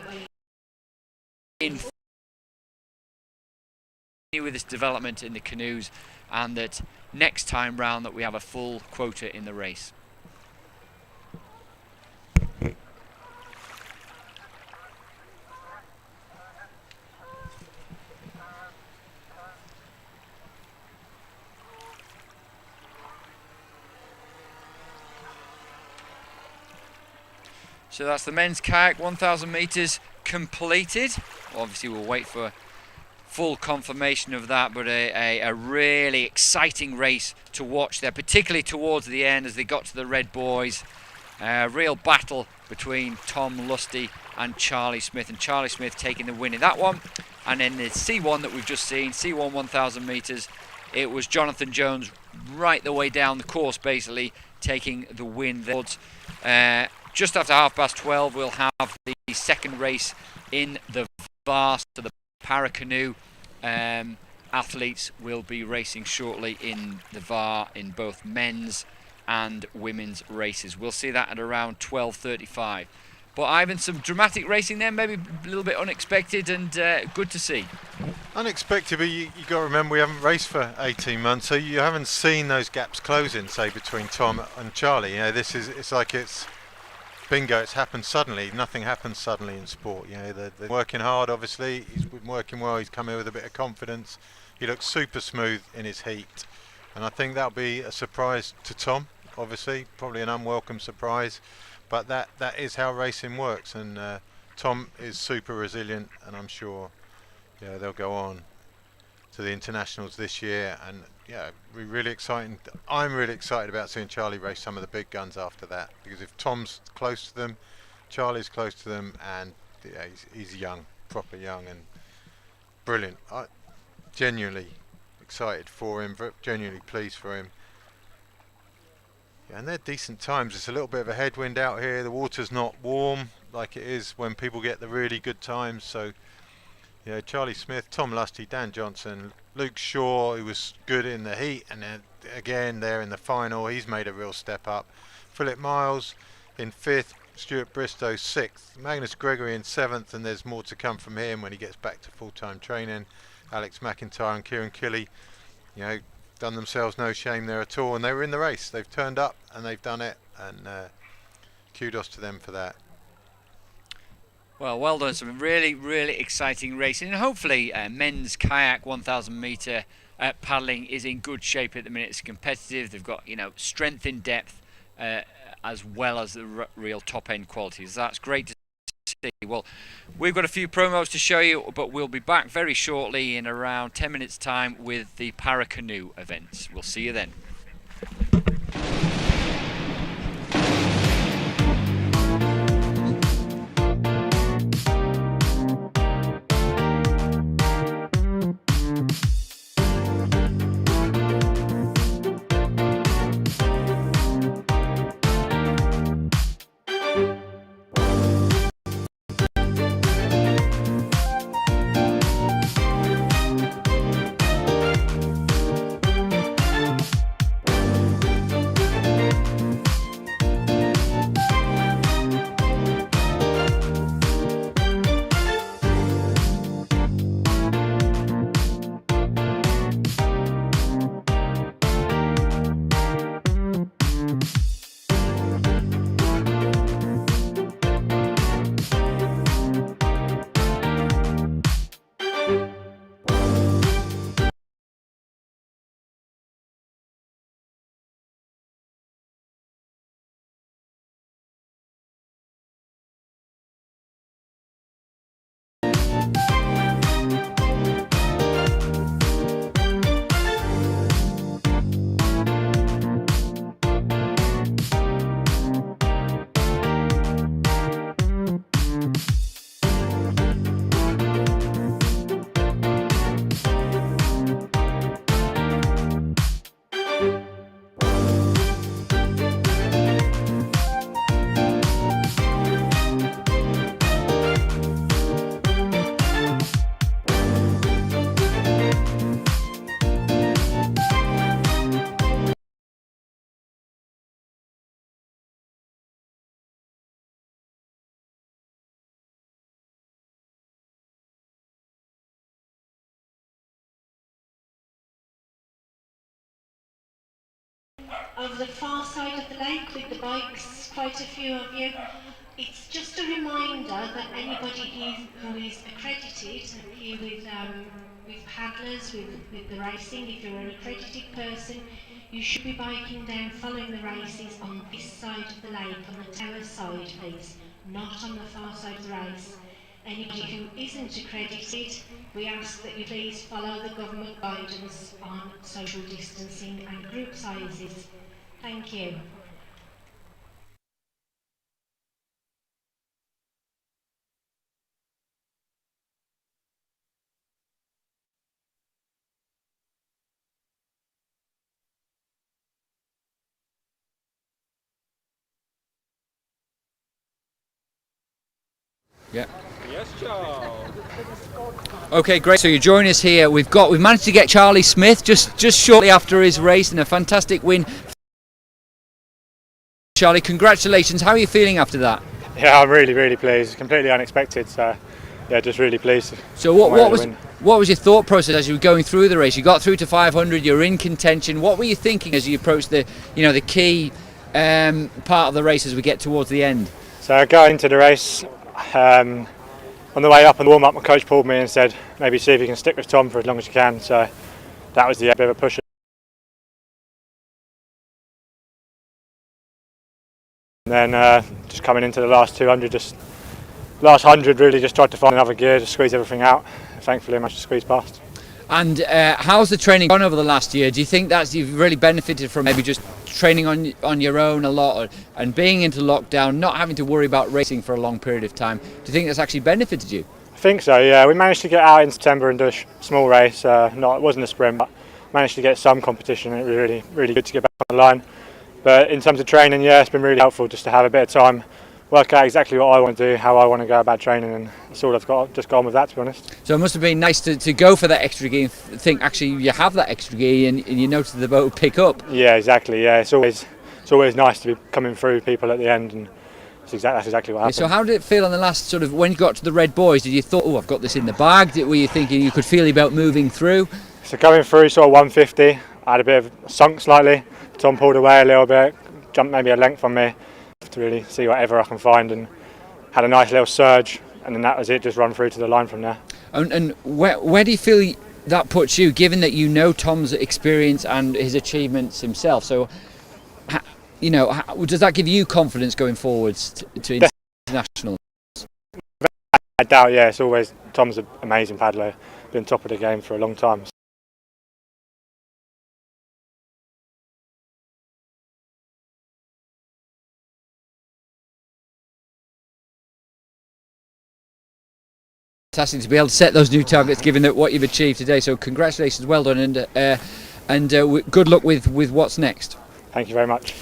in with this development in the canoes, and that next time round that we have a full quota in the race. So that's the men's kayak 1,000 metres completed. Obviously we'll wait for full confirmation of that, but a really exciting race to watch there, particularly towards the end as they got to the red buoys. A real battle between Tom Lusty and Charlie Smith, and Charlie Smith taking the win in that one. And then the C1 that we've just seen, C1 1,000 metres, it was Jonathan Jones right the way down the course, basically taking the win there. Just after 12:30 we'll have the second race in the VAR, so the Paracanoe athletes will be racing shortly in the VAR in both men's and women's races. We'll see that at around 12:35. But Ivan, some dramatic racing there, maybe a little bit unexpected, and good to see. Unexpected, but you got to remember we haven't raced for 18 months, so you haven't seen those gaps closing, say, between Tom and Charlie. It's like it's bingo, it's happened suddenly. Nothing happens suddenly in sport. They're working hard, obviously. He's been working well. He's come in with a bit of confidence. He looks super smooth in his heat, and I think that'll be a surprise to Tom. obviously, probably an unwelcome surprise, but that is how racing works. And Tom is super resilient, and I'm sure they'll go on to the internationals this year. And we're really excited. I'm really excited about seeing Charlie race some of the big guns after that, because if Tom's close to them, Charlie's close to them, and he's young, proper young, and brilliant. I genuinely excited for him, genuinely pleased for him. And they're decent times. It's a little bit of a headwind out here. The water's not warm like it is when people get the really good times. So Charlie Smith, Tom Lusty, Dan Johnson, Luke Shaw, who was good in the heat, and then again there in the final, he's made a real step up. Philip Miles in 5th, Stuart Bristow 6th, Magnus Gregory in 7th, and there's more to come from him when he gets back to full-time training. Alex McIntyre and Kieran Killy, done themselves no shame there at all, and they were in the race. They've turned up and they've done it, and kudos to them for that. Well done. Some really, really exciting racing, and hopefully men's kayak 1,000 metre paddling is in good shape at the minute. It's competitive. They've got strength in depth as well as the real top end qualities. That's great to see. Well, we've got a few promos to show you, but we'll be back very shortly in around 10 minutes time with the Paracanoe events. We'll see you then. Over the far side of the lake with the bikes, quite a few of you. It's just a reminder that anybody who is accredited here with paddlers, with the racing, if you're an accredited person, you should be biking down following the races on this side of the lake, on the tower side please, not on the far side of the race. Anybody who isn't accredited, we ask that you please follow the government guidance on social distancing and group sizes. Thank you. Yeah. Yes, Charles. Okay, great. So you're joining us here. We've managed to get Charlie Smith just shortly after his race, and a fantastic win. Charlie, congratulations. How are you feeling after that? Yeah, I'm really, really pleased. Completely unexpected. So, yeah, just really pleased. So what was your thought process as you were going through the race? You got through to 500. You're in contention. What were you thinking as you approached the key part of the race as we get towards the end? So going into the race, on the way up and warm up, my coach pulled me and said, maybe see if you can stick with Tom for as long as you can. So that was the bit of a push. And then just coming into the last 200, last 100 really just tried to find another gear, just squeeze everything out. Thankfully I managed to squeeze past. And how's the training gone over the last year? Do you think you've really benefited from maybe just training on your own a lot and being into lockdown, not having to worry about racing for a long period of time? Do you think that's actually benefited you? I think so, yeah. We managed to get out in September and do a small race. It wasn't a sprint, but managed to get some competition. It was really, really good to get back on the line. But in terms of training, yeah, it's been really helpful just to have a bit of time, work out exactly what I want to do, how I want to go about training, and that's all I've got. Just gone with that, to be honest. So it must have been nice to go for that extra gear and think actually you have that extra gear and you notice the boat will pick up. Yeah, exactly. Yeah, it's always nice to be coming through people at the end, and that's exactly what happened. So how did it feel on the last when you got to the Red Boys? Did you thought, oh, I've got this in the bag? Were you thinking you could feel about moving through? So coming through sort of 150, I had a bit of sunk slightly. Tom pulled away a little bit, jumped maybe a length on me to really see whatever I can find, and had a nice little surge, and then that was it, just run through to the line from there. And where do you feel that puts you, given that you know Tom's experience and his achievements himself? So, does that give you confidence going forwards to international? I doubt, yeah. It's always, Tom's an amazing paddler, been top of the game for a long time. Fantastic to be able to set those new targets, given that what you've achieved today. So congratulations, well done, and good luck with what's next. Thank you very much.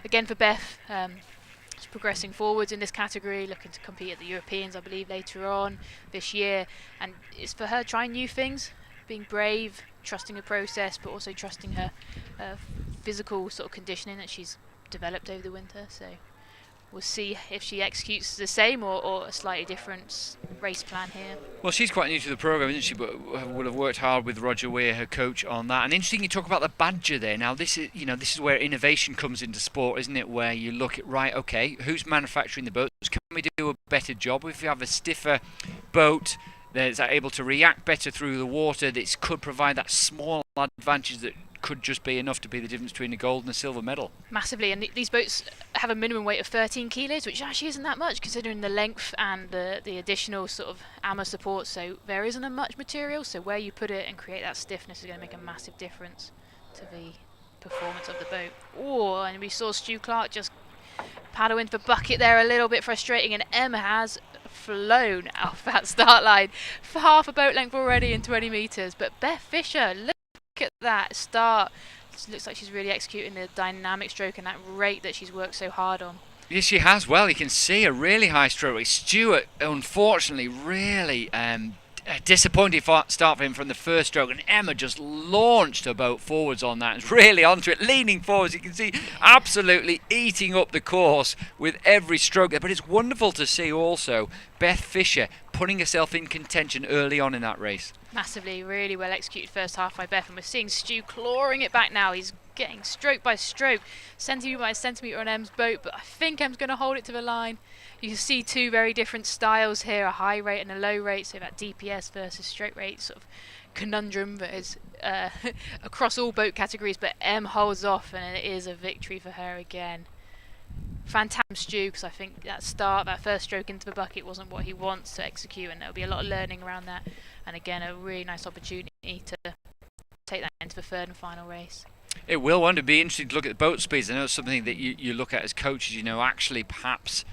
Again for Beth, she's progressing forwards in this category, looking to compete at the Europeans, I believe, later on this year. And it's for her trying new things, being brave, trusting the process, but also trusting her physical sort of conditioning that she's developed over the winter. So we'll see if she executes the same or a slightly different race plan here. Well, she's quite new to the programme, isn't she? But would have worked hard with Roger Weir, her coach, on that. And interesting, you talk about the badger there. Now, this is where innovation comes into sport, isn't it? Where you look at, right, okay, who's manufacturing the boats? Can we do a better job? If you have a stiffer boat that's able to react better through the water, that could provide that small advantage that could just be enough to be the difference between a gold and a silver medal. Massively, and these boats have a minimum weight of 13 kilos, which actually isn't that much considering the length and the additional sort of armour support. So there isn't a much material, so where you put it and create that stiffness is going to make a massive difference to the performance of the boat. Oh, and we saw Stu Clark just paddle into the bucket there, a little bit frustrating, and Emma has flown off that start line for half a boat length already in 20 metres. But Beth Fisher, look at that start. It looks like she's really executing the dynamic stroke and that rate that she's worked so hard on. Yes, she has. Well, you can see a really high stroke rate. Stuart, unfortunately, really a disappointing start for him from the first stroke, and Emma just launched her boat forwards on that and really onto it, leaning forwards. You can see absolutely eating up the course with every stroke there. But it's wonderful to see also Beth Fisher putting herself in contention early on in that race. Massively, really well executed first half by Beth, and we're seeing Stu clawing it back now. He's getting stroke by stroke, centimetre by centimetre on Em's boat, but I think Em's going to hold it to the line. You can see two very different styles here, a high rate and a low rate, so that DPS versus stroke rate sort of conundrum that is across all boat categories, but Em holds off, and it is a victory for her again. Fantastic Stu, because I think that first stroke into the bucket wasn't what he wants to execute, and there'll be a lot of learning around that, and again a really nice opportunity to take that into the third and final race. It will want to be interesting to look at the boat speeds. I know it's something that you look at as coaches, actually perhaps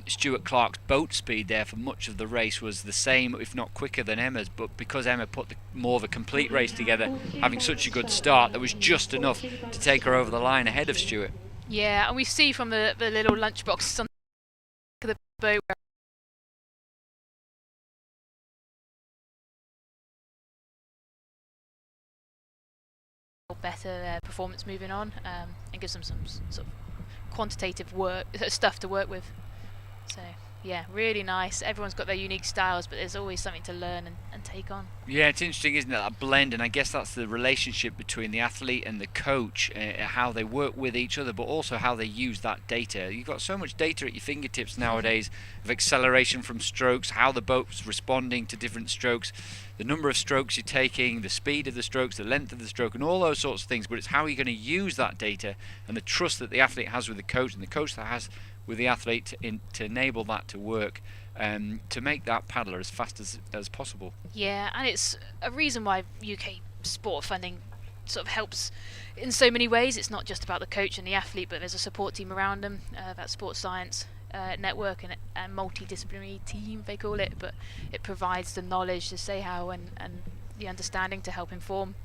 Stuart Clark's boat speed there for much of the race was the same, if not quicker than Emma's, but because Emma put more of a complete race together, having such a good start, there was just enough to take her over the line ahead of Stuart. Yeah, and we see from the little lunchbox on the boat where better performance moving on, and gives them some sort of quantitative stuff to work with. So yeah, really nice. Everyone's got their unique styles, but there's always something to learn and take on. Yeah, it's interesting, isn't it, that blend, and I guess that's the relationship between the athlete and the coach, how they work with each other, but also how they use that data. You've got so much data at your fingertips nowadays of acceleration from strokes, how the boat's responding to different strokes, the number of strokes you're taking, the speed of the strokes, the length of the stroke, and all those sorts of things. But it's how you're going to use that data and the trust that the athlete has with the coach and the coach that has with the athlete to enable that to work, to make that paddler as fast as possible. Yeah, and it's a reason why UK sport funding sort of helps in so many ways. It's not just about the coach and the athlete, but there's a support team around them, that sports science network and a multidisciplinary team they call it, but it provides the knowledge to say how and the understanding to help inform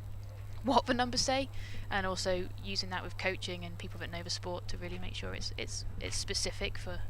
what the numbers say, and also using that with coaching and people that know the sport to really make sure it's specific for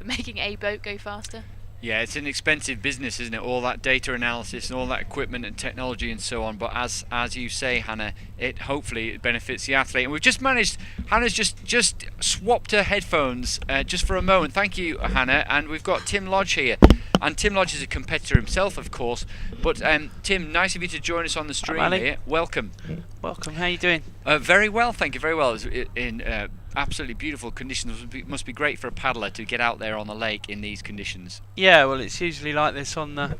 making a boat go faster. Yeah, it's an expensive business, isn't it? All that data analysis and all that equipment and technology and so on. But as you say, Hannah, hopefully it benefits the athlete. And we've just managed. Hannah's just swapped her headphones just for a moment. Thank you, Hannah. And we've got Tim Lodge here. And Tim Lodge is a competitor himself, of course. But Tim, nice of you to join us on the stream here. Welcome. Welcome. How are you doing? Very well, thank you. Very well. It's in absolutely beautiful conditions. It must be great for a paddler to get out there on the lake in these conditions. Yeah, well, it's usually like this on the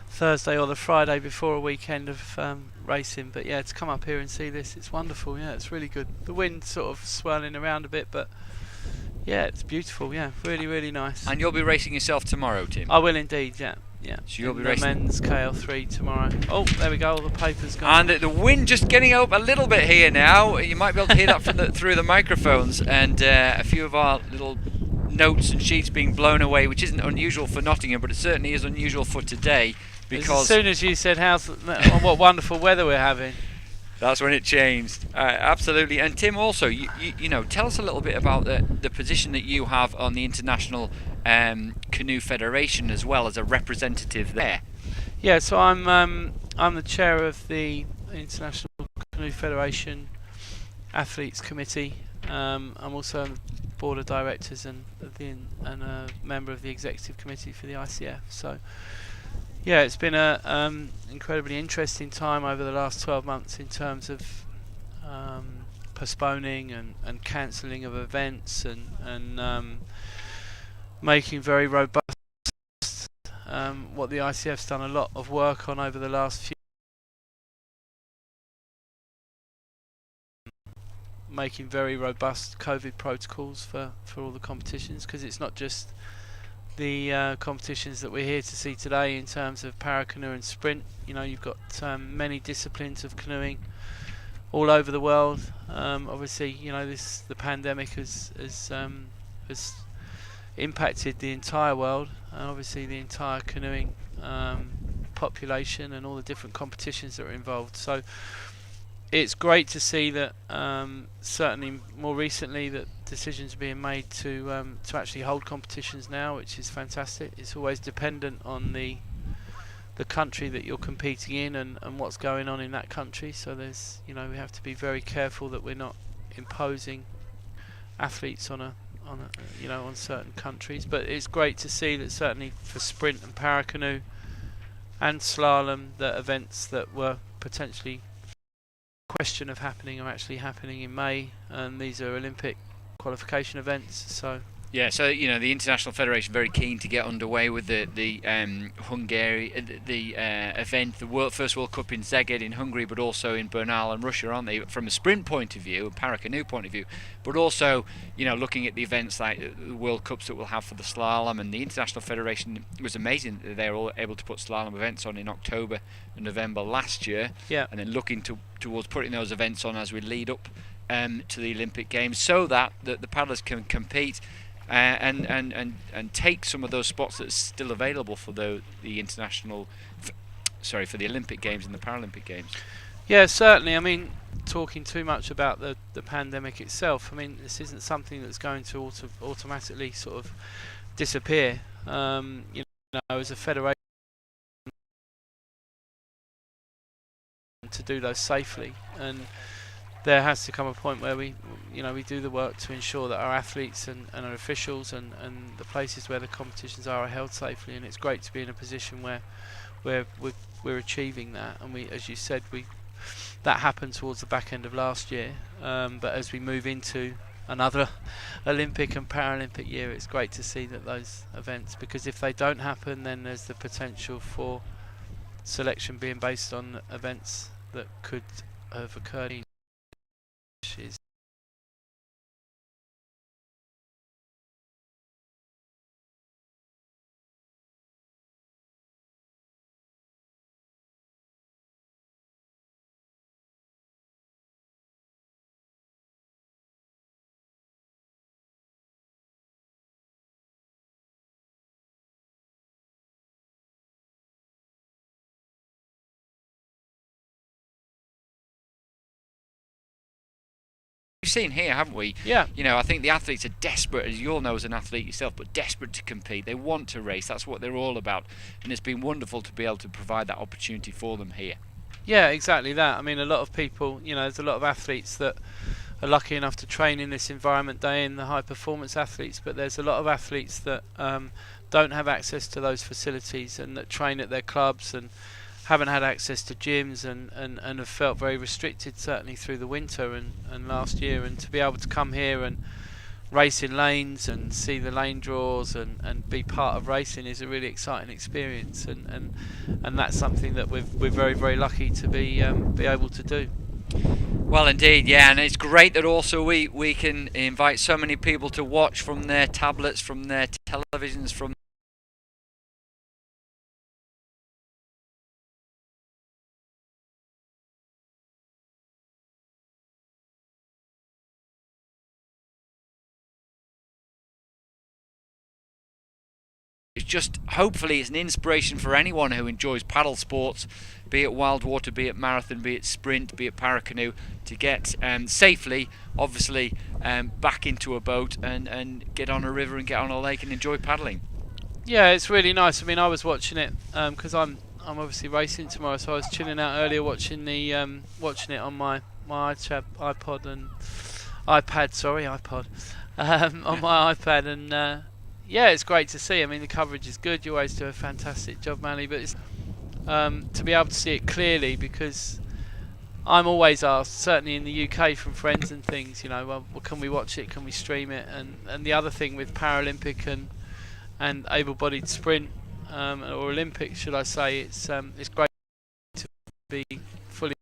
Thursday or the Friday before a weekend of racing. But yeah, to come up here and see this, it's wonderful. Yeah, it's really good. The wind's sort of swirling around a bit, but yeah, it's beautiful. Yeah, really, really nice. And you'll be racing yourself tomorrow, Tim? I will indeed. Yeah. Yeah, so you'll be the racing men's KL3 tomorrow. Oh, there we go. All the papers gone. And the wind just getting up a little bit here now. You might be able to hear that through the microphones, and a few of our little notes and sheets being blown away, which isn't unusual for Nottingham, but it certainly is unusual for today. Because as soon as you said what wonderful weather we're having, that's when it changed. Absolutely. And Tim, also, you know, tell us a little bit about the position that you have on the International Canoe Federation as well as a representative there. Yeah, so I'm the chair of the International Canoe Federation Athletes Committee. I'm also on the board of directors and a member of the executive committee for the ICF. So yeah, it's been a incredibly interesting time over the last 12 months in terms of postponing and cancelling of events and making very robust what the ICF's done a lot of work on over the last few making very robust COVID protocols for all the competitions, because it's not just the competitions that we're here to see today in terms of Paracanoe and sprint. You know, you've got many disciplines of canoeing all over the world. Obviously, you know, the pandemic has impacted the entire world, and obviously the entire canoeing population and all the different competitions that are involved. So it's great to see that certainly more recently that decisions are being made to actually hold competitions now, which is fantastic. It's always dependent on the country that you're competing in and what's going on in that country. So there's, you know, we have to be very careful that we're not imposing athletes on on certain countries. But it's great to see that certainly for sprint and Paracanoe and slalom, that events that were potentially question of happening are actually happening in May, and these are Olympic qualification events. So yeah, so you know the International Federation very keen to get underway with the Hungary event, the first World Cup in Szeged in Hungary, but also in Bernal and Russia, aren't they? From a sprint point of view, a Paracanoe point of view, but also looking at the events like the World Cups that we'll have for the slalom. And the International Federation, it was amazing that they were all able to put slalom events on in October and November last year, and then looking towards putting those events on as we lead up to the Olympic Games, so that the paddlers can compete and take some of those spots that are still available for the for the Olympic Games and the Paralympic Games. yeah, certainly. I mean, talking too much about the pandemic itself, I mean, this isn't something that's going to automatically sort of disappear. As a federation, to do those safely, and there has to come a point where we do the work to ensure that our athletes and our officials and the places where the competitions are held safely. And it's great to be in a position where we're achieving that. And we, as you said, that happened towards the back end of last year. But as we move into another Olympic and Paralympic year, it's great to see that those events, because if they don't happen, then there's the potential for selection being based on events that could have occurred. Is We've seen here, haven't we? Yeah. I think the athletes are desperate, as you all know as an athlete yourself, but desperate to compete. They want to race. That's what they're all about. And it's been wonderful to be able to provide that opportunity for them here. Yeah, exactly that. I mean, a lot of people, there's a lot of athletes that are lucky enough to train in this environment day in, the high performance athletes, but there's a lot of athletes that don't have access to those facilities and that train at their clubs and haven't had access to gyms and have felt very restricted, certainly through the winter and last year. And to be able to come here and race in lanes and see the lane draws and be part of racing is a really exciting experience, and that's something that we're very, very lucky to be able to do. Well, indeed, yeah, and it's great that also we can invite so many people to watch from their tablets, from their televisions, from it's just, hopefully it's an inspiration for anyone who enjoys paddle sports, be it wild water, be it marathon, be it sprint, be it Paracanoe, to get safely, obviously, back into a boat and get on a river and get on a lake and enjoy paddling. Yeah, it's really nice. I mean, I was watching it because I'm obviously racing tomorrow, so I was chilling out earlier watching watching it on my iPod and iPad. Sorry, iPod. On my iPad, and yeah, it's great to see. I mean, the coverage is good. You always do a fantastic job, Manny. But it's to be able to see it clearly, because I'm always asked, certainly in the UK from friends and things, well, can we watch it? Can we stream it? And the other thing with Paralympic and able-bodied sprint or Olympic, should I say, it's great to be fully,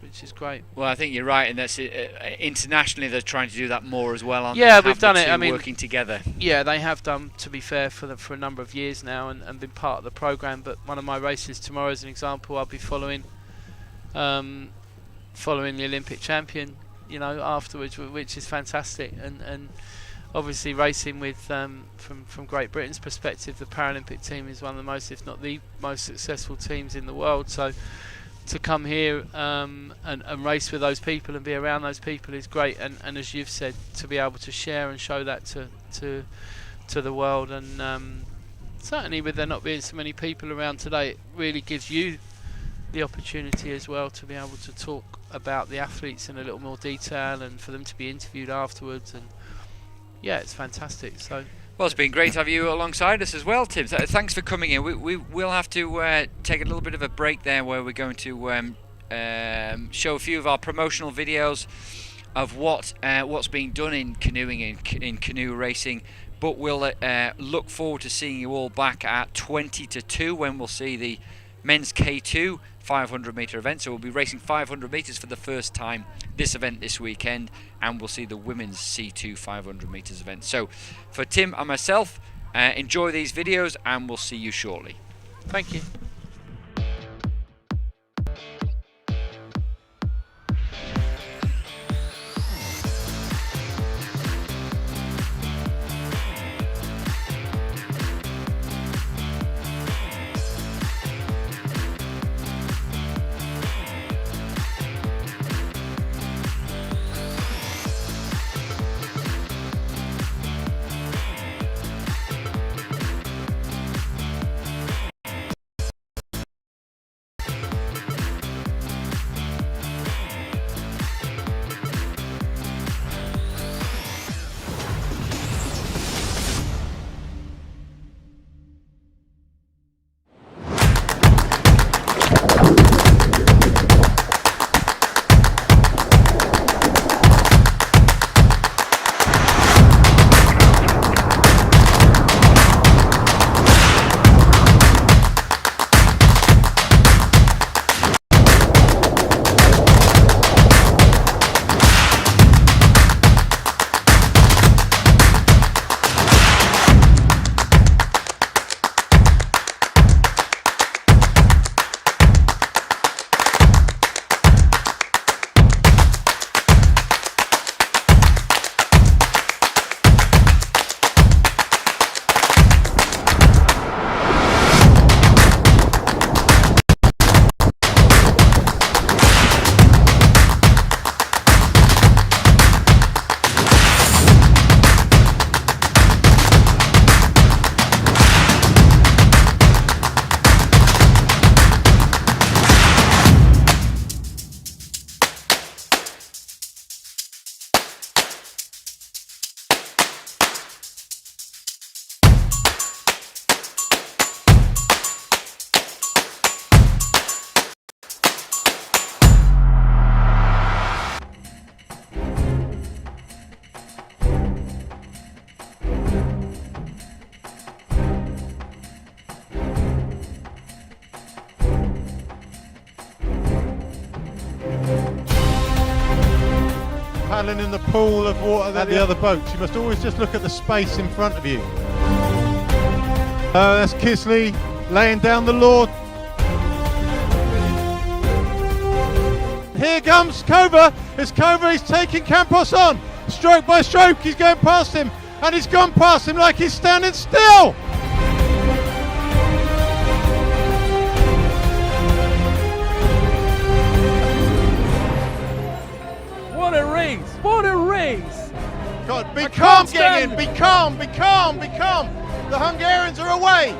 which which is great. Well, I think you're right, and that's internationally they're trying to do that more as well. Aren't Yeah, they? we've done it. I mean, working together. Yeah, they have done. To be fair, for a number of years now, and been part of the program. But one of my races tomorrow, as an example, I'll be following the Olympic champion. Afterwards, which is fantastic, and obviously racing with from Great Britain's perspective, the Paralympic team is one of the most, if not the most successful teams in the world. So to come here and race with those people and be around those people is great, and as you've said, to be able to share and show that to the world, and certainly with there not being so many people around today, it really gives you the opportunity as well to be able to talk about the athletes in a little more detail, and for them to be interviewed afterwards, and yeah, it's fantastic. So well, it's been great to have you alongside us as well, Tim. Thanks for coming in. We will have to take a little bit of a break there, where we're going to show a few of our promotional videos of what's being done in canoeing, in canoe racing. But we'll look forward to seeing you all back at 20 to 2 when we'll see the men's K2 500 metre event. So we'll be racing 500 metres for the first time this event this weekend, and we'll see the women's C2 500 metres event. So for Tim and myself, enjoy these videos, and we'll see you shortly. thank you. Paddling in the pool of water that the other boats. You must always just look at the space in front of you. That's Kisley laying down the Lord. Here comes Kova. It's Kova, he's taking Campos on. Stroke by stroke, he's going past him. And he's gone past him like he's standing still. What a race! What a race! God, be calm, get in. Be calm, be calm, be calm. The Hungarians are away.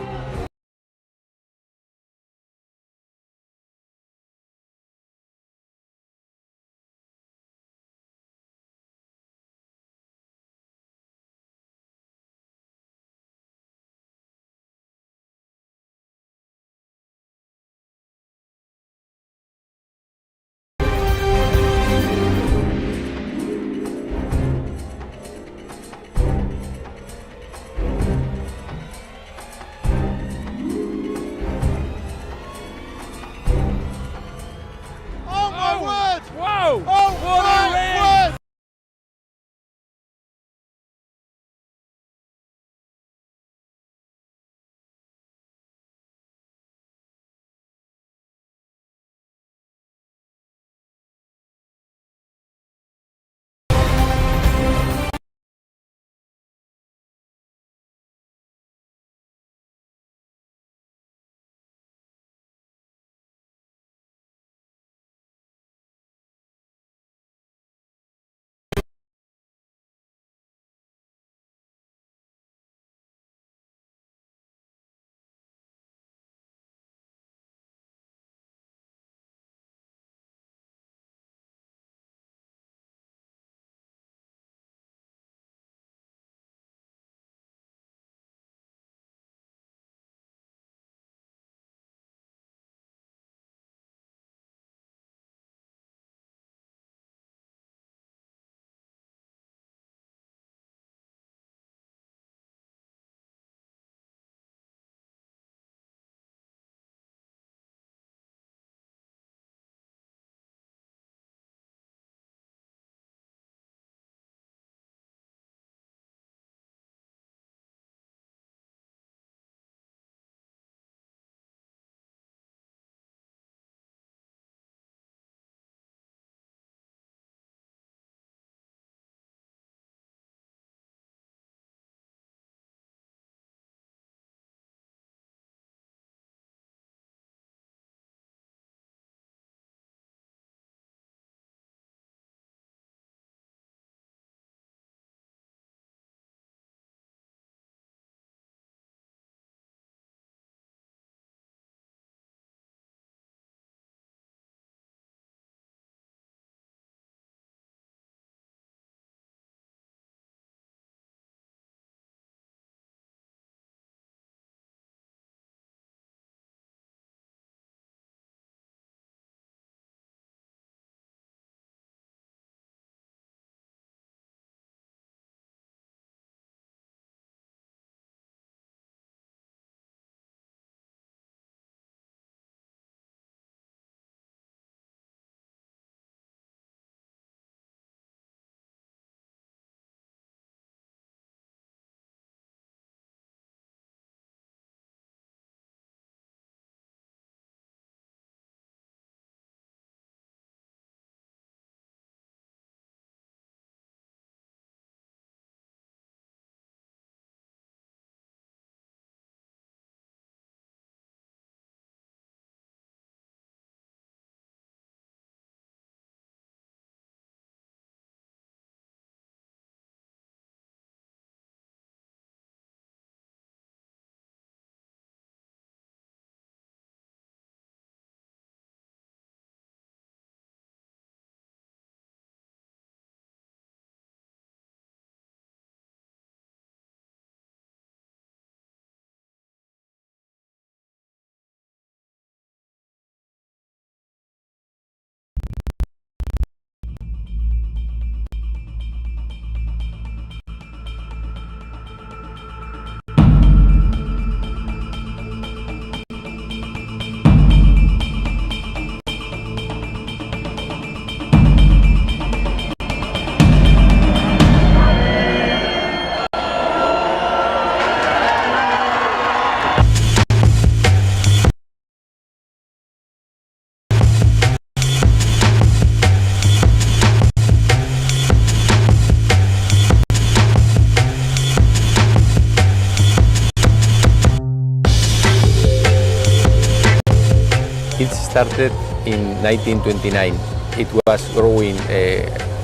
started in 1929. It was growing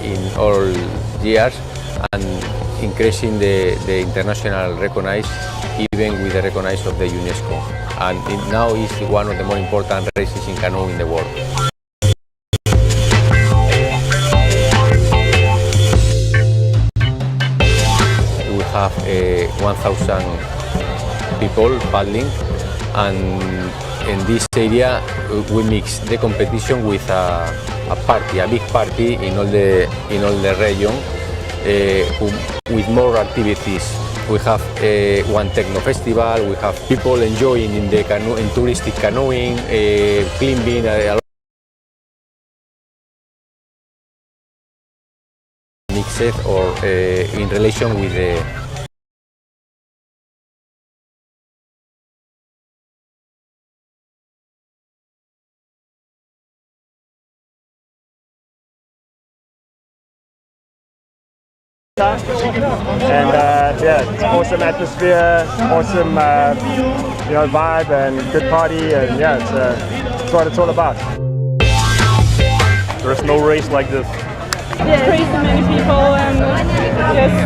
in all years and increasing the international recognize, even with the recognize of the UNESCO. And it now is one of the more important races in canoe in the world. We have 1,000 people paddling, and in this area we mix the competition with a party, a big party in all the region, with more activities. We have one techno festival. We have people enjoying in the canoe, in touristic canoeing, climbing. Mixed or in relation with the. And yeah, it's awesome atmosphere, awesome vibe, and good party, and yeah, it's what it's all about. There's no race like this. Yeah, crazy many people, and just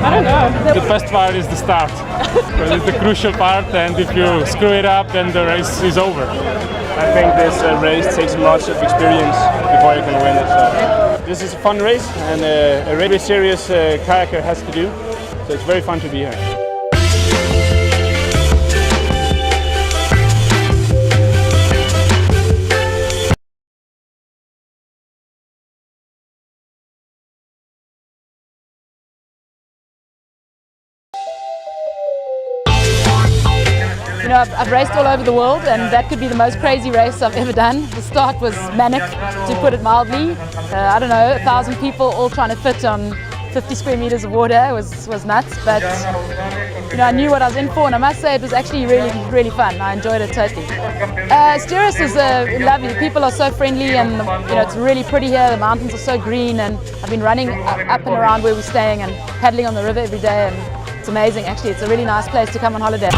I don't know. The best part is the start, because it's the crucial part, and if you screw it up, then the race is over. I think this race takes much of experience before you can win it. So this is a fun race, and a really serious kayaker has to do. So it's very fun to be here. You know, I've raced all over the world, and that could be the most crazy race I've ever done. The start was manic, to put it mildly. I don't know, 1,000 people all trying to fit on 50 square meters of water was nuts. But you know, I knew what I was in for, and I must say it was actually really fun. I enjoyed it totally. Styris is lovely. People are so friendly, and you know, it's really pretty here. The mountains are so green, and I've been running up and around where we're staying and paddling on the river every day, and it's amazing. Actually, it's a really nice place to come on holiday.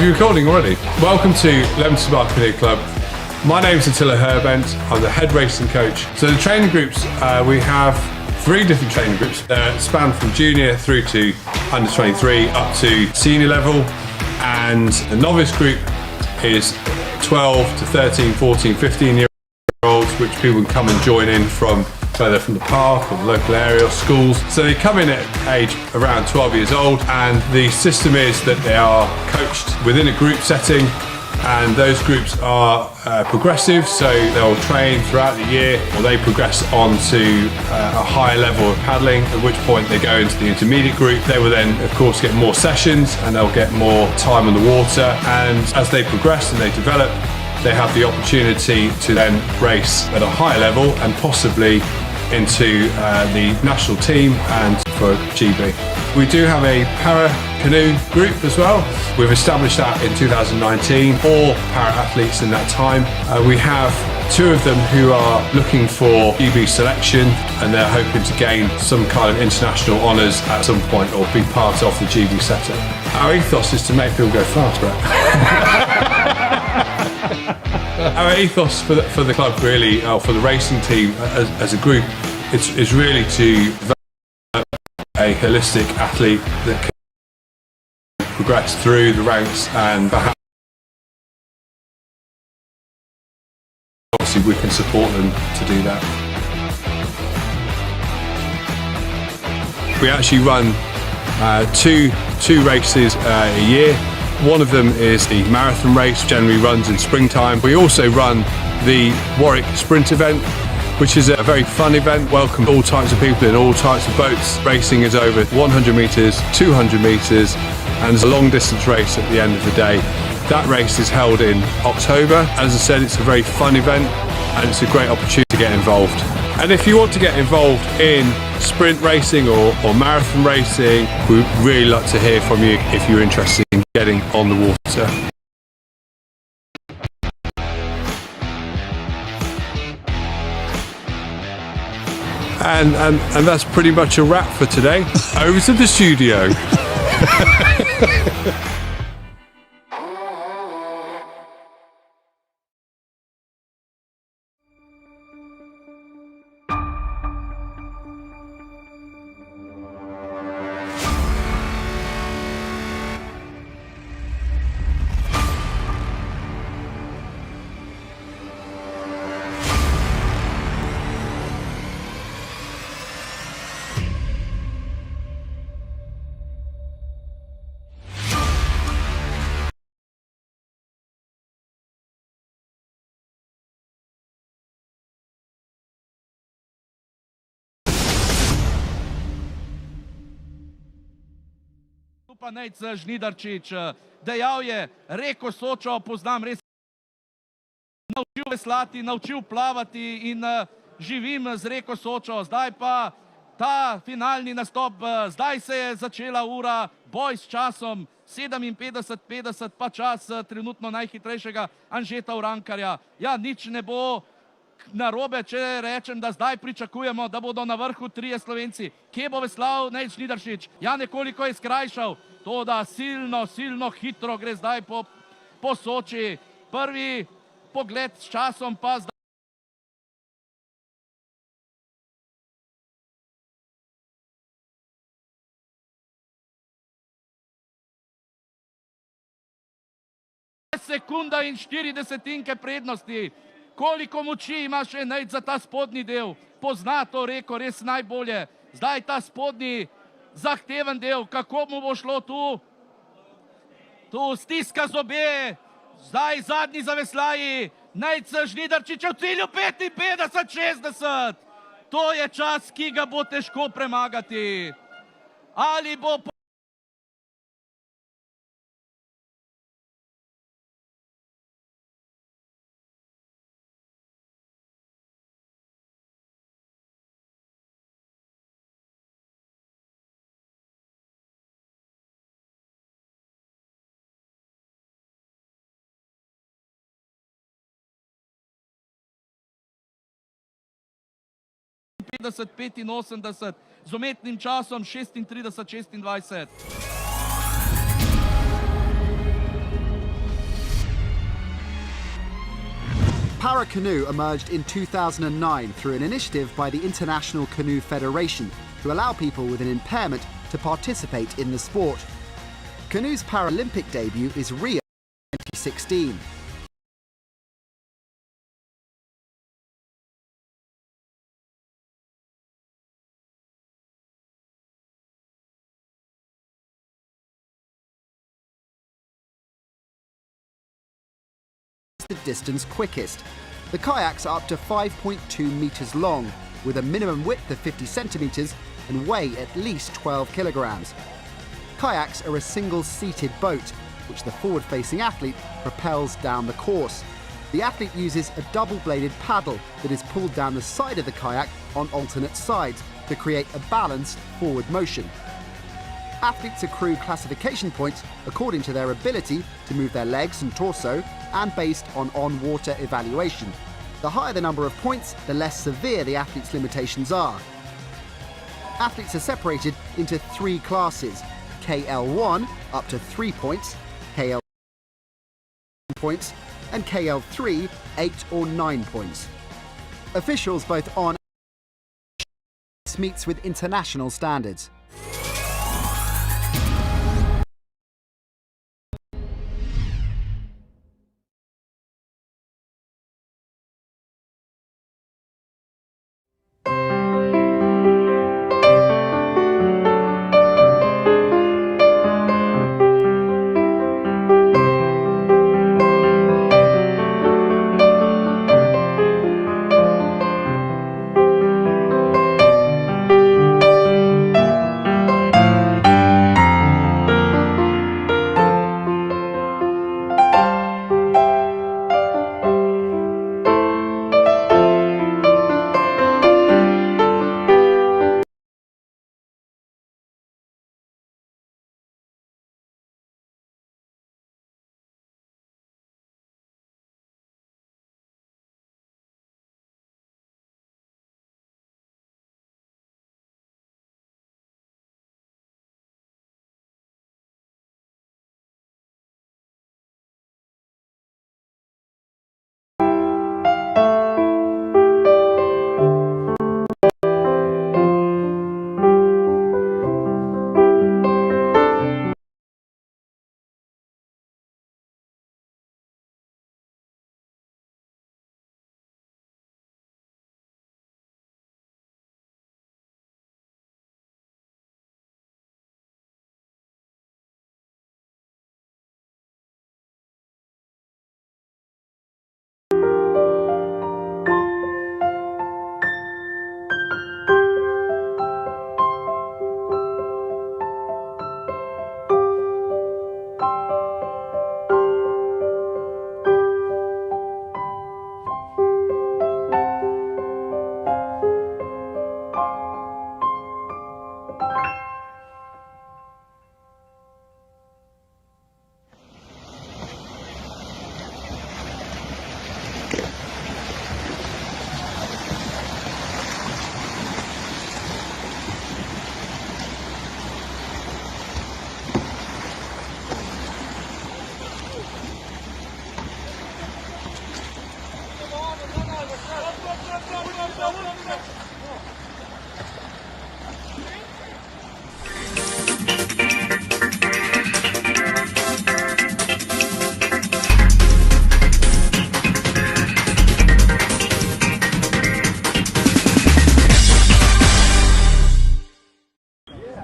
you recording already? Welcome to Leamington Spa Canoe Club. My name is Attila Herbent. I'm the head racing coach. So the training groups, we have 3 different training groups that span from junior through to under 23 up to senior level, and the novice group is 12 to 13, 14, 15 year olds, which people can come and join in from whether from the park or the local area or schools. So they come in at age around 12 years old, and the system is that they are coached within a group setting, and those groups are progressive, so they'll train throughout the year, or they progress on to a higher level of paddling, at which point they go into the intermediate group. They will then of course get more sessions and they'll get more time on the water, and as they progress and they develop, they have the opportunity to then race at a higher level and possibly into the national team and for GB. We do have a Paracanoe group as well. We've established that in 2019, 4 para-athletes in that time. We have 2 of them who are looking for GB selection, and they're hoping to gain some kind of international honours at some point or be part of the GB setup. Our ethos is to make people go fast, Brett. Our ethos for the club really, for the racing team as a group, is really to develop a holistic athlete that can progress through the ranks, and perhaps obviously we can support them to do that. We actually run two races a year. One of them is the marathon race, generally runs in springtime. We also run the Warwick Sprint event, which is a very fun event, welcome all types of people in all types of boats. Racing is over 100 metres, 200 metres, and there's a long distance race at the end of the day. That race is held in October. As I said, it's a very fun event and it's a great opportunity to get involved. And if you want to get involved in sprint racing or marathon racing, we'd really like to hear from you if you're interested in getting on the water. And that's pretty much a wrap for today. Over to the studio. Pa Nejc Žnidarčič, dejal je, reko Sočo poznam res, naučil veslati, naučil plavati in živim z reko Sočo. Zdaj pa ta finalni nastop, zdaj se je začela ura, boj s časom, 57:50 pa čas trenutno najhitrejšega Anžeta Urankarja. Ja, nič ne bo narobe, če rečem, da zdaj pričakujemo, da bodo na vrhu 3 Slovenci. Kje bo veslal Nejc Žnidarčič? Ja, nekoliko je skrajšal, to da silno hitro gre zdaj po Soči. Prvi pogled s časom pa zdaj. Sekunda in 40 prednosti. Koliko moči ima še Nejc za ta spodnji del? Pozna to reko res najbolje. Zdaj ta spodnji zahteven del, kako mu bo šlo tu? Tu stiska zobe, zdaj zadnji zaveslaji. Nejc Žnidarčič v cilju 55:60. To je čas, ki ga bo težko premagati. Ali bo ...50, 85, z umetnim časom 36, 26. Paracanoe emerged in 2009 through an initiative by the International Canoe Federation to allow people with an impairment to participate in the sport. Canoe's Paralympic debut is Rio 2016. The distance quickest. The kayaks are up to 5.2 metres long, with a minimum width of 50 centimetres and weigh at least 12 kilograms. Kayaks are a single-seated boat, which the forward-facing athlete propels down the course. The athlete uses a double-bladed paddle that is pulled down the side of the kayak on alternate sides to create a balanced forward motion. Athletes accrue classification points according to their ability to move their legs and torso and based on on-water evaluation. The higher the number of points, the less severe the athlete's limitations are. Athletes are separated into 3 classes: KL1 up to 3 points, KL points, and KL3 8 or 9 points. Officials both on and meets with international standards.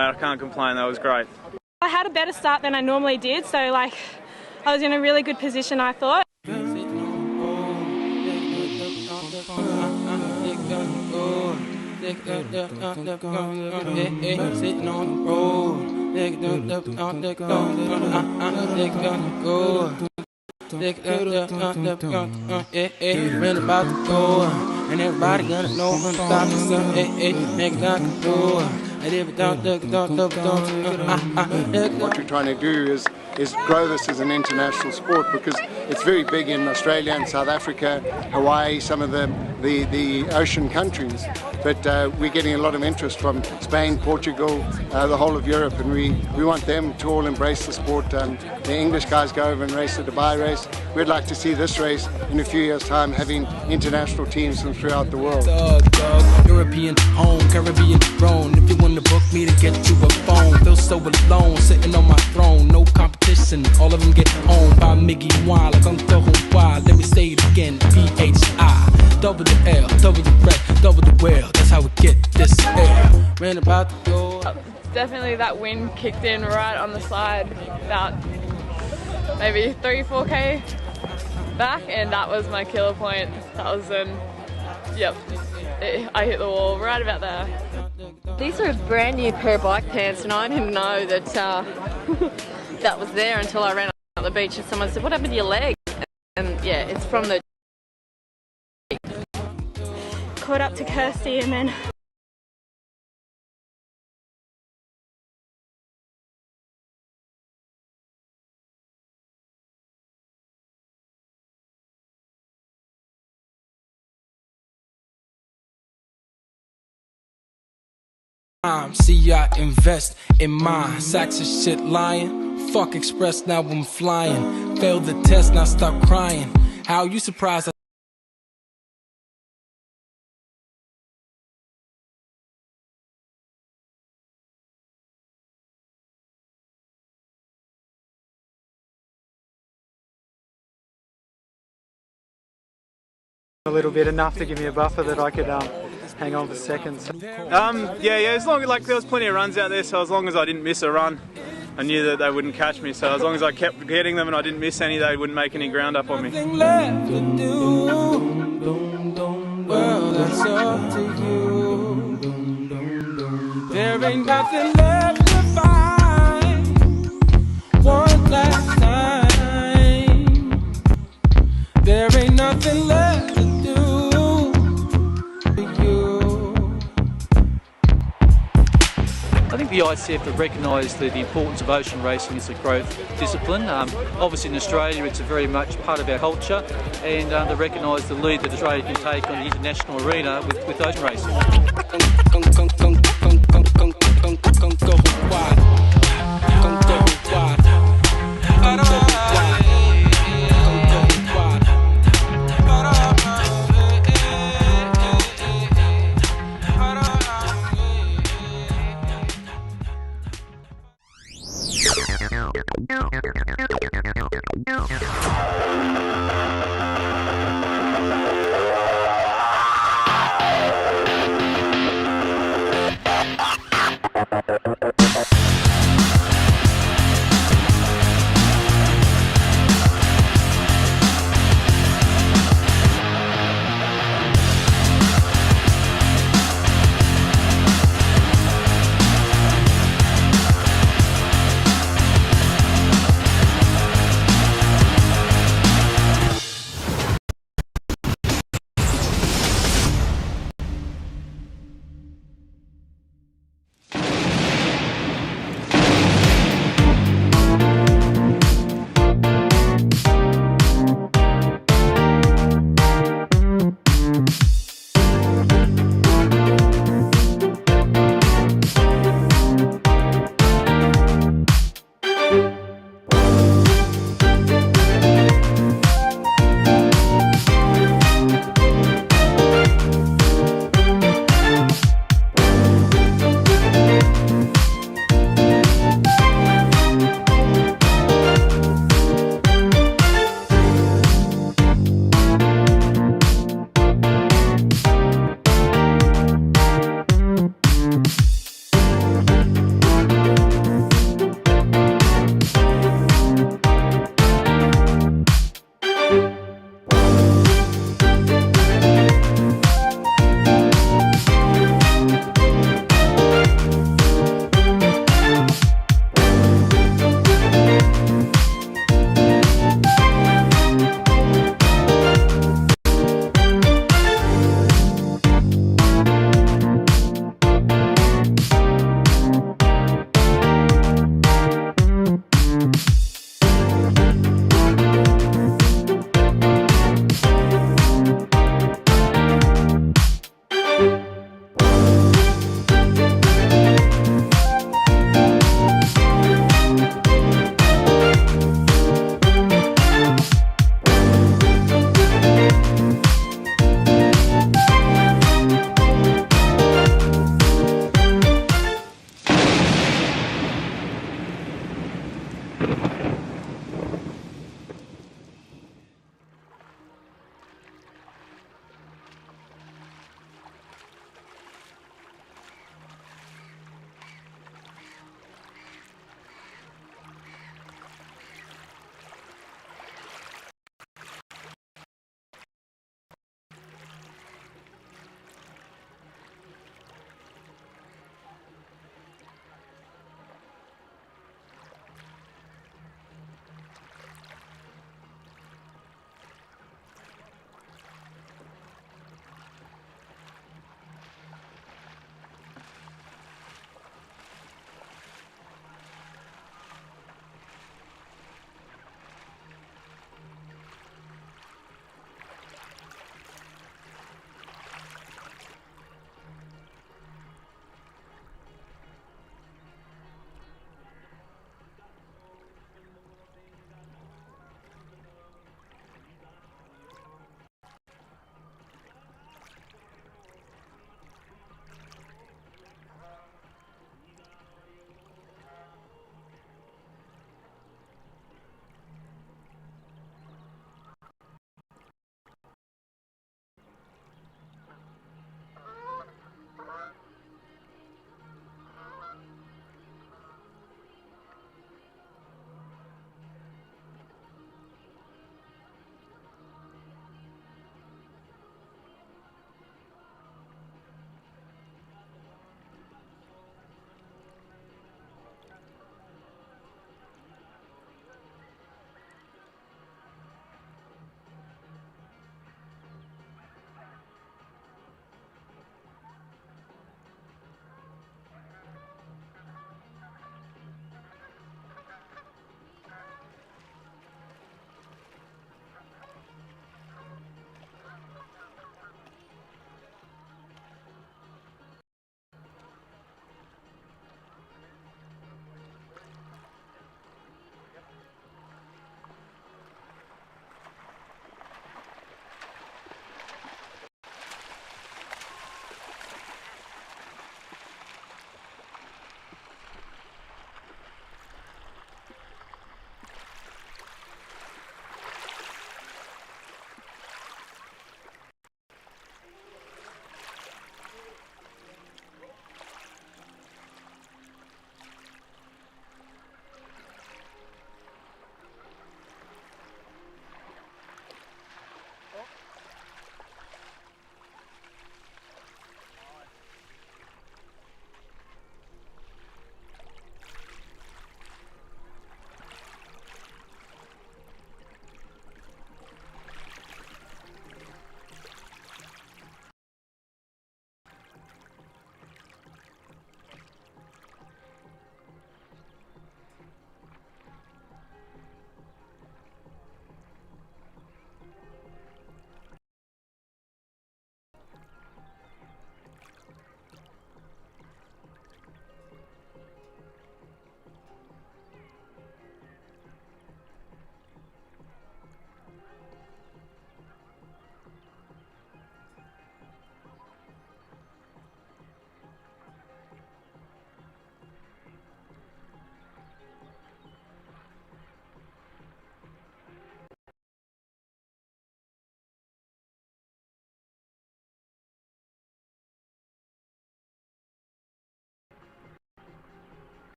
I can't complain, that was great. I had a better start than I normally did, so I was in a really good position, I thought. And everybody gonna know when the stop is up, nigga got control. What we're trying to do is grow this as an international sport, because it's very big in Australia and South Africa, Hawaii, some of the the ocean countries. But we're getting a lot of interest from Spain, Portugal, the whole of Europe, and we want them to all embrace the sport. The English guys go over and race the Dubai race. We'd like to see this race in a few years' time having international teams from throughout the world. European home, Caribbean throne. If you want to book me to get you a phone, feel so alone, sitting on my throne. No competition, all of them get owned by Miggy Wine. Like I'm throwing wild. Let me say it again, PHI. Double the L, double the red, double the whale. That's how we get this air. Ran about the door. Definitely that wind kicked in right on the side, about maybe 3-4k back, and that was my killer point. That was I hit the wall right about there. These are a brand new pair of bike pants, and I didn't know that that was there until I ran up the beach and someone said, "What happened to your leg?" And yeah, it's from the Caught up to Kirsty and then See, I invest in mine. Sacks of shit lying. Fuck Express, now I'm flying. Failed the test, now stop crying. How you surprised? A little bit, enough to give me a buffer that I could hang on for seconds. Yeah, as long as there was plenty of runs out there, so as long as I didn't miss a run, I knew that they wouldn't catch me. So as long as I kept getting them and I didn't miss any, they wouldn't make any ground up on me. Left to do. Well, that's up to you. There ain't nothing left to find. One last time. There ain't nothing left to do. I think the ICF have recognised the importance of ocean racing as a growth discipline. Obviously in Australia it's very much part of our culture, and they recognise the lead that Australia can take on the international arena with ocean racing.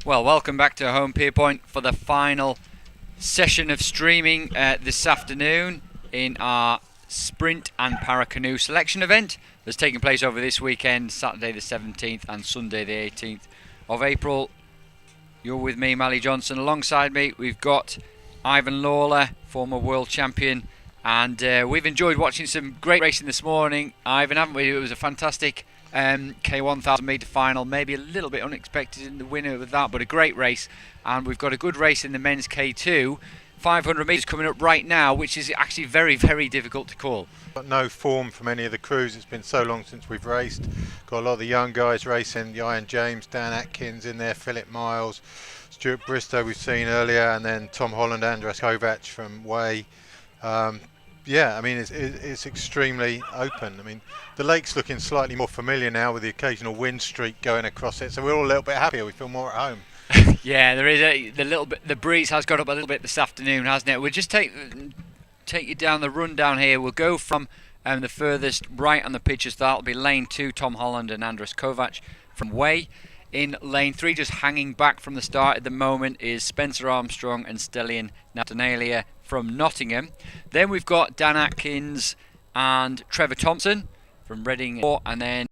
Well, welcome back to Home Pier Point for the final session of streaming this afternoon in our sprint and Paracanoe selection event that's taking place over this weekend, Saturday the 17th and Sunday the 18th of April. You're with me, Mally Johnson. Alongside me, we've got Ivan Lawler, former world champion, and we've enjoyed watching some great racing this morning, Ivan, haven't we? It was a fantastic K1000 metre final, maybe a little bit unexpected in the winner with that, but a great race. And we've got a good race in the men's K2, 500 metres coming up right now, which is actually very, very difficult to call. Got no form from any of the crews. It's been so long since we've raced. Got a lot of the young guys racing, Ian James, Dan Atkins in there, Philip Miles, Stuart Bristow we've seen earlier, and then Tom Holland, Andres Kovac from Way. Yeah, I mean, it's extremely open. I mean, the lake's looking slightly more familiar now with the occasional wind streak going across it, so we're all a little bit happier. We feel more at home. Yeah, there is the little bit. The breeze has got up a little bit this afternoon, hasn't it? We'll just take you down the rundown here. We'll go from the furthest right on the pitches. That'll be lane 2, Tom Holland and Andres Kovac from Way. In lane 3, just hanging back from the start at the moment, is Spencer Armstrong and Stellian Natanalia from Nottingham. Then we've got Dan Atkins and Trevor Thompson from Reading, and then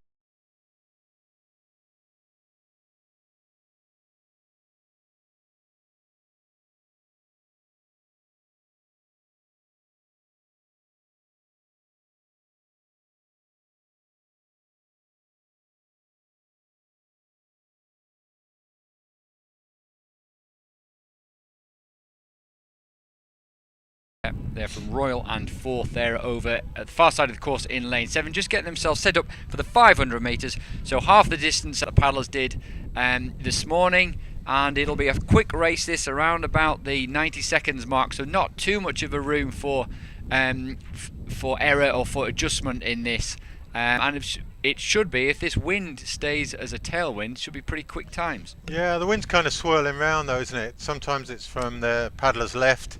they're from Royal and 4th. They're over at the far side of the course in lane 7, just getting themselves set up for the 500 metres, so half the distance that the paddlers did this morning, and it'll be a quick race, this, around about the 90 seconds mark, so not too much of a room for error or for adjustment in this, and it should be, if this wind stays as a tailwind, should be pretty quick times. Yeah, the wind's kind of swirling round though, isn't it? Sometimes it's from the paddler's left,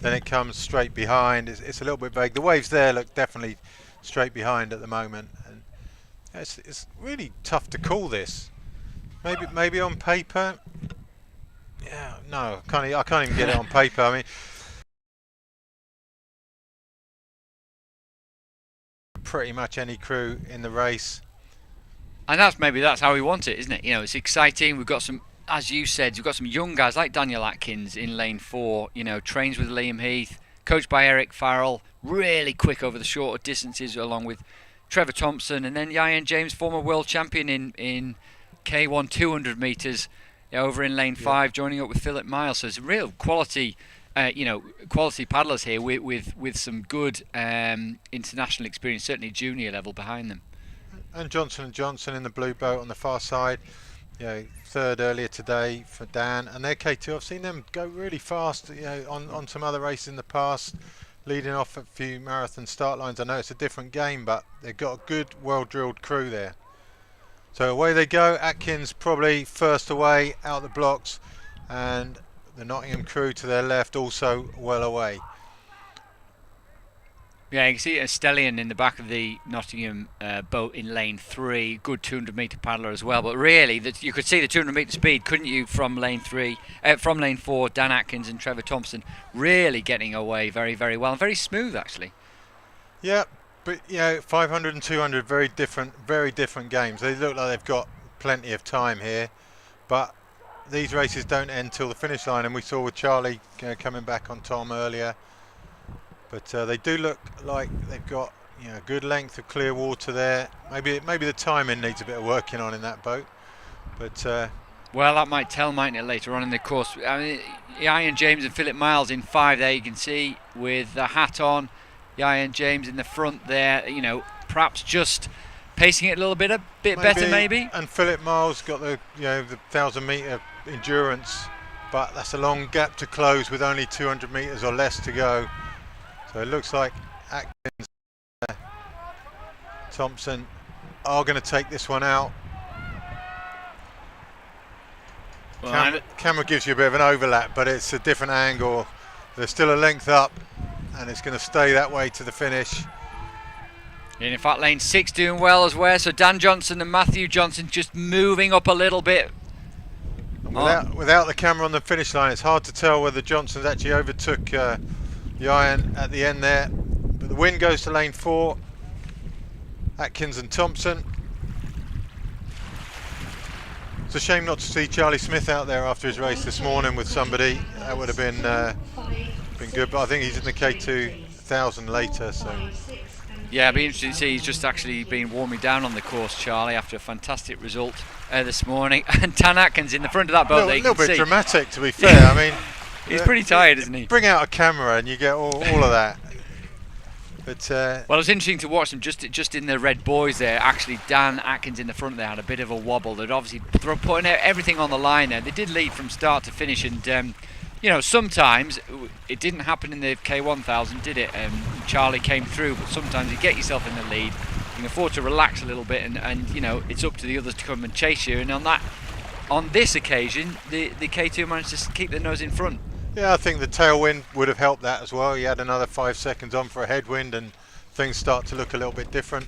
then it comes straight behind. It's a little bit vague. The waves there look definitely straight behind at the moment, and it's really tough to call this. Maybe on paper. Yeah, no, I can't even get it on paper. I mean, pretty much any crew in the race. And that's how we want it, isn't it? You know, it's exciting. We've got some, as you said, we've got some young guys like Daniel Atkins in lane 4, you know, trains with Liam Heath, coached by Eric Farrell, really quick over the shorter distances, along with Trevor Thompson, and then Ian James, former world champion in K1 200 metres, over in lane 5, joining up with Philip Miles. So it's a real quality, quality paddlers here with some good international experience, certainly junior level behind them. And Johnson & Johnson in the blue boat on the far side. You know, 3rd earlier today for Dan, and their K2. I've seen them go really fast, you know, on some other races in the past, leading off a few marathon start lines. I know it's a different game, but they've got a good, well-drilled crew there. So away they go. Atkins probably first away out the blocks, and the Nottingham crew to their left also well away. Yeah, you can see a Stellian in the back of the Nottingham boat in lane 3. Good 200 metre paddler as well. But really, you could see the 200 metre speed, couldn't you, from lane 4, Dan Atkins and Trevor Thompson really getting away very, very well. And very smooth, actually. Yeah, but, you know, 500 and 200, very different games. They look like they've got plenty of time here. But these races don't end till the finish line. And we saw with Charlie coming back on Tom earlier. But they do look like they've got, you know, good length of clear water there. Maybe the timing needs a bit of working on in that boat. But well, that might tell, mightn't it, later on in the course. I mean, Ian James and Philip Miles in 5 there, you can see, with the hat on. Ian James in the front there, you know, perhaps just pacing it a bit better maybe. And Philip Miles got the 1,000 metre endurance, but that's a long gap to close with only 200 metres or less to go. So it looks like Atkins, Thompson are going to take this one out. Well, camera gives you a bit of an overlap, but it's a different angle. There's still a length up, and it's going to stay that way to the finish. And in fact, lane 6 doing well as well. So Dan Johnson and Matthew Johnson just moving up a little bit. Without the camera on the finish line, it's hard to tell whether Johnson's actually overtook the iron at the end there. But the win goes to lane 4, Atkins and Thompson. It's a shame not to see Charlie Smith out there after his race this morning with somebody. That would have been good, but I think he's in the K2000 later. So yeah, it'd be interesting to see. He's just actually been warming down on the course, Charlie, after a fantastic result this morning. And Dan Atkins in the front of that boat. A little bit dramatic, to be fair. I mean, he's pretty tired, isn't he? Bring out a camera and you get all of that. But well, it was interesting to watch them just in the red boys there. Actually, Dan Atkins in the front there had a bit of a wobble. They'd obviously putting everything on the line there. They did lead from start to finish, and you know, sometimes it didn't happen in the K1000, did it? Charlie came through, but sometimes you get yourself in the lead, you can afford to relax a little bit, and you know, it's up to the others to come and chase you. And on this occasion, the K2 managed to keep their nose in front. Yeah, I think the tailwind would have helped that as well. You had another 5 seconds on for a headwind and things start to look a little bit different.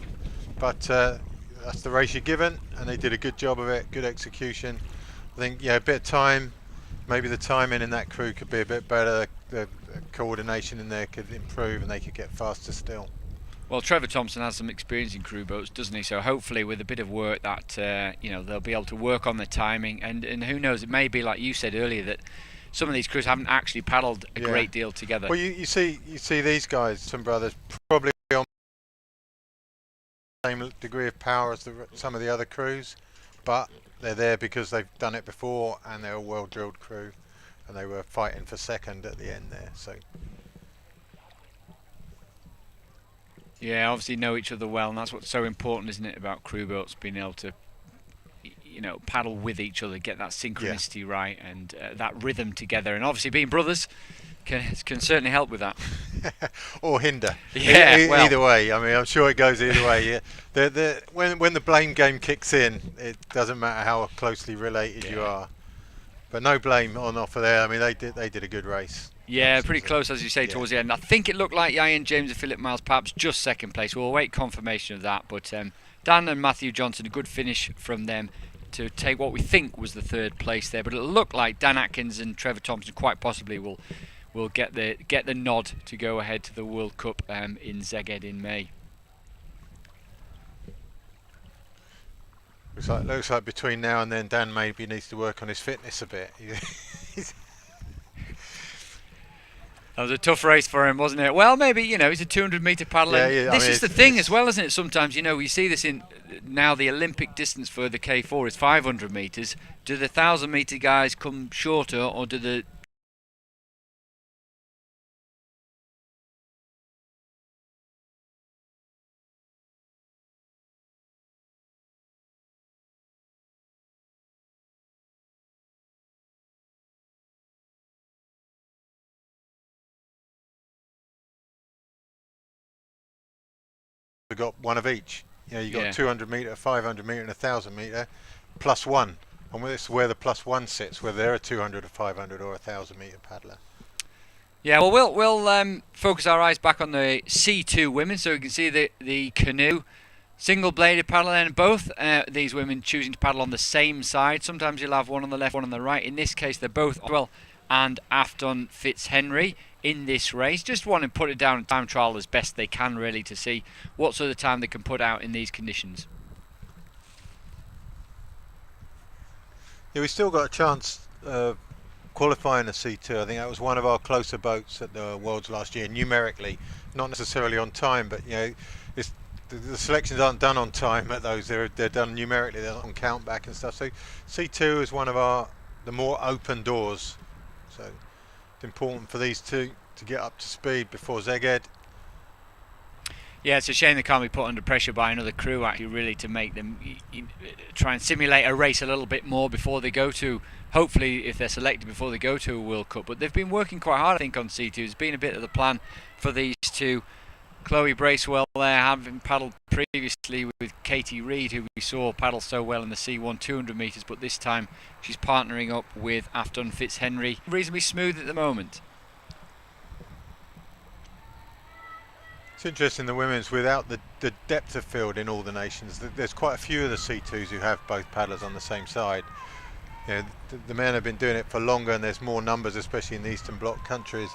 But that's the race you're given, and they did a good job of it, good execution. I think, yeah, a bit of time, maybe the timing in that crew could be a bit better, the coordination in there could improve and they could get faster still. Well, Trevor Thompson has some experience in crew boats, doesn't he? So hopefully with a bit of work that, you know, they'll be able to work on the timing, and who knows, it may be like you said earlier that some of these crews haven't actually paddled a great deal together. Well, you see these guys, some brothers, probably on the same degree of power as some of the other crews, but they're there because they've done it before and they're a well-drilled crew, and they were fighting for second at the end there. So yeah, obviously know each other well, and that's what's so important, isn't it, about crew boats, being able to, you know, paddle with each other, get that synchronicity right, and that rhythm together. And obviously being brothers can certainly help with that. Or hinder. Yeah, well, either way. I mean, I'm sure it goes either way. Yeah. When the blame game kicks in, it doesn't matter how closely related you are. But no blame on offer there. I mean, they did a good race. Yeah, pretty close, as you say, towards the end. I think it looked like Ian James and Philip Miles perhaps just second place. We'll await confirmation of that. But Dan and Matthew Johnson, a good finish from them to take what we think was the third place there. But it'll look like Dan Atkins and Trevor Thompson quite possibly will get the nod to go ahead to the World Cup in Szeged in May. Looks like between now and then Dan maybe needs to work on his fitness a bit. That was a tough race for him, wasn't it? Well, maybe, you know, he's a 200-metre paddler. This is the thing as well, isn't it? Sometimes, you know, we see this in now the Olympic distance for the K4 is 500 metres. Do the 1,000-metre guys come shorter, or do the We've got one of each. You know, you got 200 metre, 500 metre, and 1,000 metre, plus one. And this is where the plus one sits, whether they're a 200, a 500, or a 1,000 metre paddler. Yeah, well, we'll focus our eyes back on the C2 women, so we can see the canoe single-bladed paddle, and both these women choosing to paddle on the same side. Sometimes you'll have one on the left, one on the right. In this case, they're both well and Afton Fitzhenry in this race. Just want to put it down in time trial as best they can, really, to see what sort of time they can put out in these conditions. Yeah, we still got a chance of qualifying a C2. I think that was one of our closer boats at the Worlds last year, numerically, not necessarily on time, but you know, the selections aren't done on time at those. They're done numerically. They're not on count back and stuff. So C2 is one of the more open doors. So it's important for these two to get up to speed before Szeged. Yeah, it's a shame they can't be put under pressure by another crew, actually, really, to make them try and simulate a race a little bit more before they go to, hopefully, if they're selected, before they go to a World Cup. But they've been working quite hard, I think, on C2. It's been a bit of the plan for these two. Chloe Bracewell there, having paddled previously with Katie Reid, who we saw paddle so well in the C1 200 metres, but this time she's partnering up with Afton Fitzhenry. Reasonably smooth at the moment. It's interesting, the women's, without the depth of field in all the nations, there's quite a few of the C2s who have both paddlers on the same side. you know, the men have been doing it for longer, and there's more numbers, especially in the Eastern Bloc countries.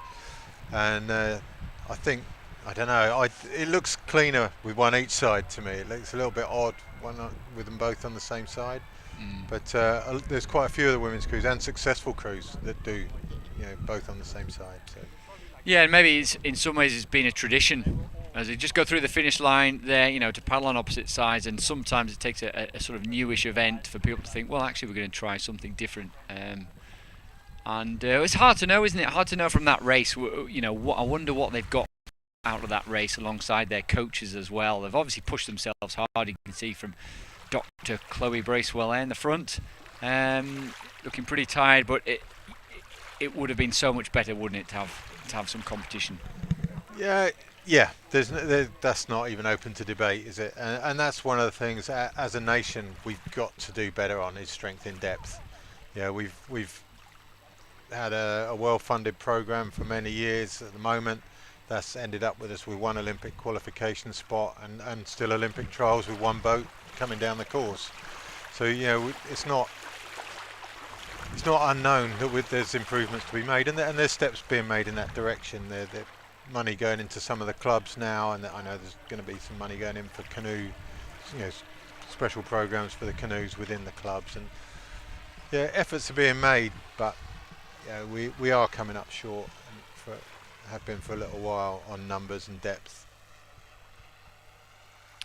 And I think, I don't know, it looks cleaner with one each side to me. It looks a little bit odd with them both on the same side. But there's quite a few of the women's crews and successful crews that do, both on the same side. So. Yeah, and maybe in some ways it's been a tradition, as they just go through the finish line there, to paddle on opposite sides, and sometimes it takes a sort of newish event for people to think, well, actually we're going to try something different. And it's hard to know, isn't it? Hard to know from that race. I wonder what they've got out of that race alongside their coaches as well. They've obviously pushed themselves hard. You can see from Dr. Chloe Bracewell there in the front, looking pretty tired, but it would have been so much better, wouldn't it, to have some competition? Yeah. That's not even open to debate, is it? And that's one of the things as a nation we've got to do better on, is strength in depth. Yeah, we've had a well-funded program for many years. At the moment, that's ended up with us with one Olympic qualification spot and still Olympic trials with one boat coming down the course. So it's not unknown that there's improvements to be made, and there's steps being made in that direction. There's money going into some of the clubs now, and I know there's going to be some money going in for canoe, special programs for the canoes within the clubs, and efforts are being made, but we are coming up short, and have been for a little while on numbers and depth.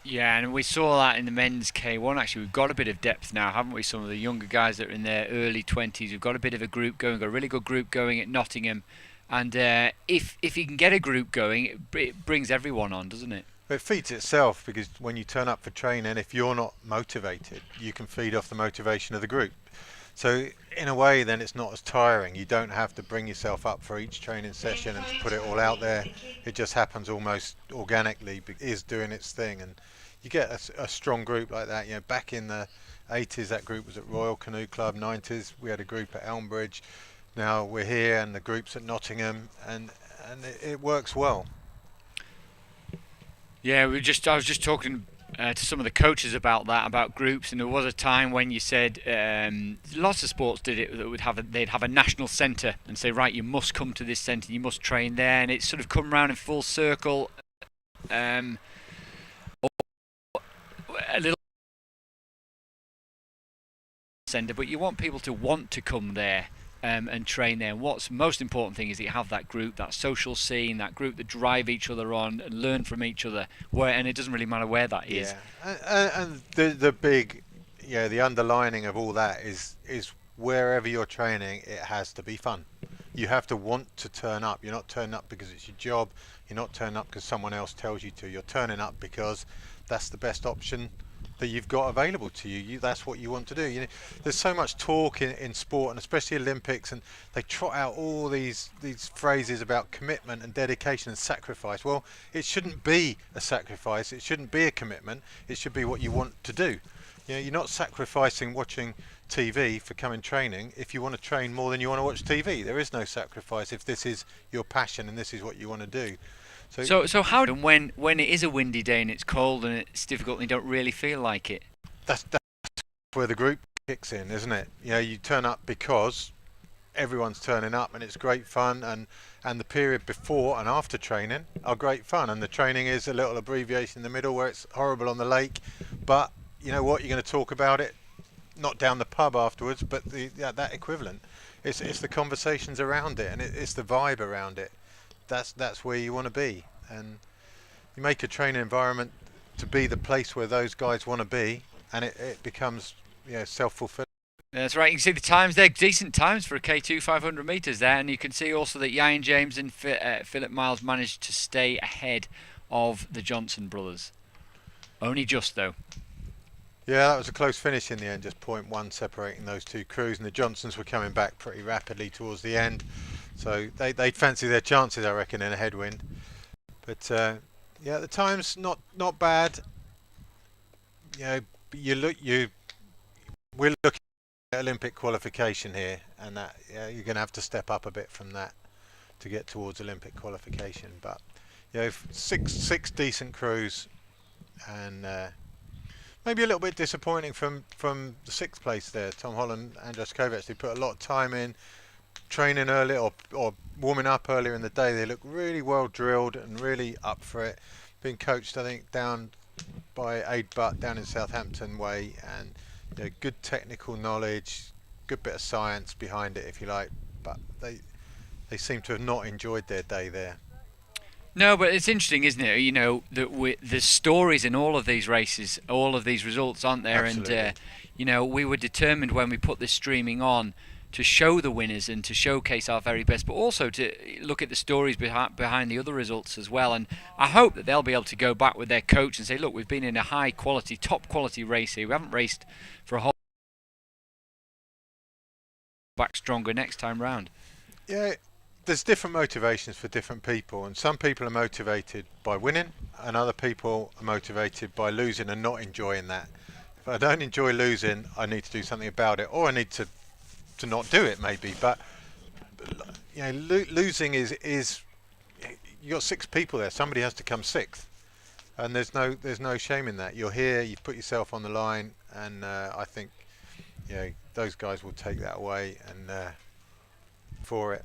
Yeah, and we saw that in the men's K1. Actually, we've got a bit of depth now, haven't we? Some of the younger guys that are in their early 20s. We've got a bit of a group going, got a really good group going at Nottingham. And if you can get a group going, it brings everyone on, doesn't it? It feeds itself, because when you turn up for training, if you're not motivated, you can feed off the motivation of the group. So in a way, then it's not as tiring. You don't have to bring yourself up for each training session and to put it all out there. It just happens almost organically, is doing its thing. And you get a strong group like that. Back in the 80s, that group was at Royal Canoe Club. 90s, we had a group at Elmbridge. Now we're here, and the group's at Nottingham, and it works well. Yeah, I was just talking to some of the coaches about that, about groups, and there was a time when you said lots of sports did it, that they'd have a national centre and say, right, you must come to this centre, you must train there, and it's sort of come round in full circle. A little centre, but you want people to want to come there and train there. And what's most important thing is that you have that group, that social scene, that group that drive each other on and learn from each other. And it doesn't really matter where that is. And the big, the underlining of all that is wherever you're training, it has to be fun. You have to want to turn up. You're not turning up because it's your job. You're not turning up because someone else tells you to. You're turning up because that's the best option that you've got available to you. That's what you want to do. There's so much talk in sport, and especially Olympics, and they trot out all these phrases about commitment and dedication and sacrifice. Well, it shouldn't be a sacrifice. It shouldn't be a commitment. It should be what you want to do. You're not sacrificing watching TV for coming training if you want to train more than you want to watch TV. There is no sacrifice if this is your passion and this is what you want to do. So how when it is a windy day and it's cold and it's difficult and you don't really feel like it? That's where the group kicks in, isn't it? You turn up because everyone's turning up, and it's great fun, and the period before and after training are great fun, and the training is a little abbreviation in the middle where it's horrible on the lake, but you know what, you're going to talk about it, not down the pub afterwards, but that equivalent. It's the conversations around it, and it's the vibe around it. That's where you want to be, and you make a training environment to be the place where those guys want to be, and it becomes self-fulfilling. That's right. You can see the times there, decent times for a K2 500 metres there, and you can see also that Ian James and Philip Miles managed to stay ahead of the Johnson brothers. Only just though. Yeah, that was a close finish in the end, just 0.1 separating those two crews, and the Johnsons were coming back pretty rapidly towards the end, so they'd fancy their chances, I reckon, in a headwind. But yeah, the time's not bad. We're looking at Olympic qualification here, and that you're going to have to step up a bit from that to get towards Olympic qualification. But six decent crews, and maybe a little bit disappointing from the 6th place there. Tom Holland and Andrzej Kovacs, they put a lot of time in training early or warming up earlier in the day. They look really well drilled and really up for it. Being coached, I think, down by Aid Butt down in Southampton way, and good technical knowledge, good bit of science behind it, if you like. But they seem to have not enjoyed their day there. No, but it's interesting, isn't it? That there's stories in all of these races, all of these results, aren't there? Absolutely. And we were determined when we put this streaming on to show the winners and to showcase our very best, but also to look at the stories behind the other results as well. And I hope that they'll be able to go back with their coach and say, look, we've been in a high quality, top quality race here. We haven't raced for a whole back stronger next time round. Yeah, there's different motivations for different people, and some people are motivated by winning and other people are motivated by losing and not enjoying that. If I don't enjoy losing, I need to do something about it, or I need to not do it maybe. But losing is you got 6 people there, somebody has to come 6th, and there's no shame in that. You're here, you've put yourself on the line, and I think those guys will take that away and for it.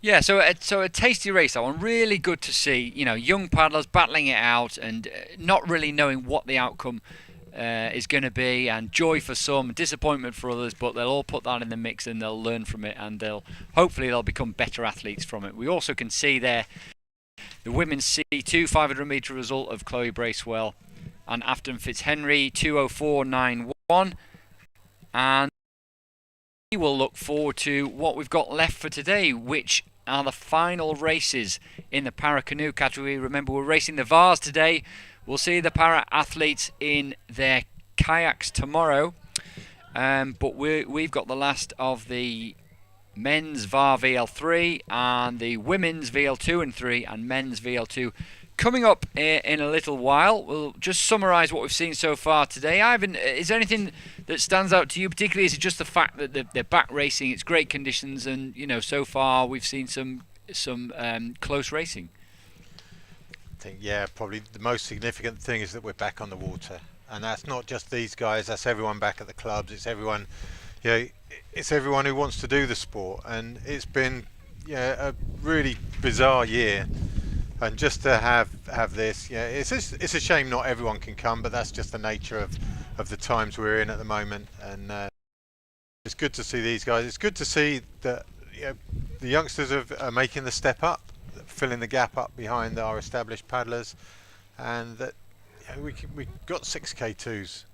Yeah, so a tasty race, that one. Really good to see, young paddlers battling it out and not really knowing what the outcome is going to be, and joy for some, disappointment for others, but they'll all put that in the mix and they'll learn from it, and hopefully they'll become better athletes from it. We also can see there the women's C2 500 metre result of Chloe Bracewell and Afton Fitzhenry, 2:04.91, and we will look forward to what we've got left for today, which are the final races in the Paracanoe category. Remember, we're racing the Vars today. We'll see the para athletes in their kayaks tomorrow, but we've got the last of the men's VAR VL3 and the women's VL2 and 3 and men's VL2 coming up in a little while. We'll just summarise what we've seen so far today. Ivan, is there anything that stands out to you particularly? Is it just the fact that they're back racing, it's great conditions, and so far we've seen some close racing? I think, probably the most significant thing is that we're back on the water, and that's not just these guys, that's everyone back at the clubs. It's everyone, it's everyone who wants to do the sport, and it's been a really bizarre year, and just to have this, it's a shame not everyone can come, but that's just the nature of the times we're in at the moment. And it's good to see these guys. It's good to see that the youngsters are making the step up, filling the gap up behind our established paddlers, and that we got 6K2s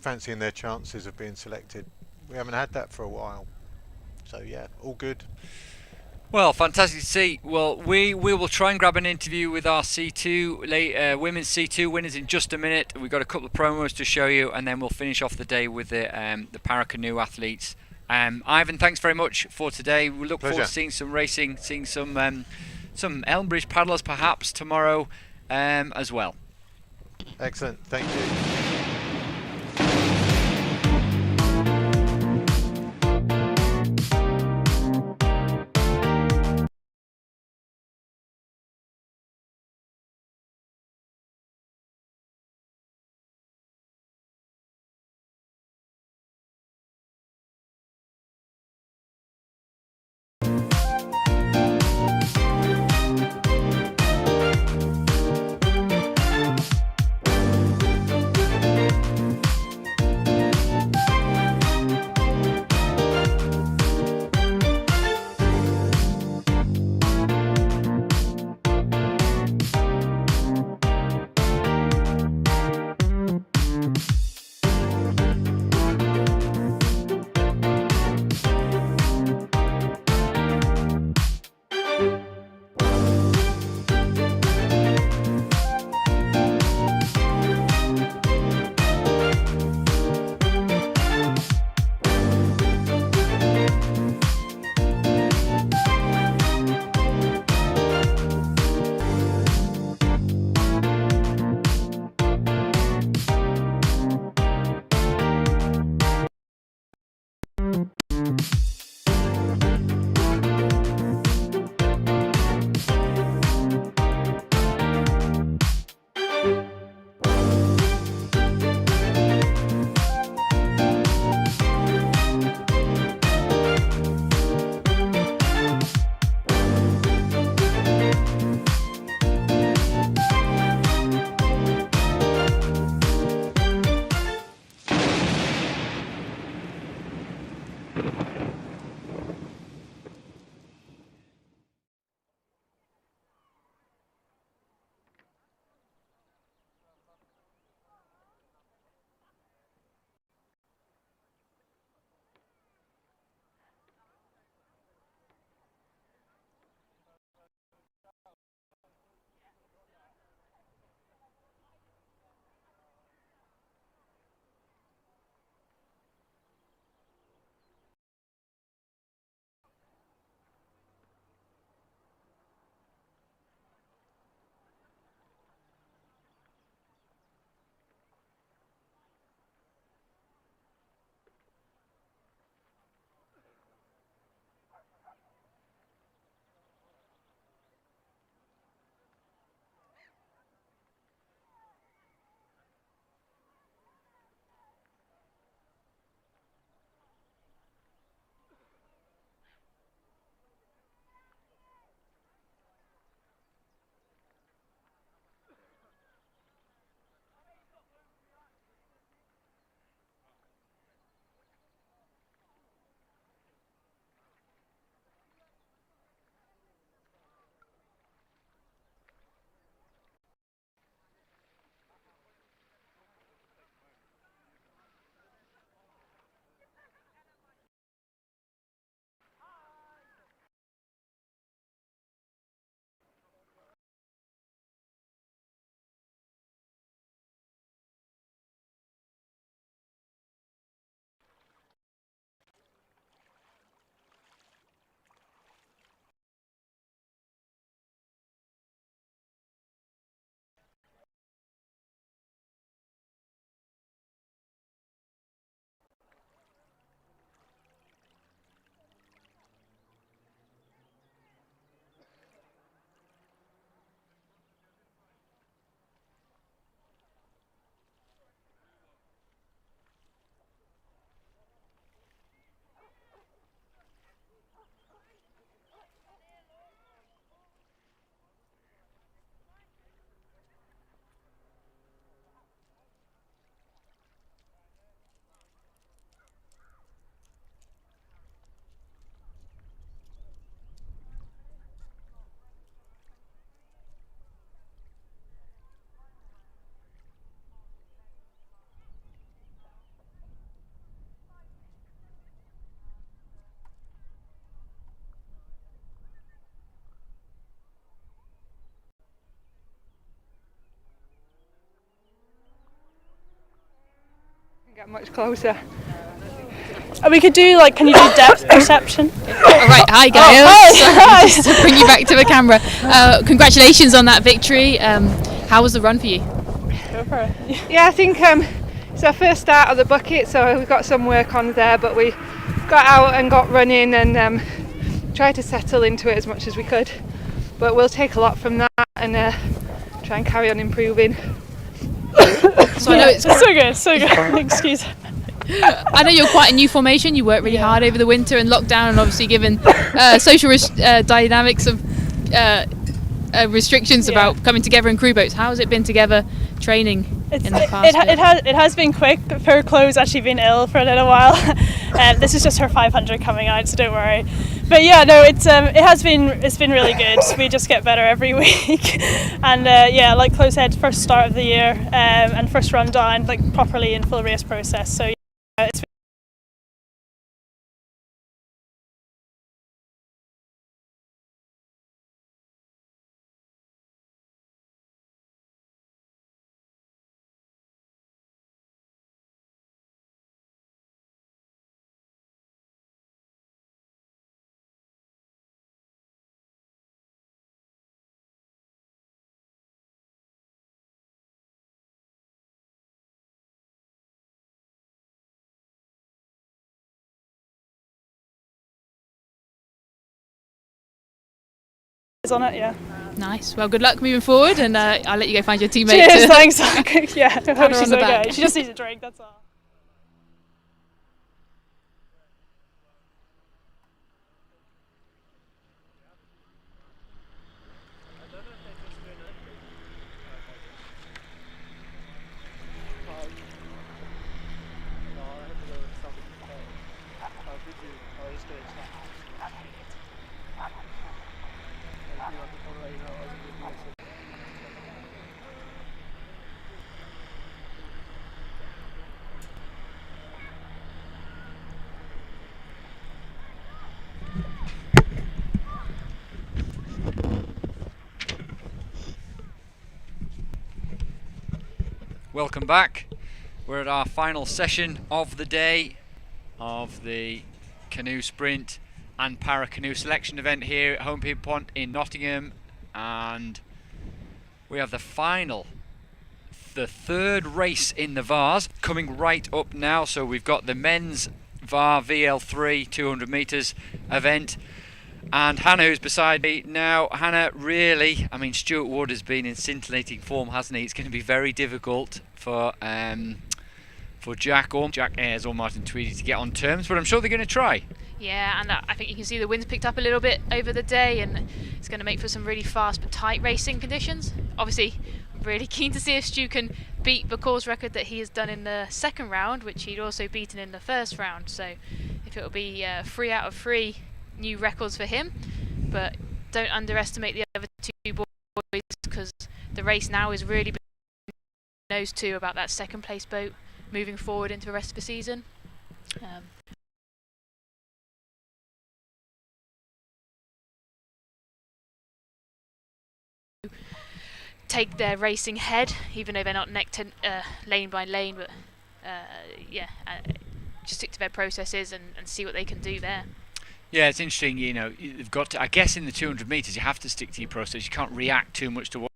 fancying their chances of being selected. We haven't had that for a while, so all good. Well, fantastic to see. Well, we will try and grab an interview with our C2 women's C2 winners in just a minute. We've got a couple of promos to show you, and then we'll finish off the day with the Paracanoe athletes. Ivan, thanks very much for today. We look forward to seeing some racing, seeing some Elmbridge paddlers perhaps tomorrow as well. Excellent, thank you. Get much closer. We could do can you do depth perception? All right, hi guys. Hi. Just to bring you back to the camera. Congratulations on that victory. How was the run for you? Go for it. Yeah, I think it's our first start of the bucket, so we've got some work on there, but we got out and got running and tried to settle into it as much as we could. But we'll take a lot from that and try and carry on improving. So I know it's so good. Excuse. I know you're quite a new formation. You worked really hard over the winter and lockdown, and obviously given social dynamics of restrictions about coming together in crew boats. How has it been together training in the past? It has been quick. Per Chloe's actually been ill for a little while. This is just her 500 coming out, so don't worry. But yeah, no, it's been really good. We just get better every week, and like Chloe said, first start of the year and first run down properly in full race process. So yeah, it's been on it, yeah. Nice. Well, good luck moving forward, and I'll let you go find your teammate. Cheers, thanks. Yeah, I hope she's okay. back. She just needs a drink, that's all. Welcome back. We're at our final session of the day of the canoe sprint and Paracanoe selection event here at Home Pond in Nottingham, and we have the third race in the VARs coming right up now. So we've got the men's VAR VL3 200 metres event, and Hannah, who's beside me now. Hannah, really, I mean, Stuart Wood has been in scintillating form, hasn't he? It's going to be very difficult for Jack Ayres or Martin Tweedy to get on terms, but I'm sure they're going to try. Yeah, and I think you can see the wind's picked up a little bit over the day, and it's going to make for some really fast but tight racing conditions. Obviously, I'm really keen to see if Stu can beat the course record that he has done in the second round, which he'd also beaten in the first round. So if it'll be 3 out of 3 new records for him, but don't underestimate the other two boys, because the race now is really between those two about that second place boat moving forward into the rest of the season. Take their racing head, even though they're not neck to lane by lane, but just stick to their processes and see what they can do there. Yeah, it's interesting, you know, you've got to, I guess in the 200 metres you have to stick to your process. You can't react too much to what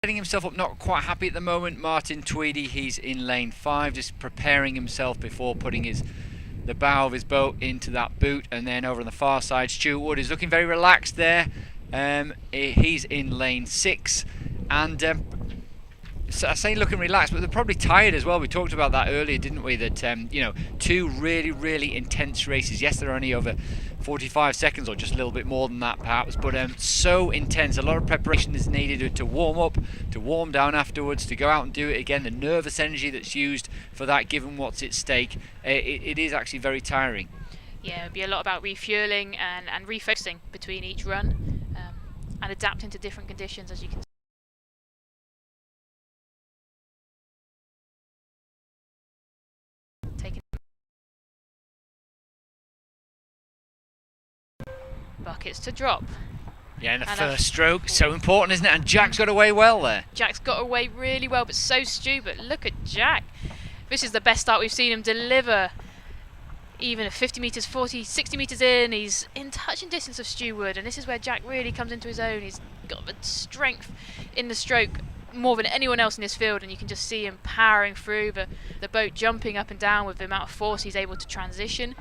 himself up, not quite happy at the moment. Martin Tweedy, he's in lane 5, just preparing himself before putting the bow of his boat into that boot. And then over on the far side, Stuart Wood is looking very relaxed there. He's in lane 6, and so I say looking relaxed, but they're probably tired as well. We talked about that earlier, didn't we? That you know, 2 really intense races. Yes, they're only over 45 seconds or just a little bit more than that perhaps, but so intense. A lot of preparation is needed to warm up, to warm down afterwards, to go out and do it again. The nervous energy that's used for that, given what's at stake, it is actually very tiring. Yeah, it'd be a lot about refueling and refocusing between each run. and adapting to different conditions, as you can see. Taking buckets to drop. Yeah, and the And first stroke, so important, isn't it? And Jack's got away well there. Jack's got away really well, but so Stu. But look at Jack. This is the best start we've seen him deliver. Even at 50 metres, 40, 60 metres in, he's in touching distance of Stu Wood, and this is where Jack really comes into his own. He's got the strength in the stroke more than anyone else in this field, and you can just see him powering through the boat, jumping up and down with the amount of force he's able to transition.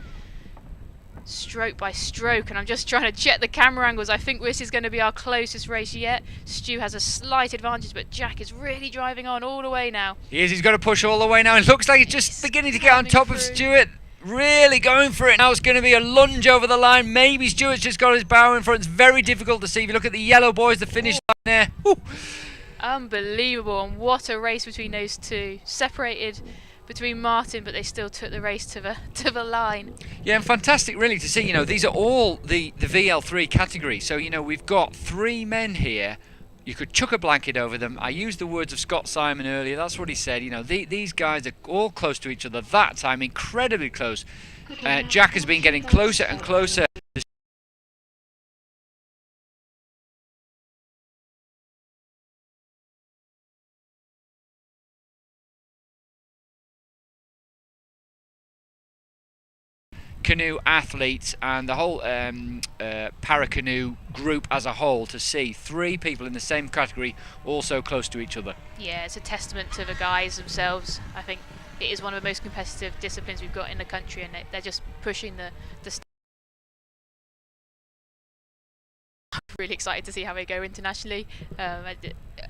Stroke by stroke, and I'm just trying to check the camera angles. I think this is going to be our closest race yet. Stu has a slight advantage, but Jack is really driving on all the way now. He is, he's got to push all the way now. It looks like he's just beginning to get on top of Stewart. Really going for it. Now it's going to be a lunge over the line. Maybe Stewart's just got his bow in front. It's very difficult to see. If you look at the yellow boys, the finish line there. Woo. Unbelievable, and what a race between those two. Separated between Martin, but they still took the race to the line. Yeah, and fantastic really to see. You know, these are all the VL3 category. So, you know, we've got 3 men here. You could chuck a blanket over them. I used the words of Scott Simon earlier. That's what he said. You know, these guys are all close to each other. That time, incredibly close. Jack has been getting closer and closer. Canoe athletes and the whole Paracanoe group as a whole, to see 3 people in the same category all so close to each other. Yeah, it's a testament to the guys themselves. I think it is one of the most competitive disciplines we've got in the country, and they're just pushing the I'm really excited to see how they go internationally,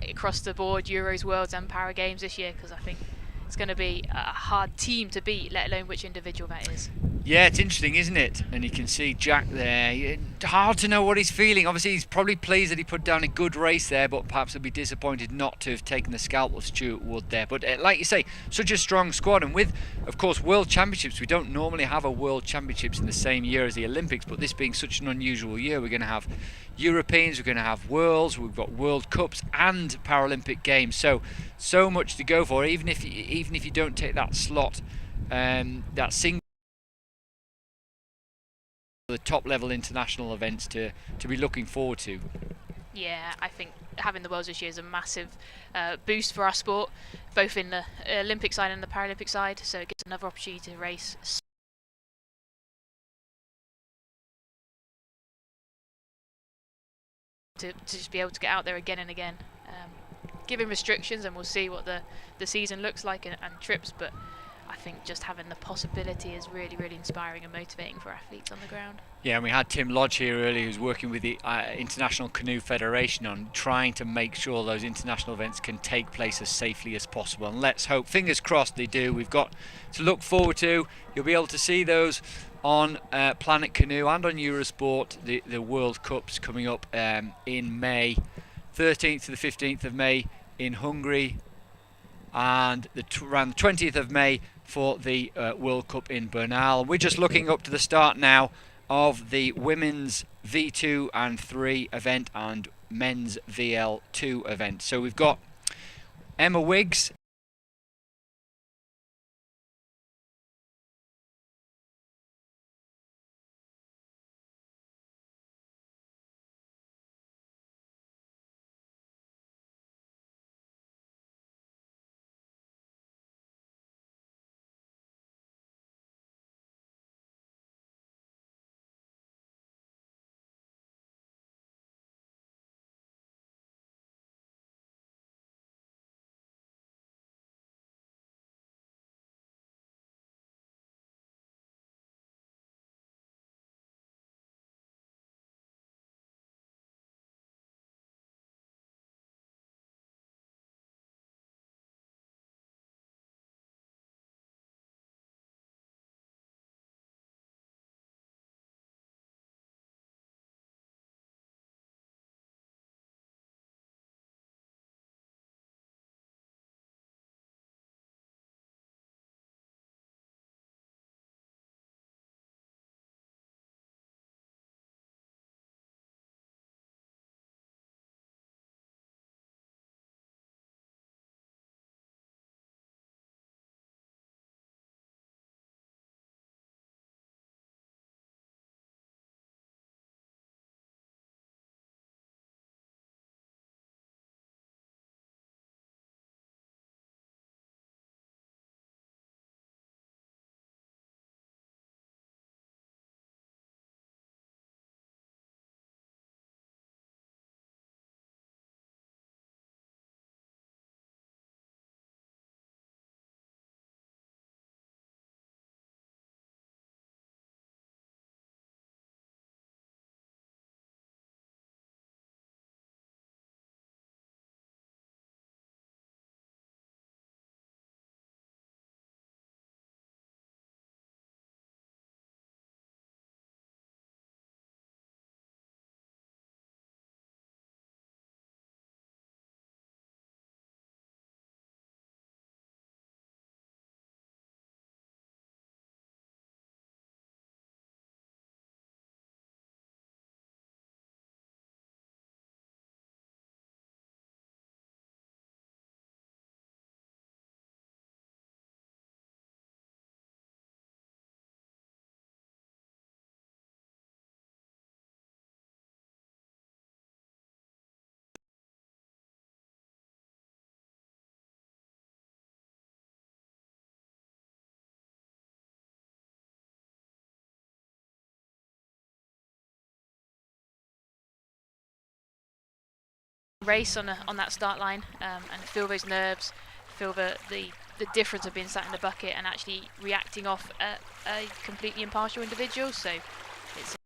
across the board, Euros, Worlds and Para Games this year, because I think it's going to be a hard team to beat, let alone which individual that is. Yeah, it's interesting, isn't it? And you can see Jack there. Hard to know what he's feeling. Obviously, he's probably pleased that he put down a good race there, but perhaps he'll be disappointed not to have taken the scalp of Stuart Wood there. But like you say, such a strong squad. And with, of course, World Championships, we don't normally have a World Championships in the same year as the Olympics, but this being such an unusual year, we're going to have Europeans, we're going to have Worlds, we've got World Cups and Paralympic Games. So much to go for, even if you don't take that slot, that single, the top level international events to be looking forward to. Yeah, I think having the Worlds this year is a massive boost for our sport, both in the Olympic side and the Paralympic side, so it gives another opportunity to race. To just be able to get out there again and again. Given restrictions, and we'll see what the season looks like and trips, but I think just having the possibility is really, really inspiring and motivating for athletes on the ground. Yeah, and we had Tim Lodge here earlier, who's working with the International Canoe Federation on trying to make sure those international events can take place as safely as possible. And let's hope, fingers crossed, they do. We've got to look forward to. You'll be able to see those on Planet Canoe and on Eurosport, the World Cups coming up in May, 13th to the 15th of May in Hungary, and around the 20th of May for the World Cup in Bernal. We're just looking up to the start now of the women's V2 and 3 event and men's VL2 event. So we've got Emma Wiggs race on that start line, and feel those nerves, feel the difference of being sat in the bucket and actually reacting off a completely impartial individual. So it's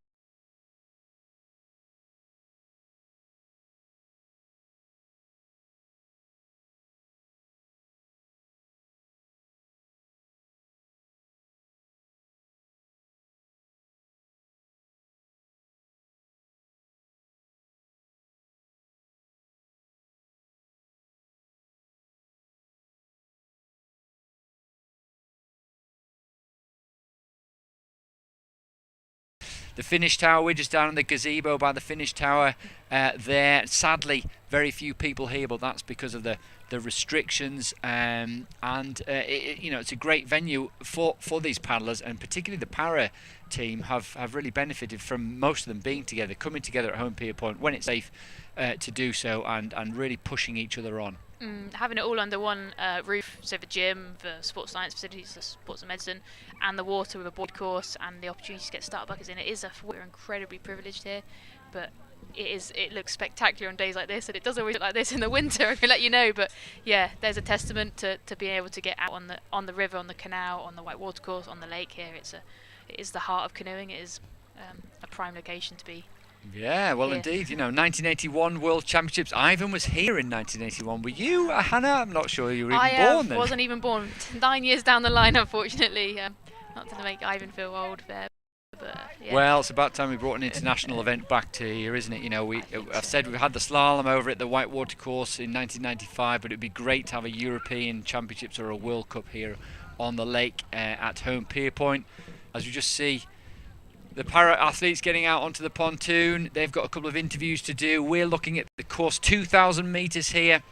the finish tower. We're just down in the gazebo by the finish tower there. Sadly, very few people here, but that's because of the restrictions. It's a great venue for these paddlers, and particularly the para team have really benefited from most of them being together, coming together at Home Pier Point when it's safe to do so, and really pushing each other on. Having it all under one roof, so the gym, the sports science facilities, the sports and medicine, and the water with a board course, and the opportunity to get start buckets in. We're incredibly privileged here, but it looks spectacular on days like this, and it does always look like this in the winter, I can let you know. But yeah, there's a testament to being able to get out on the river, on the canal, on the white water course, on the lake here. It is the heart of canoeing. It is a prime location to be. Yeah, well, here. indeed. 1981 World Championships. Ivan was here in 1981. Were you, Hannah? I'm not sure you were even born then. I wasn't even born. 9 years down the line, unfortunately. Not to make Ivan feel old there. But, yeah. Well, it's about time we brought an international event back to here, isn't it? I've said we've had the slalom over at the Whitewater course in 1995, but it'd be great to have a European Championships or a World Cup here on the lake at Home Pier Point. As we just see the para athletes getting out onto the pontoon, they've got a couple of interviews to do. We're looking at the course, 2,000 metres here,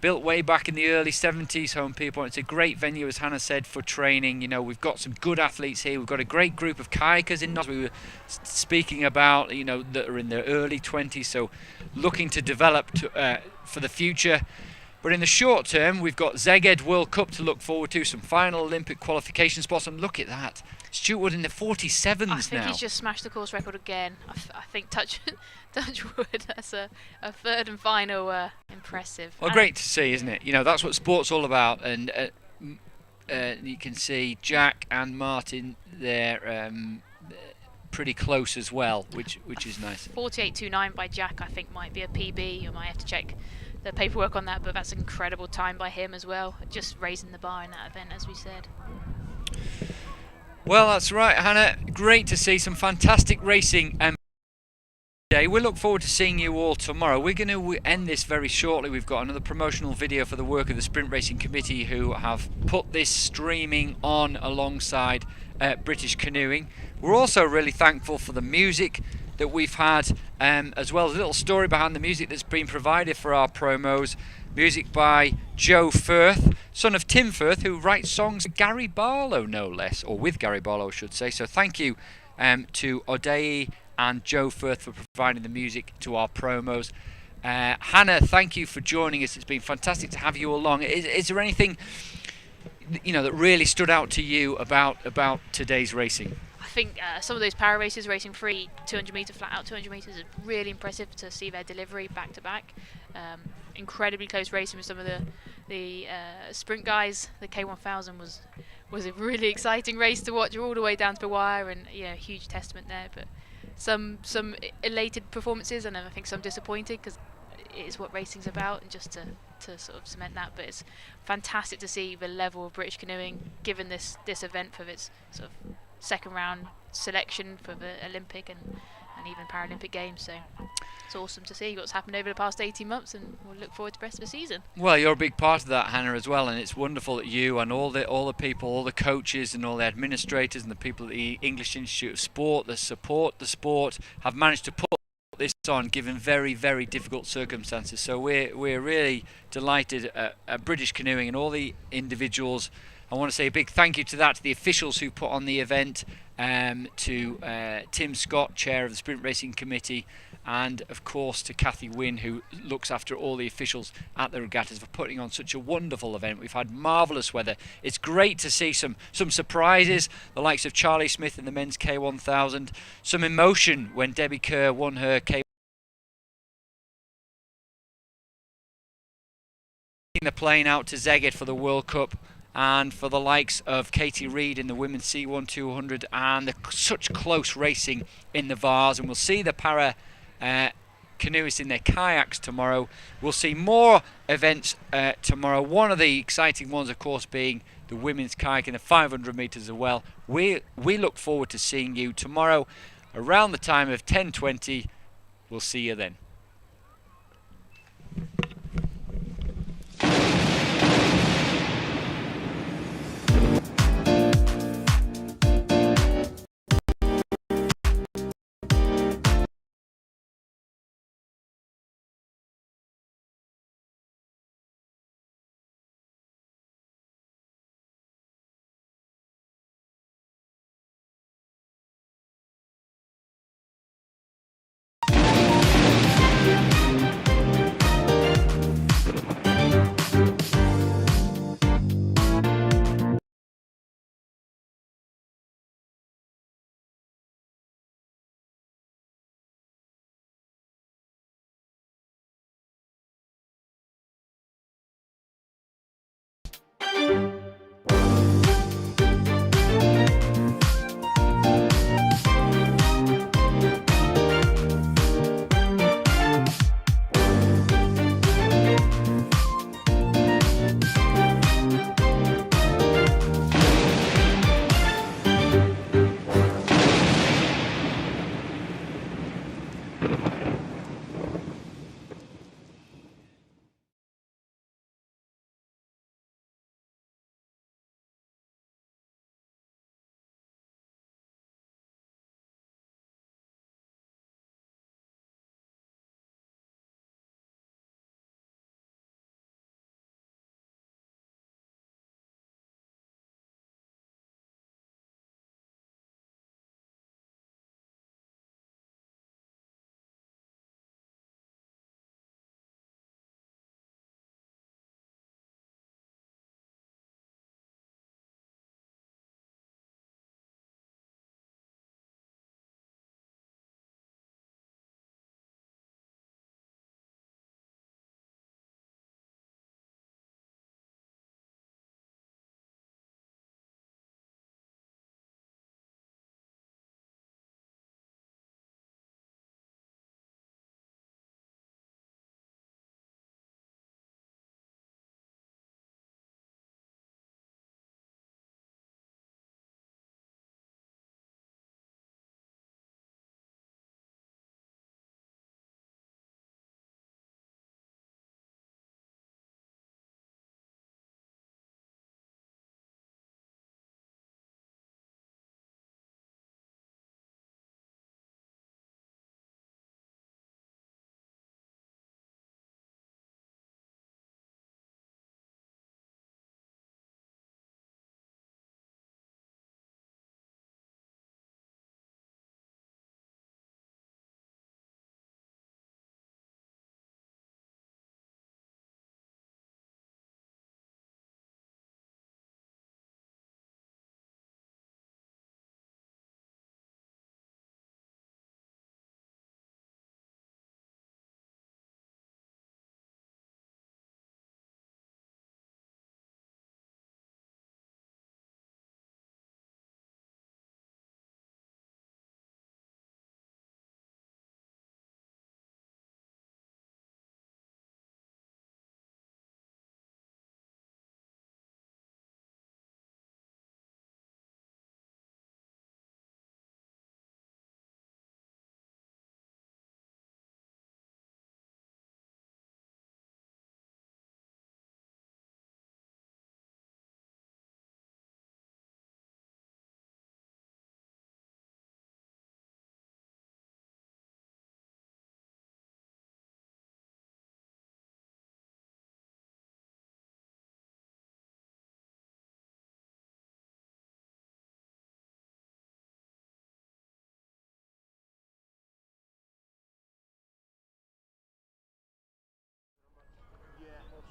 built way back in the early 70s, Home Pier Point. It's a great venue, as Hannah said, for training. We've got some good athletes here. We've got a great group of kayakers in, as we were speaking about, that are in their early 20s, so looking to develop for the future. But in the short term, we've got Szeged World Cup to look forward to, some final Olympic qualification spots, and look at that. Stuart Wood in the 47s now. I think he's just smashed the course record again. I think touch wood, that's a third and final impressive. Well, great to see, isn't it? That's what sport's all about, and you can see Jack and Martin there pretty close as well, which is nice. 48.29 by Jack, I think, might be a PB. You might have to check the paperwork on that, but that's an incredible time by him as well, just raising the bar in that event, as we said. Well, that's right, Hannah. Great to see some fantastic racing today. We look forward to seeing you all tomorrow. We're going to end this very shortly. We've got another promotional video for the work of the Sprint Racing Committee, who have put this streaming on alongside British Canoeing. We're also really thankful for the music that we've had, as well as a little story behind the music that's been provided for our promos. Music by Joe Firth, son of Tim Firth, who writes songs with Gary Barlow, no less, or with Gary Barlow, I should say. So thank you to Odei and Joe Firth for providing the music to our promos. Hannah, thank you for joining us. It's been fantastic to have you along. Is there anything that really stood out to you about today's racing? I think some of those para races, racing free 200 metre flat out 200 metres, is really impressive to see their delivery back to back. Incredibly close racing with some of the sprint guys. The K1000 was a really exciting race to watch all the way down to the wire, and huge testament there. But some elated performances, and then I think some disappointed, because it is what racing's about, and just to sort of cement that. But it's fantastic to see the level of British canoeing given this event for its sort of second round selection for the Olympic and even Paralympic Games. So it's awesome to see what's happened over the past 18 months, and we'll look forward to the rest of the season. Well, you're a big part of that, Hannah, as well, and it's wonderful that you and all the people, all the coaches and all the administrators and the people at the English Institute of Sport that support the sport have managed to put this on, given very, very difficult circumstances. So we're really delighted at British Canoeing and all the individuals. I want to say a big thank you to the officials who put on the event, to Tim Scott, chair of the Sprint Racing Committee, and of course to Kathy Wynne, who looks after all the officials at the regattas, for putting on such a wonderful event. We've had marvellous weather. It's great to see some surprises, the likes of Charlie Smith in the men's K1000, some emotion when Debbie Kerr won her K the plane out to Szeged for the World Cup, and for the likes of Katie Reed in the women's C1 200, and such close racing in the Vars. And we'll see the para canoeists in their kayaks tomorrow. We'll see more events tomorrow. One of the exciting ones, of course, being the women's kayak in the 500 metres as well. We look forward to seeing you tomorrow around the time of 10:20. We'll see you then.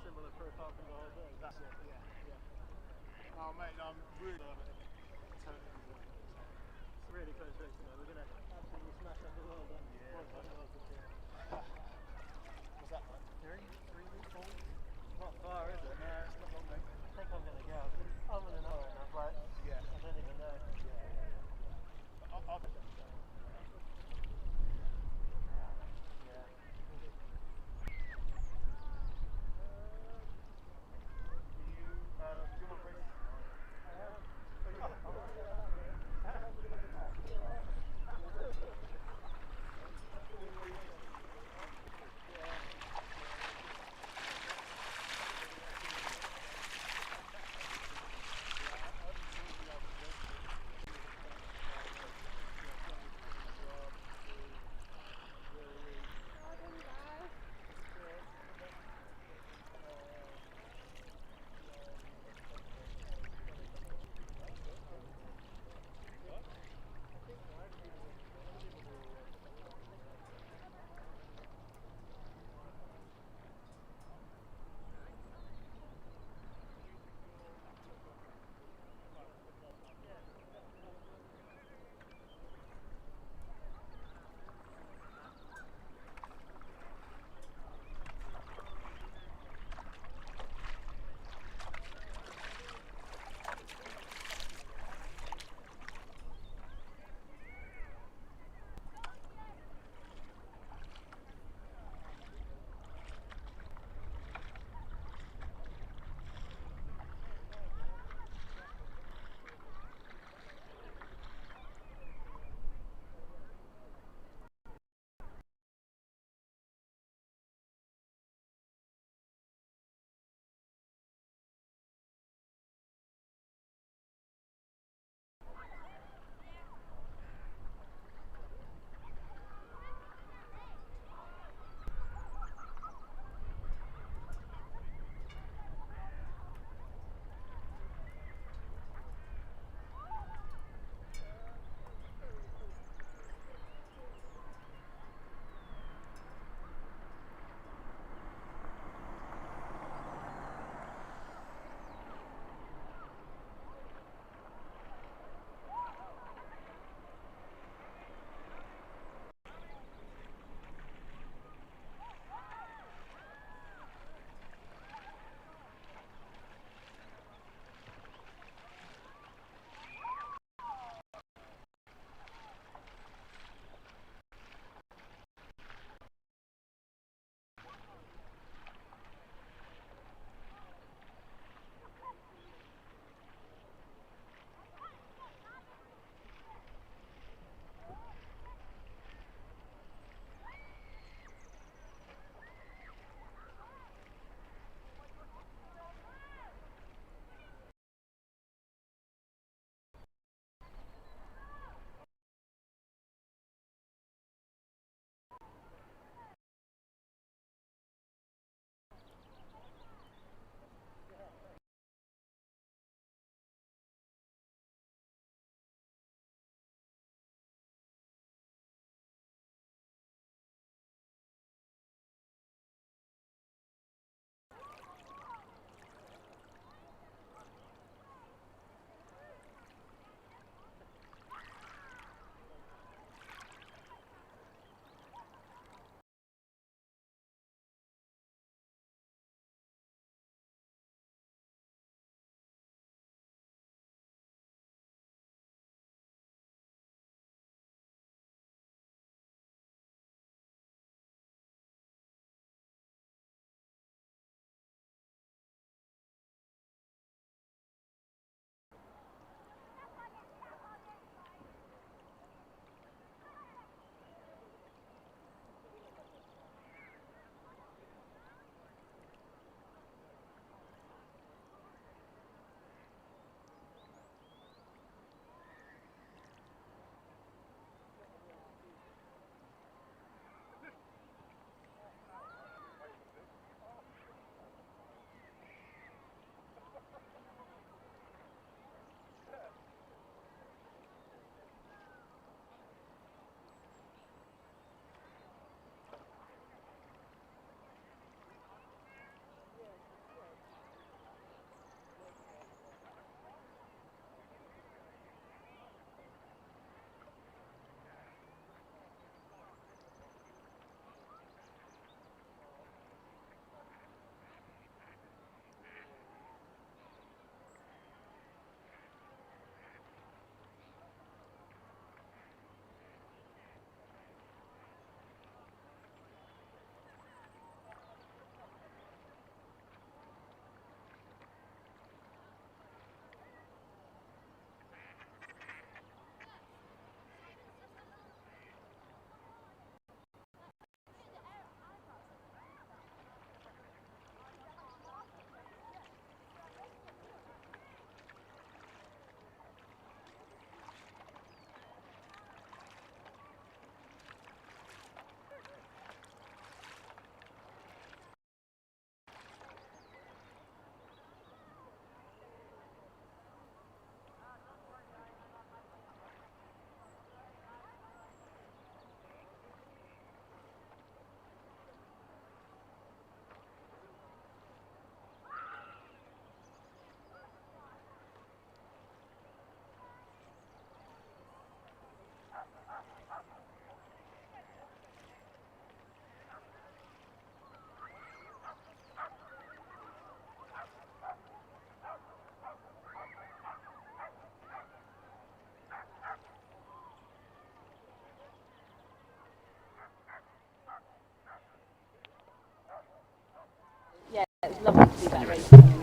Similar profile from the whole thing. That's it, yeah. Oh mate, no, I'm really totally it's really close race tonight. We're gonna absolutely smash up the world. Yeah. What's that like? 3 weeks, 4 weeks? Not far, is it?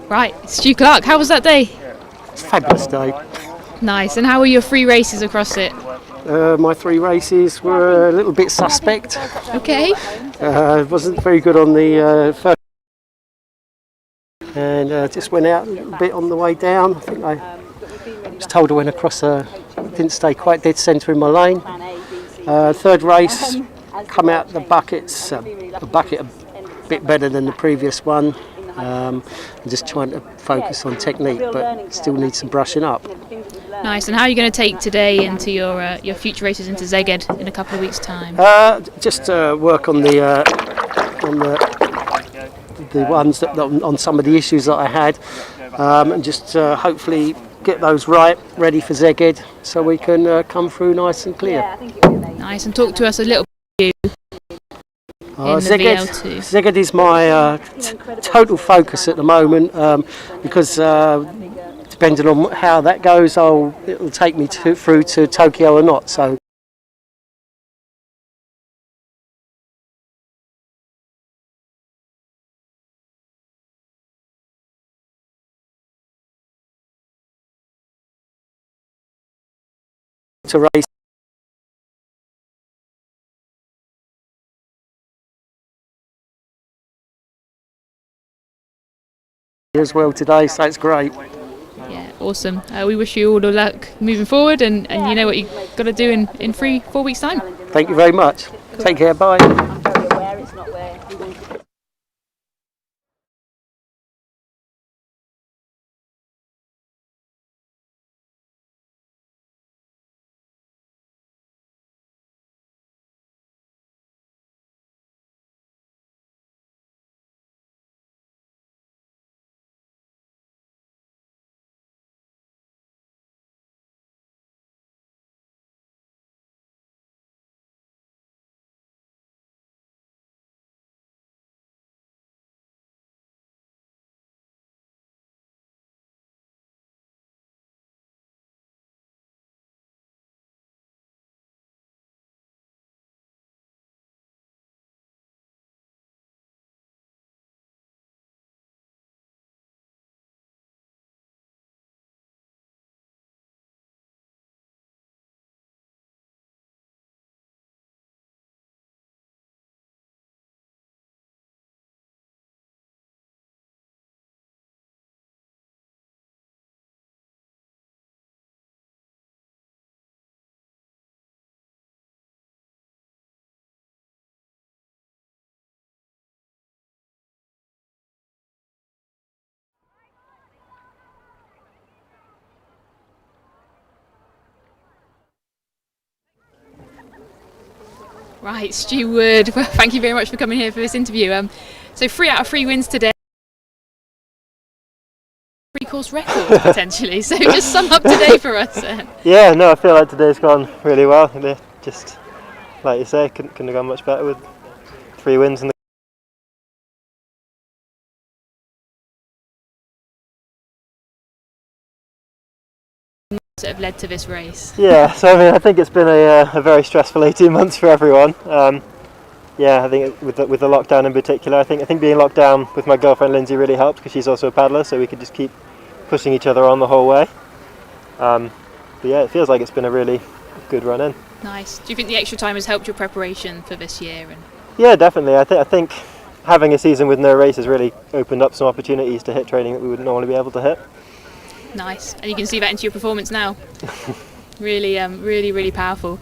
Right, Stu Clark, how was that day? It's a fabulous day. Nice, and how were your 3 races across it? My 3 races were a little bit suspect. Okay. Wasn't very good on the first, and just went out a little bit on the way down. I think I was told I went across didn't stay quite dead centre in my lane. Third race, come out the buckets, a bucket a bit better than the previous one. I'm just trying to focus on technique, but still need some brushing up. Nice, and how are you going to take today into your future races into Szeged in a couple of weeks' time? Just work on the ones that on some of the issues that I had, and just hopefully get those right, ready for Szeged, so we can come through nice and clear. Nice, and talk to us a little bit in the VL2. Szeged is my total focus at the moment, because depending on how that goes, it'll take me through to Tokyo or not. So. To race. As well today, so it's great. Yeah, awesome. We wish you all the luck moving forward, and you know what you've got to do in 3-4 weeks' time. Thank you very much. Cool. Take care, bye. I'm very aware it's not where we want it. Right, Stu Wood, well, thank you very much for coming here for this interview. So 3 out of 3 wins today. 3-course record potentially, so just sum up today for us. Yeah, no, I feel like today's gone really well. Just like you say, couldn't have gone much better with 3 wins in the that have led to this race. Yeah, so I mean, I think it's been a very stressful 18 months for everyone. Yeah, I think with the lockdown in particular, I think being locked down with my girlfriend Lindsay really helped, because she's also a paddler, so we could just keep pushing each other on the whole way. But yeah, it feels like it's been a really good run in. Nice. Do you think the extra time has helped your preparation for this year? Yeah, definitely. I think having a season with no races really opened up some opportunities to hit training that we wouldn't normally be able to hit. Nice, and you can see that into your performance now. Really, really powerful.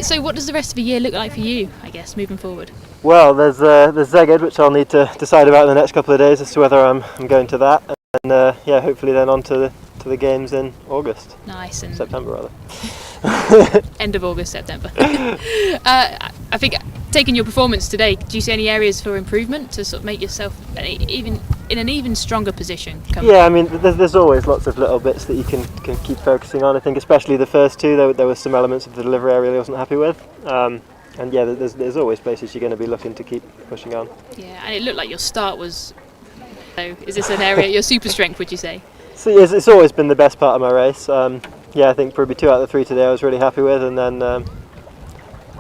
So what does the rest of the year look like for you, I guess, moving forward? Well, there's Szeged, which I'll need to decide about in the next couple of days as to whether I'm going to that, and yeah, hopefully then on to the games in August. Nice. And September rather. End of August, September. I think taking your performance today, do you see any areas for improvement to sort of make yourself even in an even stronger position? Yeah, I mean, there's always lots of little bits that you can keep focusing on. I think especially the first 2, there were some elements of the delivery I really wasn't happy with. And yeah, there's always places you're going to be looking to keep pushing on. Yeah, and it looked like your start was. So is this an area your super strength, would you say? So it's always been the best part of my race. Yeah, I think probably 2 out of the 3 today I was really happy with, and then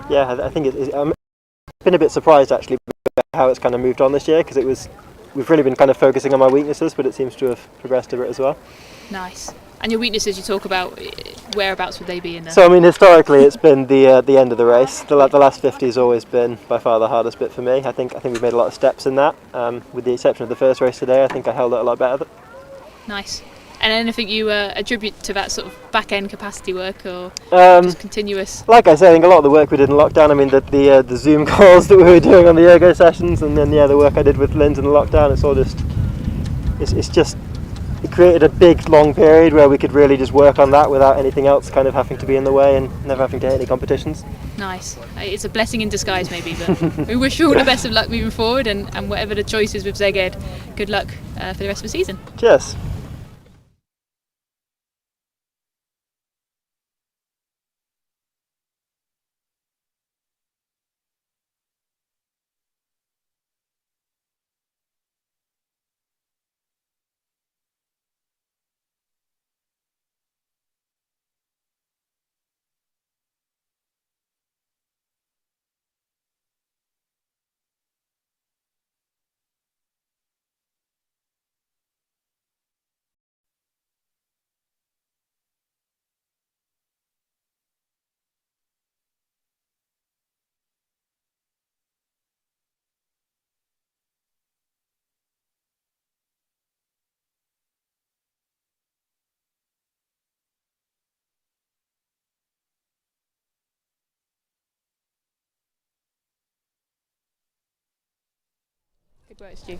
yeah, I think I've been a bit surprised actually how it's kind of moved on this year, because it was we've really been kind of focusing on my weaknesses, but it seems to have progressed a bit as well. Nice. And your weaknesses you talk about, whereabouts would they be in there? So I mean, historically it's been the end of the race. The last 50 has always been by far the hardest bit for me. I think we've made a lot of steps in that. With the exception of the first race today, I think I held it a lot better. Nice. And anything you attribute to that sort of back end capacity work, or just continuous? Like I say, I think a lot of the work we did in lockdown. I mean, the Zoom calls that we were doing on the ergo sessions, and then the work I did with Linz in the lockdown. It's all just it created a big long period where we could really just work on that without anything else kind of having to be in the way and never having to hit any competitions. Nice. It's a blessing in disguise maybe, but we wish you all the best of luck moving forward, and whatever the choices with Szeged, good luck for the rest of the season. Cheers. Good work, Stu.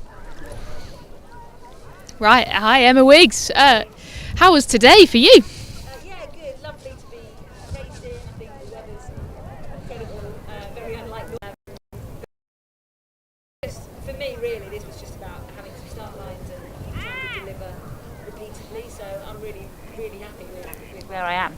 Right, hi Emma Wiggs. How was today for you? Yeah, good. Lovely to be racing. I think the weather's incredible, very unlike just for me, really, this was just about having some start lines and trying to deliver repeatedly. So I'm really, really happy with where I am.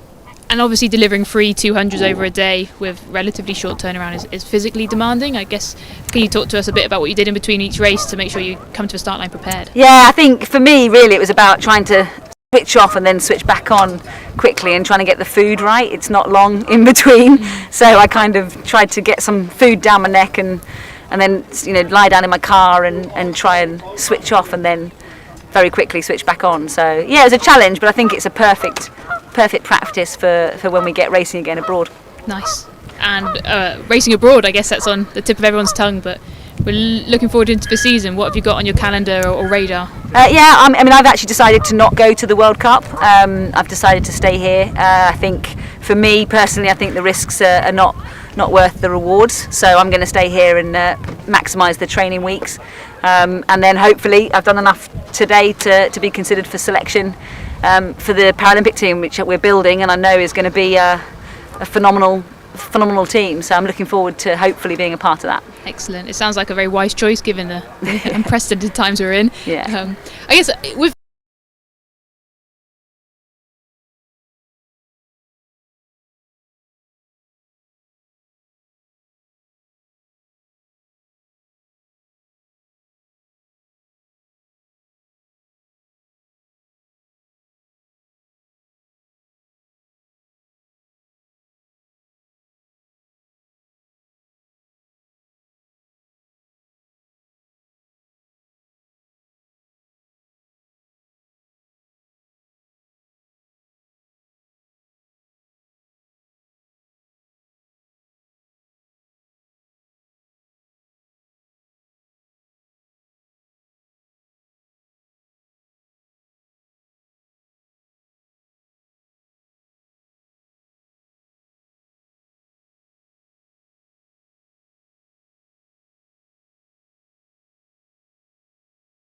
And obviously delivering 3 200s over a day with relatively short turnaround is physically demanding. I guess, can you talk to us a bit about what you did in between each race to make sure you come to the start line prepared? Yeah, I think for me, really, it was about trying to switch off and then switch back on quickly and trying to get the food right. It's not long in between, so I kind of tried to get some food down my neck and then lie down in my car and try and switch off and then very quickly switch back on. So yeah, it was a challenge, but I think it's a perfect practice for when we get racing again abroad. Nice. And racing abroad, I guess that's on the tip of everyone's tongue, but we're looking forward into the season. What have you got on your calendar or radar? I mean, I've actually decided to not go to the World Cup. I've decided to stay here. I think for me personally, I think the risks are not worth the rewards, so I'm going to stay here and maximise the training weeks, and then hopefully I've done enough today to be considered for selection for the Paralympic team, which we're building, and I know is going to be a phenomenal team, so I'm looking forward to hopefully being a part of that. Excellent. It sounds like a very wise choice given the unprecedented times we're in. Yeah. I guess with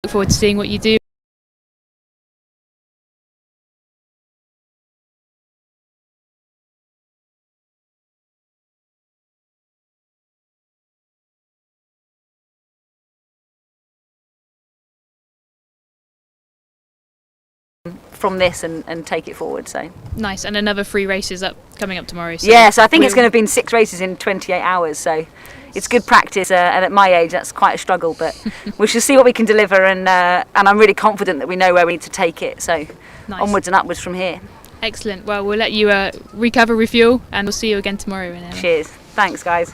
look forward to seeing what you do. From this and take it forward. So nice. And another 3 races coming up tomorrow. So yeah, so I think it's going to have been 6 races in 28 hours, so it's good practice, and at my age that's quite a struggle, but we shall see what we can deliver, and I'm really confident that we know where we need to take it, so nice. Onwards and upwards from here. Excellent. Well, we'll let you recover, refuel, and we'll see you again tomorrow. Cheers. Thanks, guys.